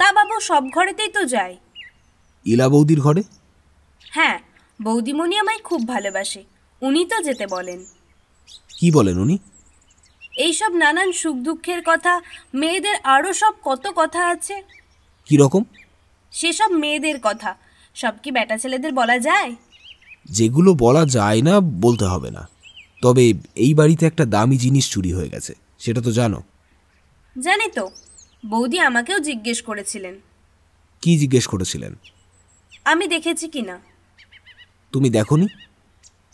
তা বাবু, সব ঘরেতেই তো যাই। ইলা বৌদির ঘরে? হ্যাঁ, বৌদিমণি আমায় খুব ভালোবাসে, উনি তো যেতে বলেন। কি বলেন উনি? এইসব নানান সুখ দুঃখের কথা, মেয়েদের আরও সব কত কথা আছে। কি রকম? সেসব মেয়েদের কথা সব কি বেটা ছেলেদের বলা যায়? যেগুলো বলা যায় না বলতে হবে না। তবে এই বাড়িতে একটা দামি জিনিস চুরি হয়ে গেছে, সেটা তো জানো? জানি তো, বৌদি আমাকেও জিজ্ঞেস করেছিলেন। কি জিজ্ঞেস করেছিলেন? আমি দেখেছি কিনা। তুমি দেখোনি?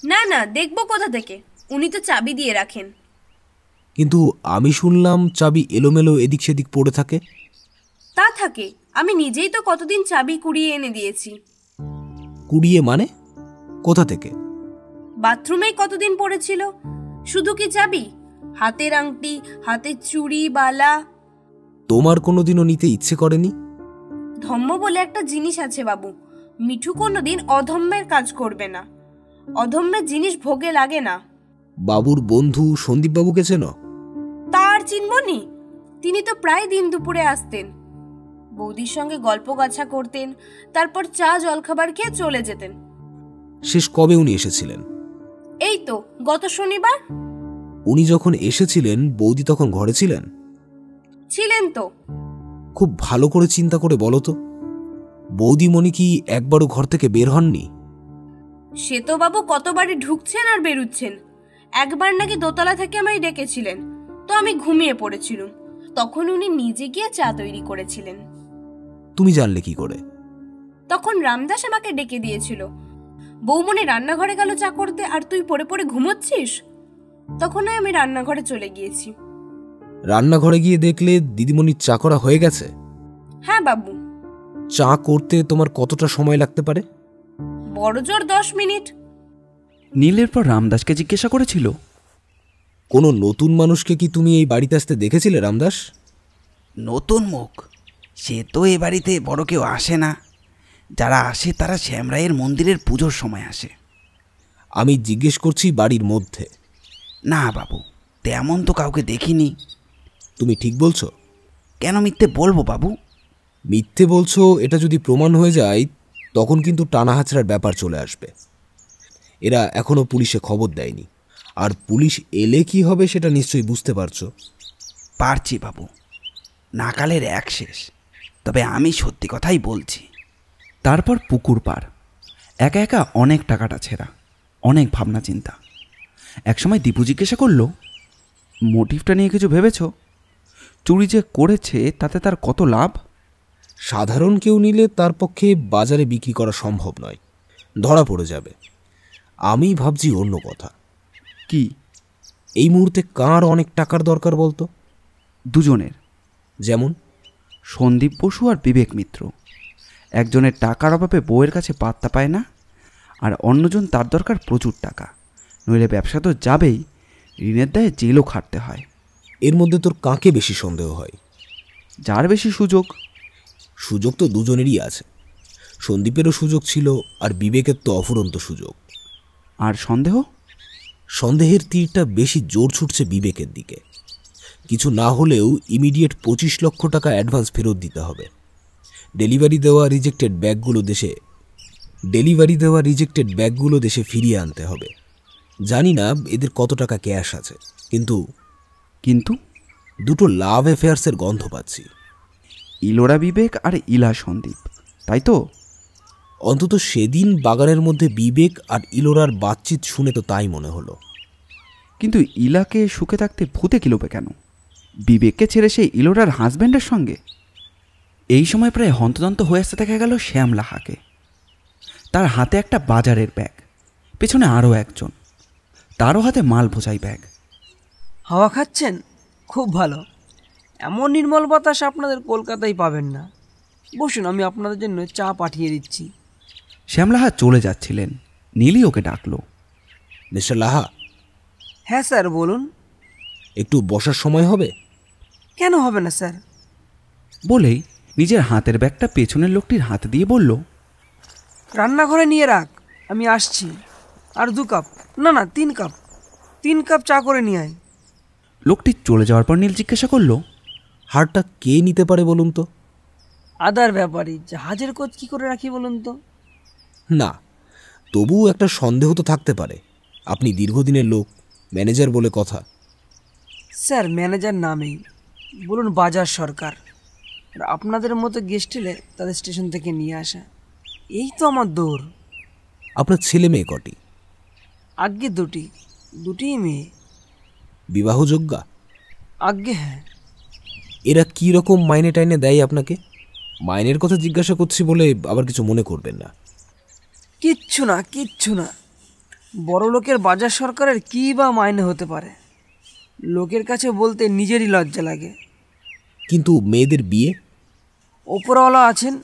না না, দেখবো কোথা থেকে, উনি তো চাবি দিয়ে রাখেন। কিন্তু আমি শুনলাম চাবি এলোমেলো এদিক সেদিক পড়ে থাকে। তা থাকে, আমি নিজেই তো কতদিন চাবি কুড়িয়ে এনে দিয়েছি। কুড়িয়ে মানে? কোথা থেকে? বাথরুমেই কতদিন পড়েছিল। শুধু কি চাবি, হাতের আংটি, হাতের চুড়ি, বালা। তোমার কোনোদিনও নিতে ইচ্ছে করেনি? ধম্ম বলে একটা জিনিস আছে বাবু, মিঠু কোনোদিন অধম্যের কাজ করবে না। অধম্যের জিনিস ভোগে লাগে না। বাবুর বন্ধু সন্দীপবাবুকে চেনো? তার চিনবনি? তিনি তো প্রায় দিন দুপুরে আসতেন, বৌদির সঙ্গে গল্প গাছা করতেন, তারপর চা জলখাবার খেয়ে চলে যেতেন। শেষ কবে উনি এসেছিলেন? এই তো গত শনিবার। উনি যখন এসেছিলেন বৌদি তখন ঘরে ছিলেন? ছিলেন তো। খুব ভালো করে চিন্তা করে বলো তো, বৌদিমণি কি একবারও ঘর থেকে বের হননি? সে তো বাবু কতবারই ঢুকছেন আর বেরুচ্ছেন। একবার নাকি দোতলা থেকে আমায় ডেকেছিলেন, তো আমি ঘুমিয়ে পড়েছিলাম। তখন উনি নিজে গিয়ে চা তৈরি করেছিলেন। তুমি জানলে কি করে? তখন রামদাস আমাকে ডেকে দিয়েছিল। বৌমনি রান্নাঘরে গেল চা করতে, আর তুই পড়ে পড়ে ঘুমোচ্ছিস। তখনই আমি রান্নাঘরে চলে গিয়েছি। রান্নাঘরে গিয়ে দেখলে দিদিমণির চা করা হয়ে গেছে? হ্যাঁ বাবু। চা করতে তোমার কতটা সময় লাগতে পারে? বড় জোর 10 মিনিট। নীলের পর রামদাসকে জিজ্ঞাসা করেছিল, কোনো নতুন মানুষকে কি তুমি এই বাড়িতে আসতে দেখেছিলে রামদাস? নতুন মুখ, সে তো এ বাড়িতে বড় কেউ আসে না। যারা আসে তারা শ্যামরায়ের মন্দিরের পুজোর সময় আসে। আমি জিজ্ঞেস করছি বাড়ির মধ্যে। না বাবু, তেমন তো কাউকে দেখিনি। তুমি ঠিক বলছো? কেন মিথ্যে বলবো বাবু? মিথ্যে বলছো এটা যদি প্রমাণ হয়ে যায় তখন কিন্তু টানাহাচড়ার ব্যাপার চলে আসবে। এরা এখনো পুলিশে খবর দেয়নি, আর পুলিশ এলে কি হবে সেটা নিশ্চয়ই বুঝতে পারছো। পারছি বাবু, নাকালের এক শেষ। তবে আমি সত্যি কথাই বলছি। তারপর পুকুর পার, একা একা অনেক টাকাটা ছেঁড়া, অনেক ভাবনা চিন্তা। একসময় দীপু জিজ্ঞাসা করল, মোটিভটা নিয়ে কিছু ভেবেছ? চুরি যে করেছে তাতে তার কত লাভ? সাধারণ কেউ নিলে তার পক্ষে বাজারে বিক্রি করা সম্ভব নয়, ধরা পড়ে যাবে। আমি ভাবছি অন্য কথা। কি? এই মুহূর্তে কার অনেক টাকার দরকার বলতো? দুজনের। যেমন সন্দীপ বসু আর বিবেক মিত্র। একজনের টাকার অভাবে বউয়ের কাছে পাত্তা পায় না, আর অন্যজন তার দরকার প্রচুর টাকা, নইলে ব্যবসা তো যাবেই, ঋণের দায়ে জেলও খাটতে হয়। এর মধ্যে তোর কাকে বেশি সন্দেহ হয়? যার বেশি সুযোগ। সুযোগ তো দুজনেরই আছে। সন্দীপেরও সুযোগ ছিল, আর বিবেকের তো অফুরন্ত সুযোগ। আর সন্দেহ? সন্দেহের তীরটা বেশি জোর ছুটছে বিবেকের দিকে। কিছু না হলেও ইমিডিয়েট 25 লক্ষ টাকা অ্যাডভান্স ফেরত দিতে হবে। ডেলিভারি দেওয়া রিজেক্টেড ব্যাগগুলো দেশে ফিরিয়ে আনতে হবে। জানি না এদের কত টাকা ক্যাশ আছে, কিন্তু কিন্তু দুটো লাভ অ্যাফেয়ার্সের গন্ধ পাচ্ছি। ইলোরা বিবেক আর ইলা সন্দীপ, তাই তো? অন্তত সেদিন বাগানের মধ্যে বিবেক আর ইলোরার বাতচিত শুনে তো তাই মনে হলো। কিন্তু ইলাকে সুখে থাকতে ভূতে কিলোবে কেন? বিবেককে ছেড়ে সে ইলোরার হাজব্যান্ডের সঙ্গে? এই সময় প্রায় হন্তদন্ত হয়ে আসতে দেখা গেল শ্যামলাহাকে। তার হাতে একটা বাজারের ব্যাগ, পেছনে আরও একজন, তারও হাতে মাল বোঝাই ব্যাগ। হাওয়া খাচ্ছেন? খুব ভালো। এমন নির্মল বাতাস আপনাদের কলকাতায় পাবেন না। বসুন, আমি আপনাদের জন্য চা পাঠিয়ে দিচ্ছি। শ্যামলাহা চলে যাচ্ছিলেন, নীলই ওকে ডাকলো। মিস্টার লাহা। হ্যাঁ স্যার, বলুন। একটু বসার সময় হবে? কেন হবে না স্যার? বলেই নিজের হাতের ব্যাগটা পেছনের লোকটির হাতে দিয়ে বলল, রান্নাঘরে নিয়ে রাখ, আমি আসছি। আর 2 কাপ, না 3 কাপ, 3 কাপ চা করে নিয়ে আয়। লোকটি চলে যাওয়ার পর নীল জিজ্ঞাসা করলো, হারটা কে নিতে পারে বলুন তো? আদার ব্যাপারী জাহাজের কোচ কি করে রাখি বলুন তো? না, তবুও একটা সন্দেহ তো থাকতে পারে। আপনি দীর্ঘদিনের লোক, ম্যানেজার বলে কথা। স্যার, ম্যানেজার নামেই, বলুন বাজার সরকার। আর আপনাদের মতো গেস্ট এলে তাদের স্টেশন থেকে নিয়ে আসা, এই তো আমার দৌড়। আপনার ছেলে মেয়ে কটি? আজ্ঞে দুটিই মেয়ে। বিবাহযোগ্যা? আজ্ঞে হ্যাঁ। এরা কি রকম মাইনে টাইনে দেয় আপনাকে? মাইনের কথা জিজ্ঞাসা করছি বলে আবার কিছু মনে করবেন না। কিচ্ছু না। বড় লোকের বাজার সরকারের কী বা মাইনে হতে পারে, লোকের কাছে বলতে নিজেরই লজ্জা লাগে। কিন্তু মেয়েদের বিয়ে? ওপরওয়ালা আছেন,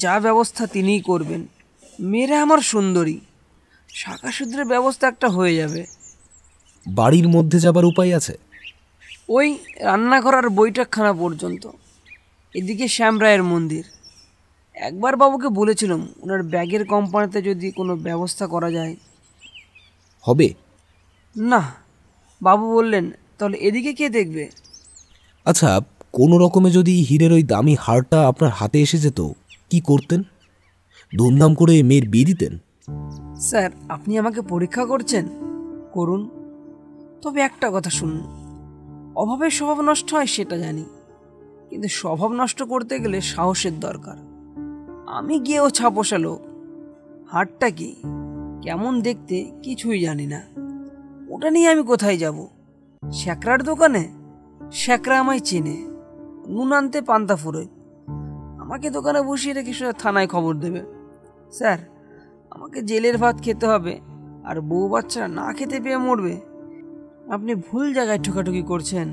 যা ব্যবস্থা তিনিই করবেন। মেয়েরা আমার সুন্দরী, শাখাসূত্রের ব্যবস্থা একটা হয়ে যাবে। বাড়ির মধ্যে যাবার উপায় আছে? ওই রান্নাঘর আর বৈঠকখানা পর্যন্ত। এদিকে শ্যামরায়ের মন্দির। একবার বাবুকে বলেছিলাম ওনার ব্যাগের কোম্পানিতে যদি কোনো ব্যবস্থা করা যায়। হবে না, বাবু বললেন তাহলে এদিকে কে দেখবে। আচ্ছা, কোনো রকমে যদি হীরের ওই দামি হারটা আপনার হাতে এসে যেত, কি করতেন? ধুমধাম করে মেয়ের বিয়ে দিতেন? স্যার, আপনি আমাকে পরীক্ষা করছেন? করুন, তবে একটা কথা শুনুন। অভাবের স্বভাব নষ্ট হয় সেটা জানি, কিন্তু স্বভাব নষ্ট করতে গেলে সাহসের দরকার। আমি গিয়েও ছাপোষা লোক। হাটটা কি, কেমন দেখতে কিছুই জানি না। ওটা নিয়ে আমি কোথায় যাব? শ্যাকরার দোকানে? শ্যাকরা আমায় চেনে, নুন আনতে পান্তা ফুরোয়। আমাকে দোকানে বসিয়ে রেখে সোজা থানায় খবর দেবে। স্যার, আমাকে জেলের ভাত খেতে হবে, আর বউ বাচ্চারা না খেতে পেয়ে মরবে। আপনি ভুল জায়গায় ঠোকাঠুকি করছেন।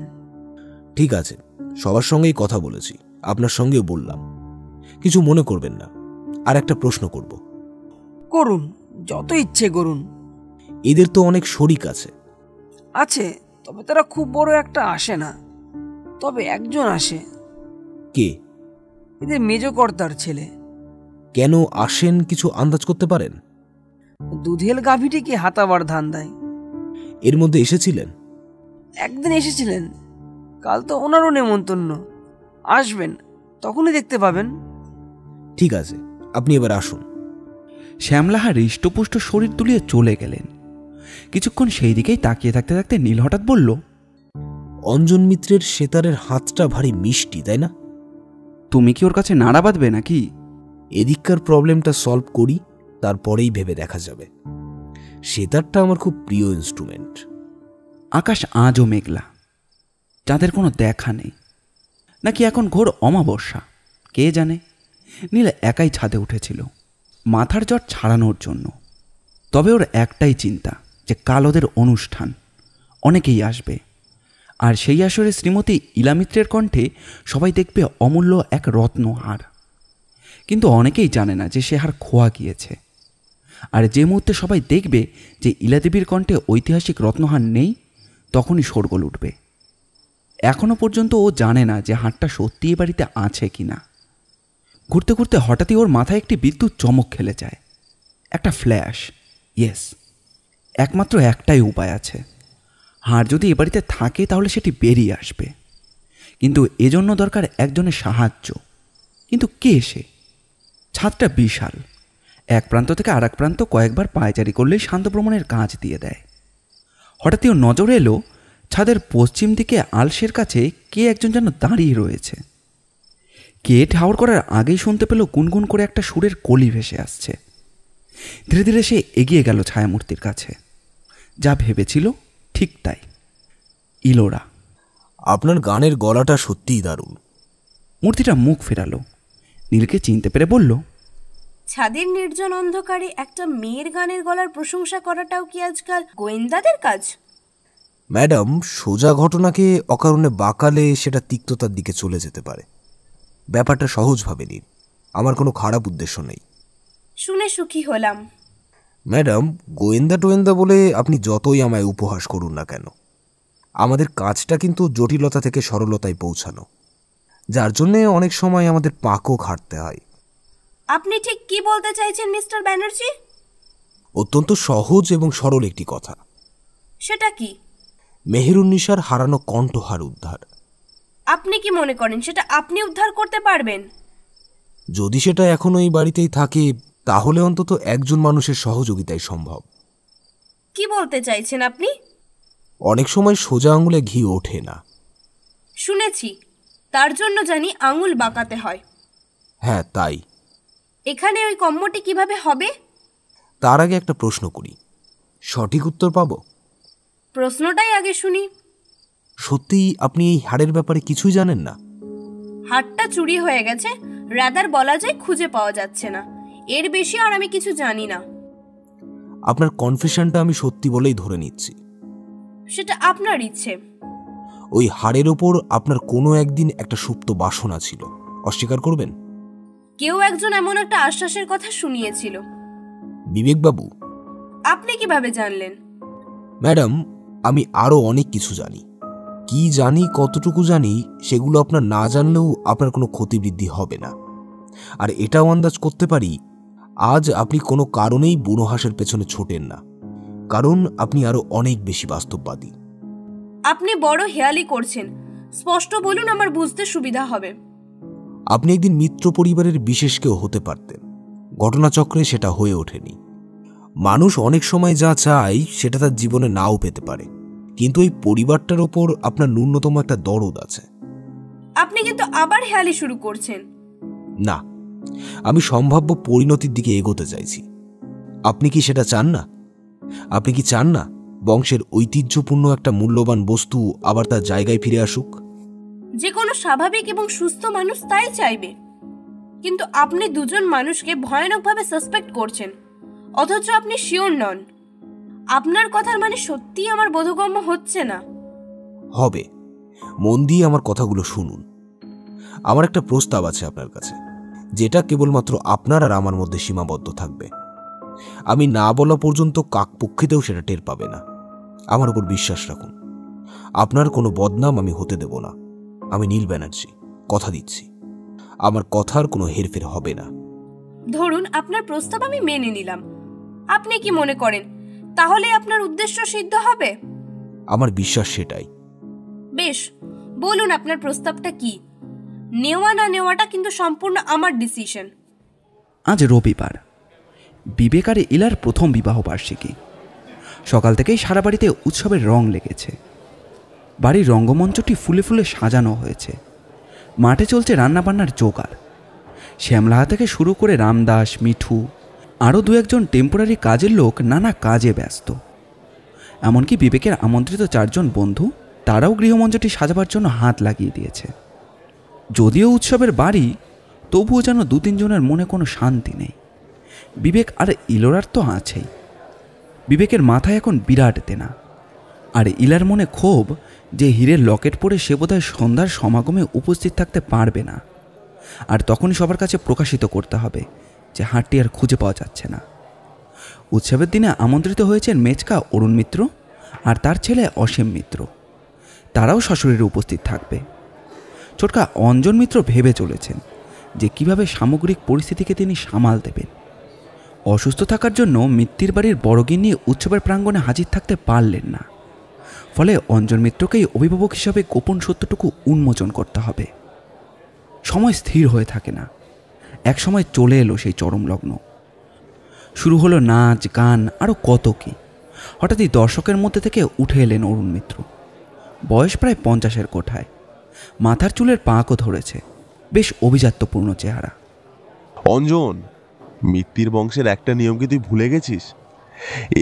ঠিক আছে, সবার সঙ্গেই কথা বলেছি, আপনার সঙ্গেও বললাম। কিছু মনে করবেন না। আর একটা প্রশ্ন করব। করুন, যত ইচ্ছে করুন। এদের তো অনেক শরিক আছে। আছে, তবে তারা খুব বড় একটা আসে না। তবে একজন আসে। কে? এদের মেজ কর্তার ছেলে। কেন আসেন কিছু আন্দাজ করতে পারেন? দুধেল গাভীটিকে হাতাবার ধান্দায়। এর মধ্যে এসেছিলেন? একদিন এসেছিলেন, কাল তো ওনারও নেমন্তন্ন। আসবেন, তখনই দেখতে পাবেন। ঠিক আছে, আপনি এবার আসুন। শ্যামলাহা হৃষ্টপুষ্ট শরীর তুলিয়ে চলে গেলেন। কিছুক্ষণ সেই দিকেই তাকিয়ে থাকতে থাকতে নীল হঠাৎ বলল, অঞ্জন মিত্রের সেতারের হাতটা ভারী মিষ্টি, তাই না? তুমি কি ওর কাছে নাড়া বাঁধবে নাকি? এদিককার প্রবলেমটা সলভ করি, তারপরেই ভেবে দেখা যাবে। সেতারটা আমার খুব প্রিয় ইনস্ট্রুমেন্ট। আকাশ আজও মেঘলা, চাঁদের কোনো দেখা নেই। নাকি এখন ঘোর অমাবস্যা, কে জানে। নীল একাই ছাদে উঠেছিল মাথার জ্বর ছাড়ানোর জন্য। তবে ওর একটাই চিন্তা যে কাল ওদের অনুষ্ঠান, অনেকেই আসবে। আর সেই আসরে শ্রীমতী ইলামিত্রের কণ্ঠে সবাই দেখবে অমূল্য এক রত্নহার। কিন্তু অনেকেই জানে না যে সে হার খোয়া গিয়েছে। আর যে মুহূর্তে সবাই দেখবে যে ইলাদেবীর কণ্ঠে ঐতিহাসিক রত্নহার নেই, তখনই শোরগোল উঠবে। এখনও পর্যন্ত ও জানে না যে হারটা সত্যি এ বাড়িতে আছে কি না। ঘুরতে ঘুরতে হঠাৎই ওর মাথায় একটি বিদ্যুৎ চমক খেলে যায়, একটা ফ্ল্যাশ। ইয়েস, একমাত্র একটাই উপায় আছে। হার যদি এ বাড়িতে থাকে তাহলে সেটি বেরিয়ে আসবে, কিন্তু এজন্য দরকার একজনের সাহায্য। কিন্তু কে সে? ছাদটা বিশাল, এক প্রান্ত থেকে আর এক প্রান্ত কয়েকবার পায়চারি করলেই শান্ত ভ্রমণের কাজ দিয়ে দেয়। হঠাৎই ওর নজরে এলো ছাদের পশ্চিম দিকে আলসের কাছে কে একজন যেন দাঁড়িয়ে রয়েছে। কে ঠাউর করার আগেই শুনতে পেল গুনগুন করে একটা সুরের কলি ভেসে আসছে। ধীরে ধীরে সে এগিয়ে গেল ছায়ামূর্তির কাছে। যা ভেবেছিল ঠিক তাই, ইলোরা। আপনার গানের গলাটা সত্যিই দারুণ। মূর্তিটা মুখ ফেরালো, নীলকে চিনতে পেরে বলল, ছাদের নির্জন অন্ধকারে একটা মেয়ের গানের গলার প্রশংসা করাটাও কি আজকাল গোয়েন্দাদের কাজ? ম্যাডাম, সোজা ঘটনাকে অকারণে বাঁকালে সেটা তিক্ততার দিকে চলে যেতে পারে। ব্যাপারটা সহজভাবে নিন, আমার কোনো খারাপ উদ্দেশ্য নেই। শুনে সুখী হলাম। ম্যাডাম, গোয়েন্দা টোয়েন্দা বলে আপনি যতই আমায় উপহাস করুন না কেন, আমাদের কাজটা কিন্তু জটিলতা থেকে সরলতায় পৌঁছানো, যার জন্যে অনেক সময় আমাদের পাকও খাটতে হয়। আপনি ঠিক কি বলতে চাইছেন মিস্টার ব্যানার্জি? অত্যন্ত সহজ এবং সরল একটি কথা। সেটা কি? মেহেরুন্নিসার হারানো কণ্ঠহার উদ্ধার। আপনি কি মনে করেন সেটা আপনি উদ্ধার করতে পারবেন? যদি সেটা এখনো এই বাড়িতেই থাকে, তাহলে অন্তত একজন মানুষের সহযোগিতাই সম্ভব। কি বলতে চাইছেন আপনি? অনেক সময় সোজা আঙুলে ঘি ওঠে না। শুনেছি, তার জন্য জানি আঙুল বাঁকাতে হয়। হ্যাঁ, তাই। এখানে ওই কম্মটি কিভাবে হবে? তার আগে একটা প্রশ্ন করি, সঠিক উত্তর পাবো? প্রশ্নটাই আগে শুনি। সত্যিই আপনি এই হাড়ের ব্যাপারে কিছুই জানেন না? হাড়টা চুরি হয়ে গেছে, রাদার বলা যায় খুঁজে পাওয়া যাচ্ছে না। এর বেশি আর আমি কিছু জানি না। আপনার কনফেশনটা আমি সত্যি বলেই ধরে নিচ্ছি। সেটা আপনার ইচ্ছে। ওই হাড়ের ওপর আপনার কোনো একদিন একটা সুপ্ত বাসনা ছিল, অস্বীকার করবেন? কেউ একজন এমন একটা আশ্বাসের কথা শুনিয়েছিল। বিবেকবাবু। আপনি কিভাবে জানলেন? ম্যাডাম, আমি আরও অনেক কিছু জানি। কি জানি, কতটুকু জানি, সেগুলো আপনার না জানলেও আপনার কোনো ক্ষতিবৃদ্ধি হবে না। আর এটাও আন্দাজ করতে পারি, আজ আপনি কোনো কারণেই বুনো হাঁসের পেছনে ছোটেন না, কারণ আপনি আরও অনেক বেশি বাস্তববাদী। আপনি বড় হেয়ালি করছেন, স্পষ্ট বলুন, আমার বুঝতে সুবিধা হবে। আপনি একদিন মিত্র পরিবারের বিশেষ কেউ হতে পারতেন, ঘটনাচক্রে সেটা হয়ে ওঠেনি। মানুষ অনেক সময় যা চায় সেটা তার জীবনে নাও পেতে পারে, কিন্তু এই পরিবারটার ওপর আপনার ন্যূনতম একটা দরদ আছে। আপনি কিন্তু আবার হেয়ালি শুরু করছেন। না, আমি সম্ভাব্য পরিণতির দিকে এগোতে চাইছি। আপনি কি সেটা চান না? আপনি কি চান না বংশের ঐতিহ্যপূর্ণ একটা মূল্যবান বস্তু আবার তার জায়গায় ফিরে আসুক? যে কোনো স্বাভাবিক এবং সুস্থ মানুষ তাই চাইবে। কিন্তু আপনি দুজন মানুষকে ভয়ানকভাবে সাসপেক্ট করছেন, অথচ আপনি শিওর নন। আপনার কথার মানে সত্যিই আমার বোধগম্য হচ্ছে না। হবে, মন দিয়ে আমার কথাগুলো শুনুন। আমার একটা প্রস্তাব আছে আপনার কাছে, যেটা কেবলমাত্র আপনার আর আমার মধ্যে সীমাবদ্ধ থাকবে। আমি না বলা পর্যন্ত কাকপক্ষীতেও সেটা টের পাবে না। আমার উপর বিশ্বাস রাখুন, আপনার কোনো বদনাম আমি হতে দেব না। আমি নীল ব্যানার্জি, কথা দিচ্ছি, আমার কথার কোনো হেরফের হবে না। ধরুন আপনার প্রস্তাব আমি মেনে নিলাম, আপনি কি মনে করেন তাহলে আপনার উদ্দেশ্য সিদ্ধ হবে? আমার বিশ্বাস সেটাই। বেশ, বলুন আপনার প্রস্তাবটা কি। নেওয়া না নেওয়াটা কিন্তু সম্পূর্ণ আমার ডিসিশন। আজ রবিবার, বিবেক আর ইলার প্রথম বিবাহ বার্ষিকী। সকাল থেকেই সারা বাড়িতে উৎসবের রং লেগেছে। বাড়ির রঙ্গমঞ্চটি ফুলে ফুলে সাজানো হয়েছে। মাঠে চলছে রান্নাবান্নার জোগাড়। শ্যামলাহা থেকে শুরু করে রামদাস, মিঠু, আরও দু একজন টেম্পোরারি কাজের লোক নানা কাজে ব্যস্ত। এমনকি বিবেকের আমন্ত্রিত 4 জন বন্ধু, তারাও গৃহমঞ্চটি সাজাবার জন্য হাত লাগিয়ে দিয়েছে। যদিও উৎসবের বাড়ি, তবুও যেন 2-3 জনের মনে কোনো শান্তি নেই। বিবেক আর ইলোরার তো আছেই। বিবেকের মাথায় এখন বিরাট দেনা, আর ইলার মনে ক্ষোভ যে হীরের লকেট পরে সে বোধহয় সন্ধ্যার সমাগমে উপস্থিত থাকতে পারবে না। আর তখনই সবার কাছে প্রকাশিত করতে হবে যে হাটটি আর খুঁজে পাওয়া যাচ্ছে না। উৎসবের দিনে আমন্ত্রিত হয়েছেন মেচকা অরুণ মিত্র আর তার ছেলে অসীম মিত্র। তারাও সশরীরে উপস্থিত থাকবে। ছোটকা অঞ্জন মিত্র ভেবে চলেছেন যে কিভাবে সামগ্রিক পরিস্থিতিকে তিনি সামাল দেবেন। অসুস্থ থাকার জন্য মিত্তির বাড়ির বড়গিন্নি উৎসবের প্রাঙ্গণে হাজির থাকতে পারলেন না। ফলে অঞ্জন মিত্রকেই অভিভাবক হিসাবে গোপন সত্যটুকু উন্মোচন করতে হবে। সময় স্থির হয়ে থাকে না। এক সময় চলে এলো সেই চরম লগ্ন। শুরু হলো নাচ, গান, আরও কত কি। হঠাৎই দর্শকের মধ্যে থেকে উঠে এলেন অরুণ মিত্র। বয়স প্রায় 50-এর কোঠায়, মাথার চুলের পাঁকও ধরেছে, বেশ অভিজাত্যপূর্ণ চেহারা। অঞ্জন, মিত্তির বংশের একটা নিয়ম কি তুই ভুলে গেছিস?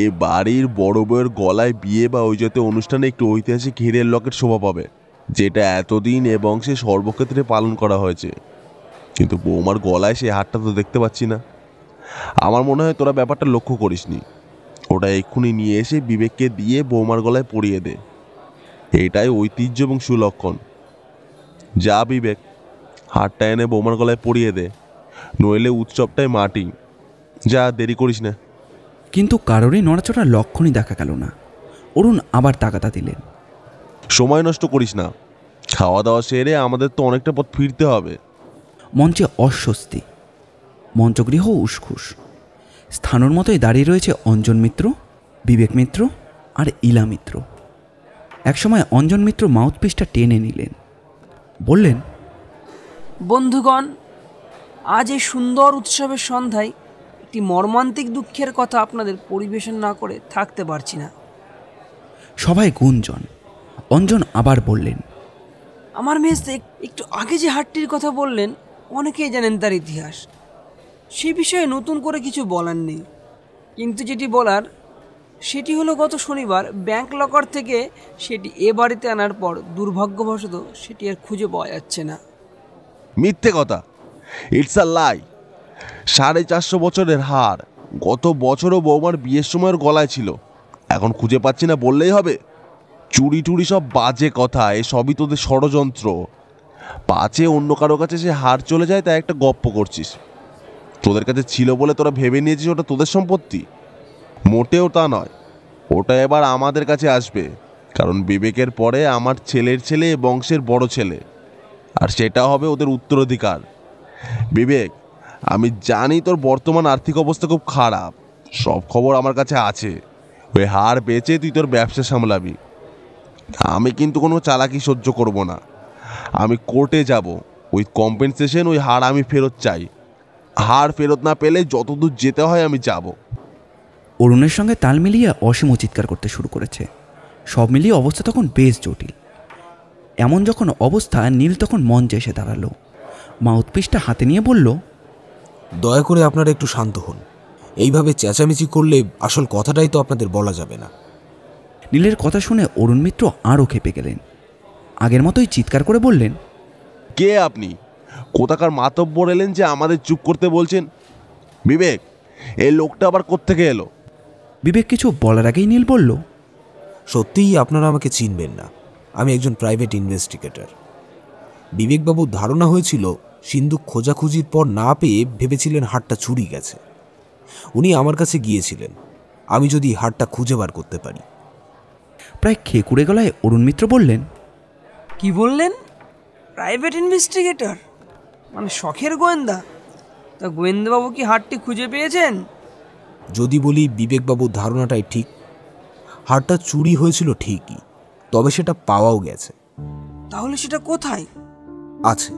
এ বাড়ির বড় বউয়ের গলায় বিয়ে বা ওই জাতীয় অনুষ্ঠানে একটু ঐতিহাসিক হীরের লকেট শোভা পাবে, যেটা এতদিন এ বংশে সর্বক্ষেত্রে পালন করা হয়েছে। কিন্তু বৌমার গলায় সেই হারটা তো দেখতে পাচ্ছি না। আমার মনে হয় তোরা ব্যাপারটা লক্ষ্য করিসনি। ওটা এক্ষুনি নিয়ে এসে বিবেককে দিয়ে বৌমার গলায় পরিয়ে দে। এটাই ঐতিহ্য এবং সুলক্ষণ। যা বিবেক, হারটা এনে বৌমার গলায় পরিয়ে দে, নইলে উৎসবটাই মাটি। যা, দেরি করিস না। কিন্তু কারোরই নড়াচড়ার লক্ষণই দেখা গেল না। অরুণ আবার তাগাদা দিলেন, সময় নষ্ট করিস না, খাওয়া দাওয়া সেরে আমাদের তো অনেকটা পথ ফিরতে হবে। মঞ্চে অস্বস্তি, মঞ্চগৃহ উসখুস। স্থানুর মতোই দাঁড়িয়ে রয়েছে অঞ্জন মিত্র, বিবেক মিত্র আর ইলা মিত্র। একসময় অঞ্জন মিত্র মাউথপিসটা টেনে নিলেন, বললেন, বন্ধুগণ, আজ এই সুন্দর উৎসবের সন্ধ্যায় একটি মর্মান্তিক দুঃখের কথা আপনাদের পরিবেশন না করে থাকতে পারছি না। সবাই গুঞ্জন। অঞ্জন আবার বললেন, আমার মেজতে একটু আগে যে হাটটির কথা বললেন, অনেকেই জানেন তার ইতিহাস। সে বিষয়ে নতুন করে কিছু বলার নেই, কিন্তু যেটি বলার সেটি হলো গত শনিবার ব্যাংক লকার থেকে সেটি এ বাড়িতে আনার পর দুর্ভাগ্যবশত সেটি আর খুঁজে পাওয়া যাচ্ছে না। মিথ্যে কথা, ইটস আ লাই। 450 বছরের হার, গত বছরও বৌমার বিয়ের সময়ের গলায় ছিল, এখন খুঁজে পাচ্ছি না বললেই হবে? চুরি টুরি সব বাজে কথা, এ সবই তোদের ষড়যন্ত্র। পাছে অন্য কারো কাছে সে হার চলে যায়, তাই একটা গপ্প করছিস। তোদের কাছে ছিল বলে তোরা ভেবে নিয়েছিস ওটা তোদের সম্পত্তি। মোটেও তা নয়, ওটা এবার আমাদের কাছে আসবে, কারণ বিবেকের পরে আমার ছেলের ছেলে এ বংশের বড় ছেলে, আর সেটা হবে ওদের উত্তরাধিকার। বিবেক, আমি জানি তোর বর্তমান আর্থিক অবস্থা খুব খারাপ, সব খবর আমার কাছে আছে। ওই হার বেচে তুই তোর ব্যবসা সামলাবি। আমি কিন্তু কোনো চালাকি সহ্য করব না। আমি কোর্টে যাব, ওই কম্পেনসেশন, ওই হার আমি ফেরত চাই। হার ফেরত না পেলে যতদূর যেতে হয় আমি যাব। অরুণের সঙ্গে তাল মিলিয়ে অসীম চিৎকার করতে শুরু করেছে। সব মিলিয়ে অবস্থা তখন বেশ জটিল। এমন যখন অবস্থা, নীল তখন মঞ্চে এসে দাঁড়ালো, মাউথপিসটা হাতে নিয়ে বলল, দয়া করে আপনারা একটু শান্ত হন। এইভাবে চেঁচামেচি করলে আসল কথাটাই তো আপনাদের বলা যাবে না। নীলের কথা শুনে অরুণ মিত্র আরও খেপে গেলেন। আগের মতোই চিৎকার করে বললেন, কে আপনি? কোথাকার মাতব্বর এলেন যে আমাদের চুপ করতে বলছেন? বিবেক, এই লোকটা আবার কোত্থেকে এলো? বিবেক কিছু বলার আগেই নীল বলল, সত্যিই আপনারা আমাকে চিনবেন না, আমি একজন প্রাইভেট ইনভেস্টিগেটর। বিবেকবাবুর ধারণা হয়েছিল সিন্দুক খোঁজাখুঁজির পর না পেয়ে ভেবেছিলেন হারটা চুরি গেছে। উনি আমার কাছে গিয়েছিলেন আমি যদি হারটা খুঁজে বার করতে পারি। প্রায় খেকুড়ে গলায় অরুণ মিত্র বললেন, কি বললেন? প্রাইভেট ইনভেস্টিগেটর মানে শখের গোয়েন্দা? তা গোয়েন্দাবাবু কি হারটি খুঁজে পেয়েছেন? যদি বলি বিবেকবাবুর ধারণাটাই ঠিক, হারটা চুরি হয়েছিল ঠিকই, তবে সেটা পাওয়াও গেছে। তাহলে সেটা কোথায় আছে?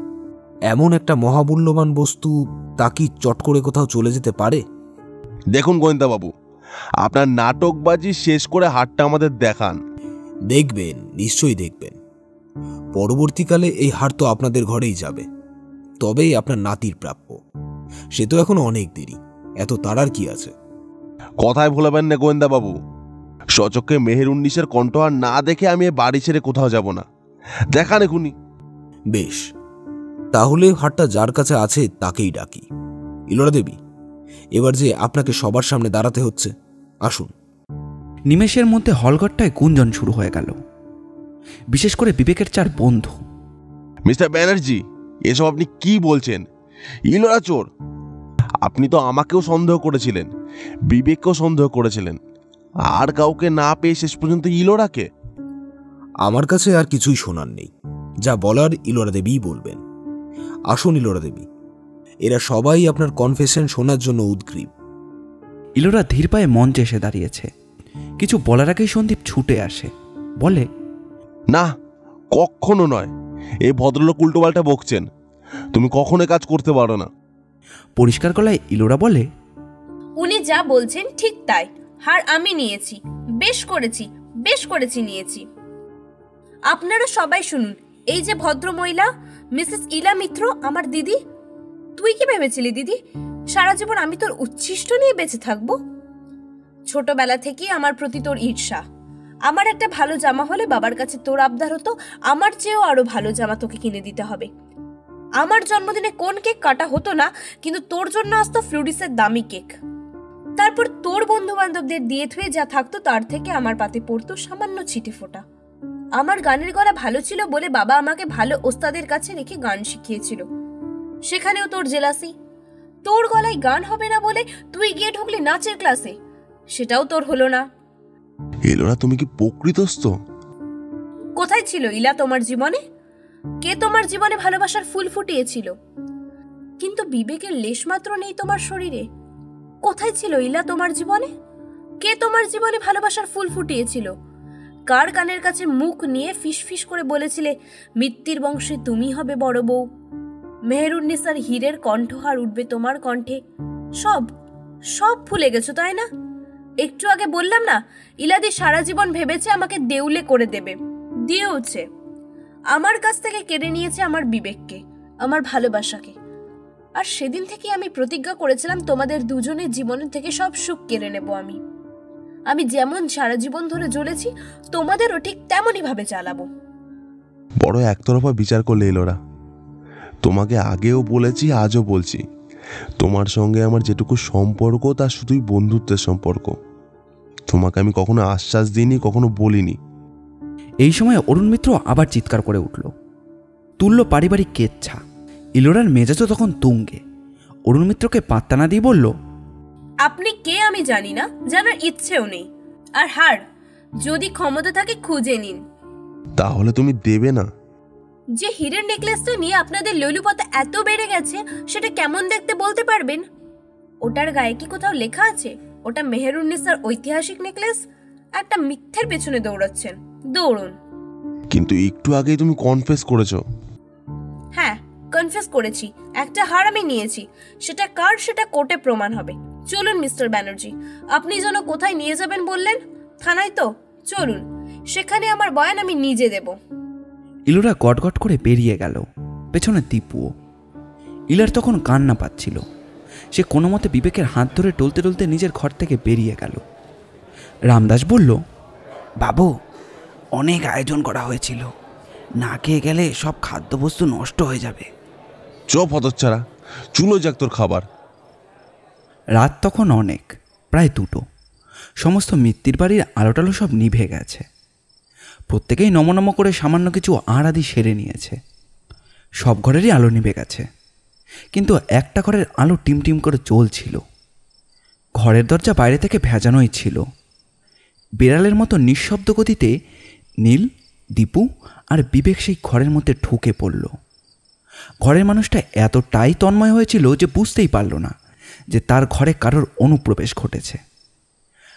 এমন একটা মহামূল্যবান বস্তু, তা কি চট করে কোথাও চলে যেতে পারে? দেখুন গোয়েন্দাবাবু, আপনার নাটকবাজি শেষ করে হারটা আমাদের দেখান। দেখবেন, নিশ্চয়ই দেখবেন। পরবর্তীকালে এই হার তো আপনাদের ঘরেই যাবে, তবেই আপনার নাতির প্রাপ্য। সে তো এখন অনেক দেরি, এত তাড়ার কি আছে? কথায় ভোলাবেন না গোয়েন্দাবাবু। সচক্ষে মেহেরুন্নিসের কণ্ঠহার না দেখে আমি এ বাড়ি ছেড়ে কোথাও যাব না। দেখান এখুনি। বেশ, তাহলে হারটা যার কাছে আছে তাকেই ডাকি। ইলোরা দেবী, এবার যে আপনাকে সবার সামনে দাঁড়াতে হচ্ছে, আসুন। নিমেষের মধ্যে হলঘরটায় গুঞ্জন শুরু হয়ে গেল, বিশেষ করে বিবেকের 4 বন্ধু। মিস্টার ব্যানার্জি, এসব আপনি কি বলছেন? ইলোরা চোর। আপনি তো আমাকেও সন্দেহ করেছিলেন, বিবেককেও সন্দেহ করেছিলেন, আর কাউকে না পেয়ে শেষ পর্যন্ত ইলোরাকে। আমার কাছে আর কিছুই শোনার নেই, যা বলার ইলোরা দেবীই বলবেন। আসুন ইলোরা দেবী, এরা সবাই আপনার কনফেশন শোনার জন্য উদগ্রীব। ইলোরা ধীর পায়ে মঞ্চে এসে দাঁড়িয়েছে। কিছু বলার আগেই সন্দীপ ছুটে আসে, বলে, না, কখনো নয়। এই ভদ্রলোক উল্টোপাল্টা বকছেন। তুমি কখনো কাজ করতে পারো না। পরিষ্কার গলায় ইলোরা বলে, উনি যা বলছেন ঠিক তাই। হার আমি নিয়েছি, বেশ করেছি নিয়েছি। আপনারা সবাই শুনুন, এই যে ভদ্র মহিলা মিসেস ইলা মিত্র, আমার দিদি। তুই কি ভেবেছিলি দিদি সারা জীবন আমি তোর উচ্ছিষ্ট নিয়ে বেঁচে থাকবো? ছোটবেলা থেকেই আমার প্রতি তোর ঈর্ষা। আমার একটা ভালো জামা হলে বাবার কাছে তোর আবদার হতো আমার চেয়েও আরো ভালো জামা তোকে কিনে দিতে হবে। আমার জন্মদিনে কোন কেক কাটা হতো না, কিন্তু তোর জন্য আসতো ফ্লুডিসের দামি কেক। তারপর তোর বন্ধু বান্ধবদের দিয়ে থুয়ে যা থাকতো তার থেকে আমার পাতে পড়তো সামান্য ছিটে ফোটা। আমার গানের গলা ভালো ছিল বলে বাবা আমাকে ভালো ওস্তাদের কাছে রেখে গান শিখিয়েছিল। সেখানেও তোর জেলাসি। তোর গলায় গান হবে না বলে তুই গিয়ে ঢুকলি নাচের ক্লাসে, সেটাও তোর হলো না। ইলোরা, তুমি কি প্রকৃতস্থ? কোথায় ছিল ইলা তোমার জীবনে? কে তোমার জীবনে ভালোবাসার ফুল ফুটিয়েছিল? কিন্তু বিবেকের লেশমাত্র নেই তোমার শরীরে। কোথায় ছিল ইলা তোমার জীবনে? কে তোমার জীবনে ভালোবাসার ফুল ফুটিয়েছিল? কার কানের কাছে মুখ নিয়ে ফিসফিস করে বলেছিলে মিত্তির বংশে তুমি হবে বড় বউ? মেহেরুন্নিসার হীরের কণ্ঠহার উঠবে তোমার কণ্ঠে। সব সব ভুলে গেছো তাই না? একটু আগে বললাম না, ইলাদি সারা জীবন ভেবেছে আমাকে দেউলে করে দেবে, দিয়েওছে। আমার কাছ থেকে কেড়ে নিয়েছে আমার বিবেককে, আমার ভালোবাসাকে। আর সেদিন থেকে আমি প্রতিজ্ঞা করেছিলাম তোমাদের দুজনের জীবনের থেকে সব সুখ কেড়ে নেব আমি। আমি যেমন সারা জীবন ধরে জ্বলেছি, তোমাদেরও ঠিক তেমনই ভাবে চালাবো। বড় একতরফা বিচার করলে ইলোরা। তোমাকে আগেও বলেছি, আজও বলছি, তোমার সঙ্গে আমার যেটুকু সম্পর্ক তা শুধুই বন্ধুত্বের সম্পর্ক। তোমাকে আমি কখনো আশ্বাস দিইনি, কখনো বলিনি। এই সময় অরুণ মিত্র আবার চিৎকার করে উঠল। তুলল পারিবারিক কেচ্ছা। ইলোরার মেজাজও তখন তুঙ্গে। অরুণ মিত্রকে পাত্তা না দিয়ে বলল, আপনি কে আমি জানি না, জানার ইচ্ছেও নেই। আর হার, যদি ক্ষমতা থাকে খুঁজে নিন। তাহলে তুমি দেবে না? যে হীরের নেকলেসটা নিয়ে আপনাদের লোলুপতা এত বেড়ে গেছে, সেটা কেমন দেখতে বলতে পারবেন? ওটার গায়ে কি কোথাও লেখা আছে ওটা মেহেরুন্নিসার ঐতিহাসিক নেকলেস? একটা মিথ্যের পেছনে দৌড়াচ্ছেন, দৌড়ুন। কিন্তু একটু আগেই তুমি কনফেস করেছো। হ্যাঁ, কনফেস করেছি। একটা হার আমি নিয়েছি, সেটা কার সেটা কোর্টে প্রমাণ হবে। চলুন মিস্টার ব্যানার্জি, আপনি যেন কোথায় নিয়ে যাবেন বললেন? থানায় তো? চলুন, সেখানে আমার বয়ান আমি নিজে দেব। ইলোরা গটগট করে বেরিয়ে গেল, পেছনে দীপুও। ইলার তখন কান্না পাচ্ছিল। সে কোনো মতে বিবেকের হাত ধরে টলতে টলতে নিজের ঘর থেকে বেরিয়ে গেল। রামদাস বলল, বাবু, অনেক আয়োজন করা হয়েছিল, না খেয়ে গেলে সব খাদ্যবস্তু নষ্ট হয়ে যাবে। চপ হতচ্ছাড়া, চুলো যাক তোর খাবার। রাত তখন অনেক, প্রায় 2টো। সমস্ত মিত্তির বাড়ির আলোটালো সব নিভে গেছে। প্রত্যেকেই নমনম করে সামান্য কিছু আড়াদি সেরে নিয়েছে। সব ঘরেরই আলো নিভে গেছে, কিন্তু একটা ঘরের আলো টিমটিম করে জ্বলছিল। ঘরের দরজা বাইরে থেকে ভেজানোই ছিল। বিড়ালের মতো নিঃশব্দ গতিতে নীল, দীপু আর বিবেক সেই ঘরের মধ্যে ঢুকে পড়ল। ঘরের মানুষটা এতটাই তন্ময় হয়েছিল যে বুঝতেই পারল না যে তার ঘরে কারোর অনুপ্রবেশ ঘটেছে।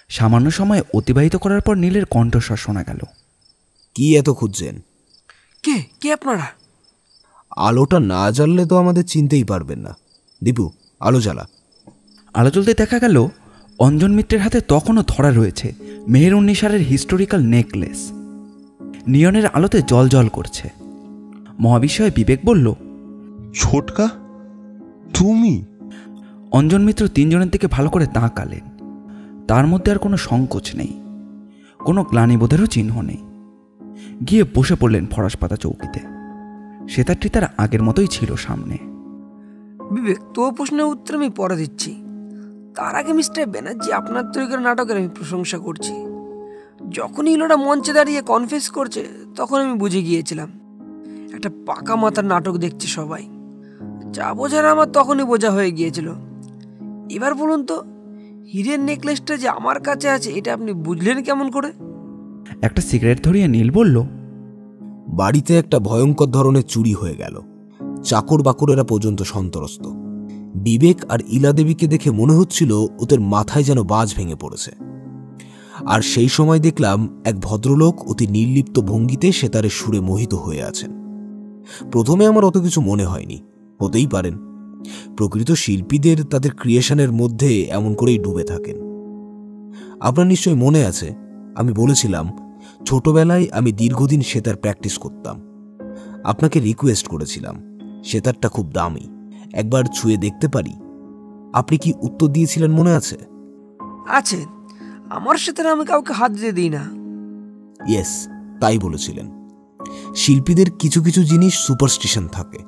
সামান্য সময় অতিবাহিত করার পর নীলের কণ্ঠস্বর শোনা গেল, কি এত খুঁজছেন? কে কে আপনারা? আলোটা না জ্বাললে তো আমাদের চিনতেই পারবেন না। দীপু, আলো জ্বালা। আলো জ্বলতে দেখা গেল অঞ্জন মিত্রের হাতে তখনও ধরা রয়েছে মেহেরুন্নিসারের হিস্টোরিক্যাল নেকলেস। নিয়নের আলোতে জল জল করছে। মহাবিস্ময়ে বিবেক বলল, ছোটকা, তুমি? অঞ্জন মিত্র 3 জনের দিকে ভালো করে তাকালেন। তার মধ্যে আর কোনো সংকোচ নেই, কোনো গ্লানিবোধেরও চিহ্ন নেই। গিয়ে বসে পড়লেন ফরাস পাতা চৌকিতে। সেতারটি তার আগের মতোই ছিল সামনে। বিবেক, তোর প্রশ্নের উত্তর আমি পরে দিচ্ছি। তার আগে মিস্টার ব্যানার্জি, আপনার তৈরি করা নাটকের আমি প্রশংসা করছি। যখন ইলোরা মঞ্চে দাঁড়িয়ে কনফেস করছে, তখন আমি বুঝে গিয়েছিলাম একটা পাকা মাথার নাটক দেখছে সবাই। যা বোঝার আমার তখনই বোঝা হয়ে গিয়েছিল। এবার বলুন তো, হীরের নেকলেসটা যে আমার কাছে আছে এটা আপনি বুঝলেন কেমন করে? একটা সিগারেট ধরিয়ে নীল বলল, বাড়িতে একটা ভয়ঙ্কর ধরনের চুরি হয়ে গেল। চাকর বাকরেরা পর্যন্ত সন্তরস্ত। বিবেক আর ইলা দেবীকে দেখে মনে হচ্ছিল ওদের মাথায় যেন বাজ ভেঙে পড়েছে। আর সেই সময় দেখলাম এক ভদ্রলোক অতি নির্লিপ্ত ভঙ্গিতে সেতারের সুরে মোহিত হয়ে আছেন। প্রথমে আমার অত কিছু মনে হয়নি, হতেই পারেন। প্রকৃত শিল্পীদের তাদের ক্রিয়েশনের মধ্যে এমন করেই ডুবে থাকেন। আপনার নিশ্চয় মনে আছে আমি বলেছিলাম ছোটবেলায় আমি দীর্ঘদিন সেতার প্র্যাকটিস করতাম। আপনাকে রিকোয়েস্ট করেছিলাম, সেতারটা খুব দামি, একবার ছুঁয়ে দেখতে পারি? আপনি কি উত্তর দিয়েছিলেন মনে আছে? আছে, আমার সাথে আমি কাউকে হাত দিতে দিই না। ইয়েস, তাই বলেছিলেন। শিল্পীদের কিছু কিছু জিনিস সুপারস্টিশন থাকে।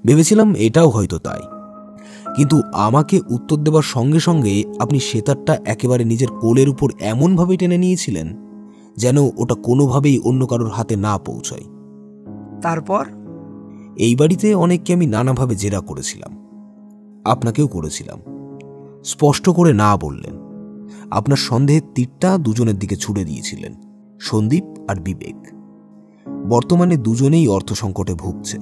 ভেবেছিলাম এটাও হয়তো তাই, কিন্তু আমাকে উত্তর দেবার সঙ্গে সঙ্গে আপনি সেতারটা একেবারে নিজের কোলের উপর এমনভাবে টেনে নিয়েছিলেন যেন ওটা কোনোভাবেই অন্য কারোর হাতে না পৌঁছায়। তারপর এই বাড়িতে অনেককে আমি নানাভাবে জেরা করেছিলাম, আপনাকেও করেছিলাম। স্পষ্ট করে না বললেন। আপনার সন্দেহের তীরটা দুজনের দিকে ছুড়ে দিয়েছিলেন, সন্দীপ আর বিবেক। বর্তমানে দুজনেই অর্থ সংকটে ভুগছে,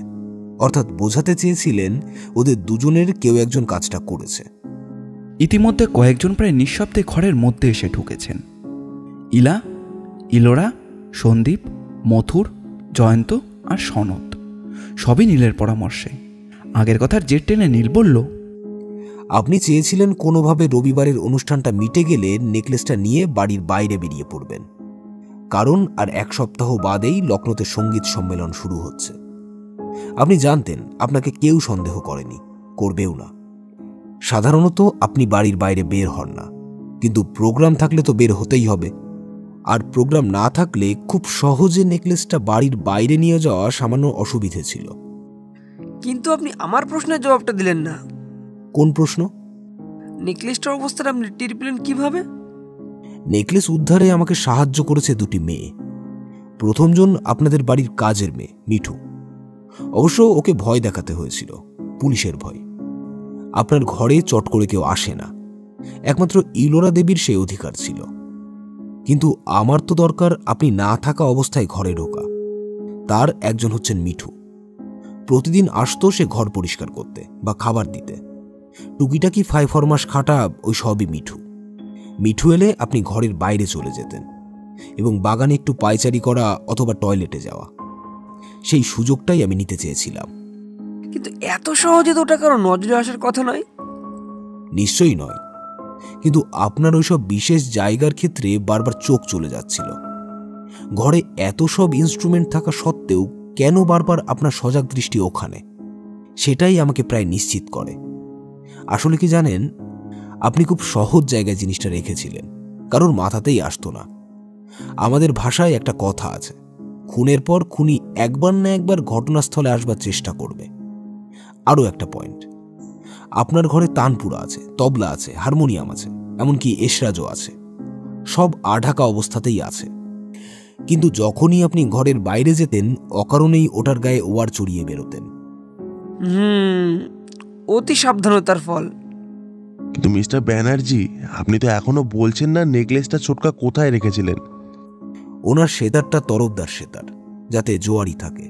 অর্থাৎ বোঝাতে চেয়েছিলেন ওদের দুজনের কেউ একজন কাজটা করেছে। ইতিমধ্যে কয়েকজন প্রায় নিঃশব্দে ঘরের মধ্যে এসে ঢুকেছেন। ইলা, ইলোরা, সন্দীপ, মথুর, জয়ন্ত আর সনদ, সবই নীলের পরামর্শে। আগের কথার জের টেনে নীল বলল, আপনি চেয়েছিলেন কোনোভাবে রবিবারের অনুষ্ঠানটা মিটে গেলে নেকলেসটা নিয়ে বাড়ির বাইরে বেরিয়ে পড়বেন, কারণ আর এক সপ্তাহ বাদেই লখনৌতে সঙ্গীত সম্মেলন শুরু হচ্ছে। আপনি জানতেন আপনাকে কেউ সন্দেহ করেনি, করবেও না। সাধারণত আপনি বাড়ির বাইরে বের হন না, কিন্তু প্রোগ্রাম থাকলে তো বের হতেই হবে। আর প্রোগ্রাম না থাকলে খুব সহজে নেকলেসটা বাড়ির বাইরে নিয়ে যাওয়া সামান্য অসুবিধে ছিল। কিন্তু আপনি আমার প্রশ্নের জবাবটা দিলেন না। কোন প্রশ্ন? নেকলেসটার অবস্থাটা আপনি টের পেলেন কিভাবে? নেকলেস উদ্ধারে আমাকে সাহায্য করেছে দুটি মেয়ে। প্রথমজন আপনাদের বাড়ির কাজের মেয়ে মিঠু। অবশ্য ওকে ভয় দেখাতে হয়েছিল, পুলিশের ভয়। আপনার ঘরে চট করে কেউ আসে না, একমাত্র ইলোরা দেবীর সেই অধিকার ছিল। কিন্তু আমার তো দরকার আপনি না থাকা অবস্থায় ঘরে ঢোকা। তার একজন হচ্ছেন মিঠু। প্রতিদিন আসতো সে ঘর পরিষ্কার করতে বা খাবার দিতে। টুকিটাকি ফাইফরমাস খাটা ওই সবই মিঠু। মিঠু এলে আপনি ঘরের বাইরে চলে যেতেন এবং বাগানে একটু পায়চারি করা অথবা টয়লেটে যাওয়া, সেই সুযোগটাই আমি নিতে চেয়েছিলাম। কিন্তু এত সহজে তো ওটা কারো নজরে আসার কথা নয়। নিশ্চয়ই নয়, কিন্তু আপনার ওইসব বিশেষ জায়গার ক্ষেত্রে বারবার চোখ চলে যাচ্ছিল। ঘরে এত সব ইনস্ট্রুমেন্ট থাকা সত্ত্বেও কেন বারবার আপনার সজাগ দৃষ্টি ওখানে, সেটাই আমাকে প্রায় নিশ্চিত করে। আসলে কি জানেন, আপনি খুব সহজ জায়গায় জিনিসটা রেখেছিলেন, কারোর মাথাতেই আসতো না। আমাদের ভাষায় একটা কথা আছে, খুনের পর খুনি একবার না একবার ঘটনাস্থলে আসবার চেষ্টা করবে। আরও একটা পয়েন্ট, আপনার ঘরে তানপুরা আছে, তবলা আছে, হারমোনিয়াম আছে, এমনকি এসরাজও আছে, সব আঢাকা অবস্থাতেই আছে। কিন্তু যখনই আপনি ঘরের বাইরে যেতেন অকারণেই ওটার গায়ে ওয়ার চড়িয়ে বেরোতেন। অতি সাবধানতার ফল। কিন্তু মিস্টার ব্যানার্জি, আপনি তো এখনো বলছেন না নেকলেসটা ছোটকা কোথায় রেখেছিলেন। ওনার সেতারটা তরফদার সেতার, যাতে জোয়ারি থাকে।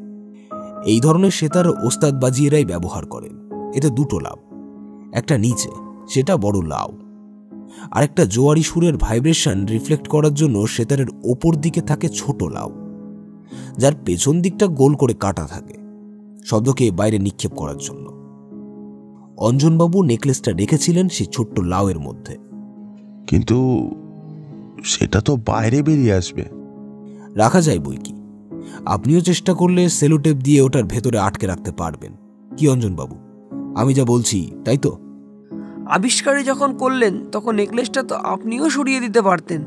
এই ধরনের সেতার ওস্তাদ বাজিয়েরাই ব্যবহার করেন। এতে দুটো লাভ, একটা নিচে, সেটা বড় লাউ, আর একটা জোয়ারি সুরের ভাইব্রেশন রিফ্লেক্ট করার জন্য সেতারের ওপর দিকে থাকে ছোট লাউ, যার পেছন দিকটা গোল করে কাটা থাকে, শব্দকে বাইরে নিক্ষেপ করার জন্য। অঞ্জনবাবু নেকলেসটা রেখেছিলেন সেই ছোট্ট লাউয়ের মধ্যে। কিন্তু সেটা তো বাইরে বেরিয়ে আসবে। রাখা যায় বই কি, আপনিও চেষ্টা করলে সেলোটেপ দিয়ে ওটার ভেতরে আটকে রাখতে পারবেন। কি অঞ্জনবাবু, আমি যা বলছি তাই তো? আবিষ্কারই যখন করলেন তখন নেকলেসটা তো আপনিও সরিয়ে দিতে পারতেন।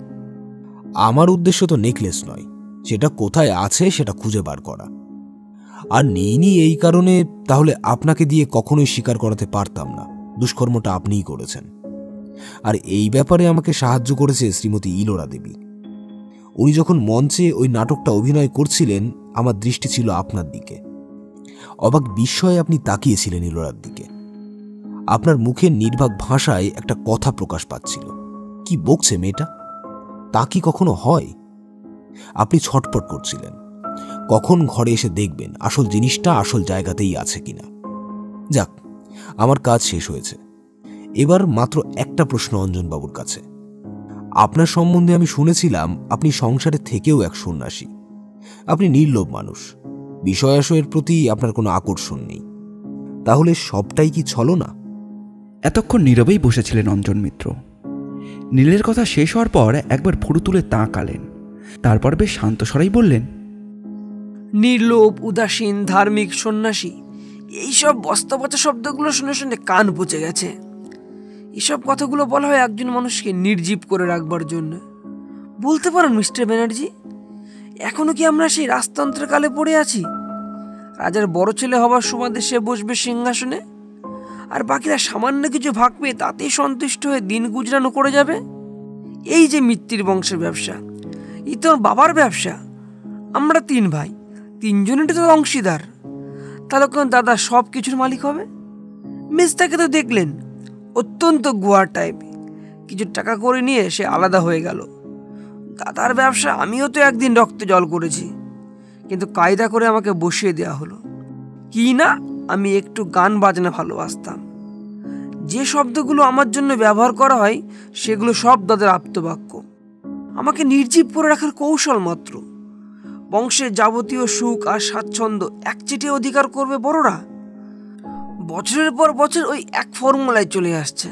আমার উদ্দেশ্য তো নেকলেস নয়, সেটা কোথায় আছে সেটা খুঁজে বার করা। আর নেইনি এই কারণে তাহলে আপনাকে দিয়ে কখনোই স্বীকার করাতে পারতাম না দুষ্কর্মটা আপনিই করেছেন। আর এই ব্যাপারে আমাকে সাহায্য করেছে শ্রীমতী ইলোরা দেবী। উনি যখন মঞ্চে ওই নাটকটা অভিনয় করছিলেন আমার দৃষ্টি ছিল আপনার দিকে। অবাক বিস্ময়ে আপনি তাকিয়েছিলেন ইলোরার দিকে। আপনার মুখের নির্বাক ভাষায় একটা কথা প্রকাশ পাচ্ছিল, কি বকছে মেয়েটা, তা কি কখনো হয়? আপনি ছটপট করছিলেন, কখন ঘরে এসে দেখবেন আসল জিনিসটা আসল জায়গাতেই আছে কিনা। যাক, আমার কাজ শেষ হয়েছে। এবার মাত্র একটা প্রশ্ন অঞ্জনবাবুর কাছে। আপনার সম্বন্ধে আমি শুনেছিলাম আপনি সংসারে থেকেও এক সন্ন্যাসী। আপনি নির্লোভ মানুষ, বিষয়াশয়ের প্রতি আপনার কোনো আকর্ষণ নেই। তাহলে সবটাই কি ছলনা? এতক্ষণ নীরবেই বসেছিলেন অঞ্জন মিত্র। নীলের কথা শেষ হওয়ার পর একবার ভুরু তুলে তাকালেন, তারপর বেশ শান্ত স্বরেই বললেন, নির্লোভ, উদাসীন, ধার্মিক, সন্ন্যাসী, এইসব বস্তা পচা শব্দগুলো শুনে শুনে কান পচে গেছে। এসব কথাগুলো বলা হয় একজন মানুষকে নির্জীব করে রাখবার জন্য। বলতে পারেন মিস্টার ব্যানার্জি, এখনো কি আমরা সেই রাজতন্ত্রের কালে পড়ে আছি? রাজার বড় ছেলে হবার সুবাদে সে বসবে সিংহাসনে, আর বাকিরা সামান্য কিছু ভাগ পেয়ে তাতেই সন্তুষ্ট হয়ে দিন গুজরানো করে যাবে। এই যে মিত্তির বংশের ব্যবসা, এই তো বাবার ব্যবসা। আমরা 3 ভাই, 3জনেরই তো অংশীদার। তাহলে কোন দাদা সব কিছুর মালিক হবে? মিসটাকে তো দেখলেন, অত্যন্ত গুয়ার টাইপ। কিছু টাকা করে নিয়ে সে আলাদা হয়ে গেল। দাদার ব্যবসা আমিও তো একদিন রক্তে জল করেছি, কিন্তু কায়দা করে আমাকে বসিয়ে দেওয়া হলো। কি না, আমি একটু গান বাজনা ভালোবাসতাম। যে শব্দগুলো আমার জন্য ব্যবহার করা হয় সেগুলো সব দাদার আপ্তবাক্য, আমাকে নির্জীব করে রাখার কৌশল মাত্র। বংশের যাবতীয় সুখ আর স্বাচ্ছন্দ্য একচেটে অধিকার করবে বড়রা। বছরের পর বছর ওই এক ফর্মুলায় চলে আসছে।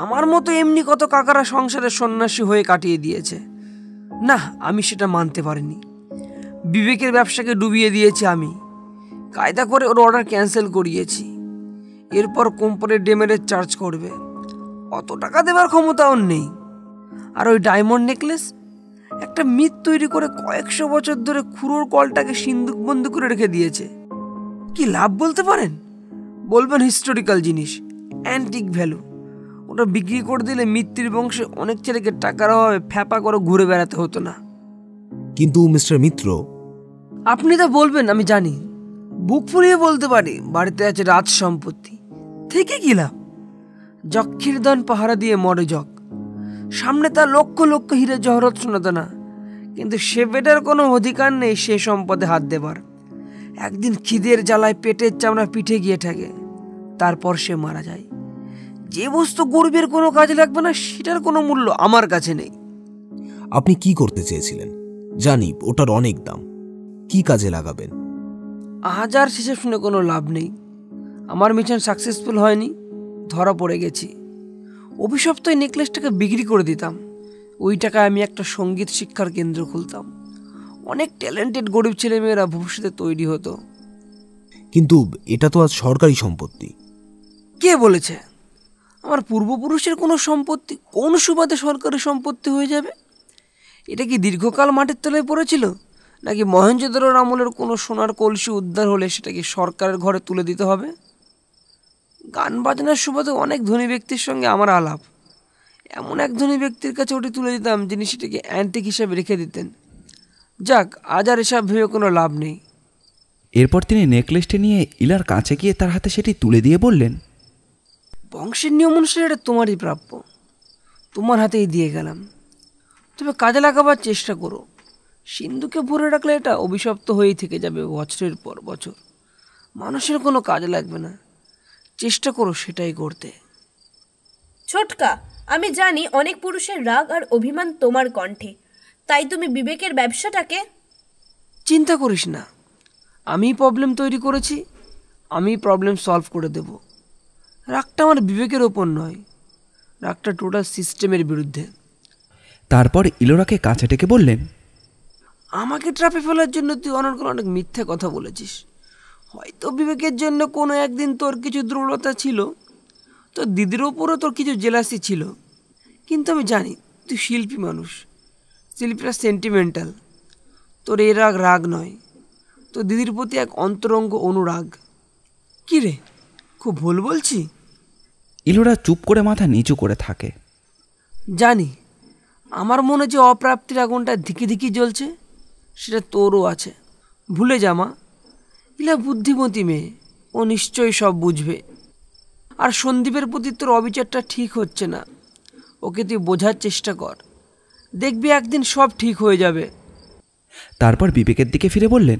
আমার মতো এমনি কত কাকারা সংসারের সন্ন্যাসী হয়ে কাটিয়ে দিয়েছে। না, আমি সেটা মানতে পারিনি। বিবেকের ব্যবসাকে ডুবিয়ে দিয়েছি আমি। কায়দা করে ওর অর্ডার ক্যান্সেল করিয়েছি। এরপর কোম্পানির ডেমেরেজ চার্জ করবে, অত টাকা দেওয়ার ক্ষমতা ওর নেই। আর ওই ডায়মন্ড নেকলেস, একটা মিথ তৈরি করে কয়েকশো বছর ধরে খুড়োর কলটাকে সিন্দুক বন্ধু করে রেখে দিয়েছে। কি লাভ বলতে পারেন? বলবেন হিস্টোরিক্যাল জিনিস, অ্যান্টিক ভ্যালু। ওটা বিক্রি করে দিলে মিত্তির বংশে অনেক ছেলেকে টাকার অভাবে ফ্যাপা করে ঘুরে বেড়াতে হতো না। কিন্তু মিস্টার মিত্র, আপনি তা বলবেন আমি জানি, বুক ফুলিয়ে বলতে পারি বাড়িতে আছে রাজ সম্পত্তি। থেকে কি লাভ? যক্ষের দান পাহারা দিয়ে মরে যক, সামনে তার লক্ষ লক্ষ হিরে জহরত শোনাতো না, কিন্তু সে বেটার কোনো অধিকার নেই সে সম্পদে হাত দেবার। একদিন খিদের জ্বালায় পেটের চামড়া পিঠে গিয়ে ঠেকে, তারপর সে মারা যায়। যে বস্তু গরিবের কোনো কাজে লাগবে না সেটার কোনো মূল্য আমার কাছে নেই। আপনি কি করতে চেয়েছিলেন? জানি ওটার অনেক দাম। কি কাজে লাগাবেন? আজ আর হিসেব শুনে কোনো লাভ নেই। আমার মিশন সাকসেসফুল হয়নি, ধরা পড়ে গেছি। অভিশপ্ত এই নেকলেসটাকে বিক্রি করে দিতাম। ওই টাকায় আমি একটা সঙ্গীত শিক্ষার কেন্দ্র খুলতাম। অনেক ট্যালেন্টেড গরিব ছেলেমেয়েরা ভবিষ্যতে তৈরি হতো। কিন্তু এটা তো আজ সরকারি সম্পত্তি। কে বলেছে? আমার পূর্বপুরুষের কোনো সম্পত্তি কোন সুবাদে সরকারি সম্পত্তি হয়ে যাবে? এটা কি দীর্ঘকাল মাটির তলায় পড়েছিল, নাকি মহেঞ্জোদারোর আমলের কোনো সোনার কলসি উদ্ধার হলে সেটাকে সরকারের ঘরে তুলে দিতে হবে? গান বাজনার সুবাদে অনেক ধনী ব্যক্তির সঙ্গে আমার আলাপ। এমন এক ধনী ব্যক্তির কাছে ওটি তুলে দিতাম যিনি সেটাকে অ্যান্টিক হিসাবে রেখে দিতেন। যাক, আজ আর এসব ভেবে কোনো লাভ নেই। এরপর তিনি নেকলেসটি নিয়ে ইলার কাছে গিয়ে তার হাতে সেটি তুলে দিয়ে বললেন, বংশের নিয়ম অনুসারে এটা তোমারই প্রাপ্য, তোমার হাতেই দিয়ে গেলাম। তবে কাজে লাগাবার চেষ্টা করো। সিন্ধুকে ভরে রাখলে এটা অভিশপ্ত হয়েই থেকে যাবে বছরের পর বছর। মানুষের কোনো কাজে লাগবে না। চেষ্টা করো সেটাই করতে। ছোটকা, আমি জানি অনেক পুরুষের রাগ আর অভিমান তোমার কণ্ঠে, তাই তুমি বিবেকের ব্যবসাটাকে। চিন্তা করিস না, আমি প্রবলেম তৈরি করেছি, আমি প্রবলেম সলভ করে দেব। রাগটা আমার বিবেকের ওপর নয়, রাগটা টোটাল সিস্টেমের বিরুদ্ধে। তারপর ইলোরাকে কাছে ডেকে বললেন, আমাকে ট্রাপে ফেলার জন্য তুই অনেক মিথ্যে কথা বলেছিস। হয়তো বিবেকের জন্য কোনো একদিন তোর কিছু দৃঢ়তা ছিল, তোর দিদির ওপরও তোর কিছু জেলাসি ছিল, কিন্তু আমি জানি তুই শিল্পী মানুষ। শিল্পীরা সেন্টিমেন্টাল। তোর এই রাগ রাগ নয়, তোর দিদির প্রতি এক অন্তরঙ্গ অনুরাগ। কি রে, খুব ভুল বলছি? ইলোরা চুপ করে মাথা নিচু করে থাকে। জানি আমার মনে যে অপ্রাপ্তির আগুনটা ধিকি ধিকি জ্বলছে, সেটা তোরও আছে। ভুলে যা মা, ইলা বুদ্ধিমতী মেয়ে, ও নিশ্চয়ই সব বুঝবে। আর সন্দীপের প্রতি তোর অবিচারটা ঠিক হচ্ছে না, ওকে তুই বোঝার চেষ্টা কর, দেখবি একদিন সব ঠিক হয়ে যাবে। তারপর বিবেকের দিকে ফিরে বললেন,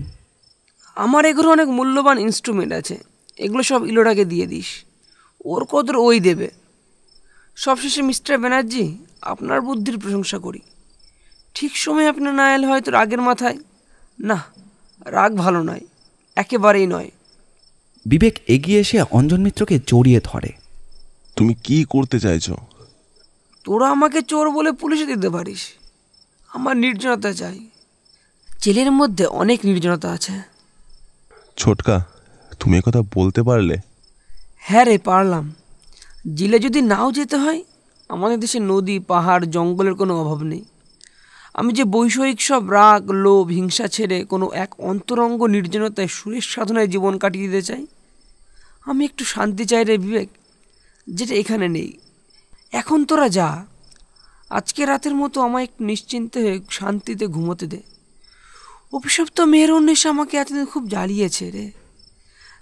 আমার এগুলো অনেক মূল্যবান ইনস্ট্রুমেন্ট আছে, এগুলো সব ইলোরাকে দিয়ে দিস, ওর কদর ওই দেবে। সবশেষে মিস্টার ব্যানার্জি, আপনার বুদ্ধির প্রশংসা করি। ঠিক সময় আপনি না এলে হয়তো রাগের মাথায়। না, রাগ ভালো নয়, একেবারেই নয়। বিবেক এগিয়ে এসে অঞ্জন মিত্রকে জড়িয়ে ধরে। তুমি কি করতে চাইছো? তোরা আমাকে চোর বলে পুলিশে দিতে পারিস, আমার নির্জনতা চাই। জেলের মধ্যে অনেক নির্জনতা আছে। ছোটকা, তুমি এ কথা বলতে পারলে? হ্যাঁ রে, পারলাম। জেলে যদি নাও যেতে হয়, আমাদের দেশে নদী, পাহাড়, জঙ্গলের কোনো অভাব নেই। আমি যে বৈষয়িক সব রাগ, লোভ, হিংসা ছেড়ে কোনো এক অন্তরঙ্গ নির্জনতায় সুরেশ সাধনায় জীবন কাটিয়ে দিতে চাই। আমি একটু শান্তি চাই রে বিবেক, যেটা এখানে নেই। এখন তোরা যা, আজকে রাতের মতো আমায় একটু নিশ্চিন্তে হয়ে শান্তিতে ঘুমোতে দে। অভিশপ্ত মেয়ের উন্মেষে আমাকে এতদিন খুব জ্বালিয়েছে রে।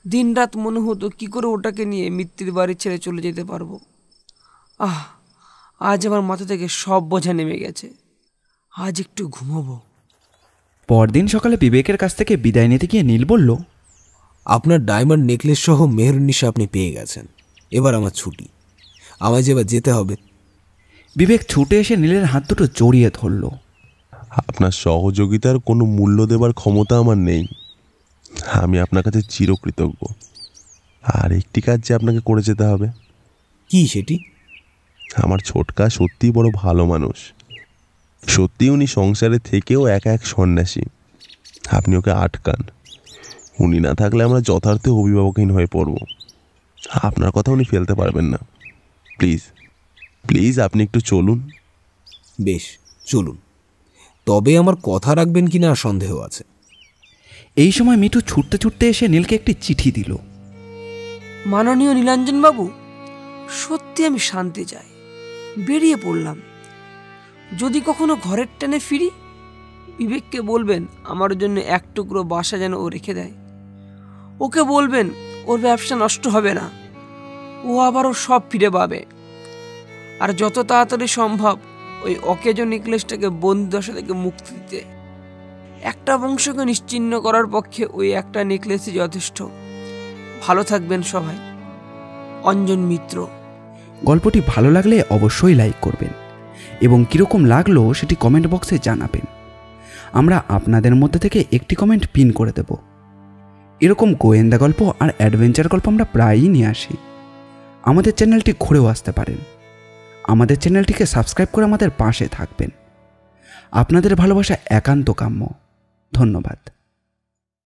দিন রাত মনে হতো কি করে ওটাকে নিয়ে মৃত্যুর বাড়ি ছেড়ে চলে যেতে পারবো। আজ আমার মাথা থেকে সব বোঝা নেমে গেছে। আজ একটু ঘুমাবো। পরদিন সকালে বিবেকের কাছ থেকে বিদায় নিতে গিয়ে নীল বলল, আপনার ডায়মন্ড নেকলেস সহ মেহেরুন্নিশা আপনি পেয়ে গেছেন। এবার আমার ছুটি, আমায় যে এবার যেতে হবে। বিবেক ছুটে এসে নীলের হাত দুটো জড়িয়ে ধরল। আপনার সহযোগিতার কোনো মূল্য দেবার ক্ষমতা আমার নেই। আমি আপনার কাছে চিরকৃতজ্ঞ। আর একটি কাজ যে আপনাকে করে যেতে হবে। কি সেটি? আমার ছোটকা সত্যিই বড় ভালো মানুষ। সত্যি উনি সংসারে থেকেও একা এক সন্ন্যাসী। আপনি ওকে আটকান। উনি না থাকলে আমরা যথার্থ অভিভাবকহীন হয়ে পড়ব। আপনার কথা উনি ফেলতে পারবেন না। প্লিজ প্লিজ আপনি একটু চলুন। বেশ, চলুন। তবে আমার কথা রাখবেন কিনা সন্দেহ আছে। এই সময় মিঠু ছুটতে ছুটতে এসে নীলকে একটি চিঠি দিল। মাননীয় নীলাঞ্জন বাবু, সত্যি আমি শান্তি চাই। বেরিয়ে পড়লাম। যদি কখনো ঘরের টানে ফিরি, বিবেককে বলবেন আমার জন্য এক টুকরো বাসা যেন ও রেখে দেয়। ওকে বলবেন ওর ব্যবসা নষ্ট হবে না, ও আবারও সব ফিরে পাবে। আর যত তাড়াতাড়ি সম্ভব ওই অকেজো নেকলেসটাকে বন্দিদশা থেকে মুক্তি দিতে। একটা বংশকে নিশ্চিহ্ন করার পক্ষে ওই একটা নেকলেসই যথেষ্ট। ভালো থাকবেন সবাই। অঞ্জন মিত্র। গল্পটি ভালো লাগলে অবশ্যই লাইক করবেন এবং কীরকম লাগলো সেটি কমেন্ট বক্সে জানাবেন। আমরা আপনাদের মধ্যে থেকে একটি কমেন্ট পিন করে দেব। এরকম গোয়েন্দা গল্প আর অ্যাডভেঞ্চার গল্প আমরা প্রায়ই নিয়ে আসি। আমাদের চ্যানেলটি ঘুরেও আসতে পারেন। আমাদের চ্যানেলটিকে সাবস্ক্রাইব করে আমাদের পাশে থাকবেন। আপনাদের ভালোবাসা একান্ত কাম্য। ধন্যবাদ।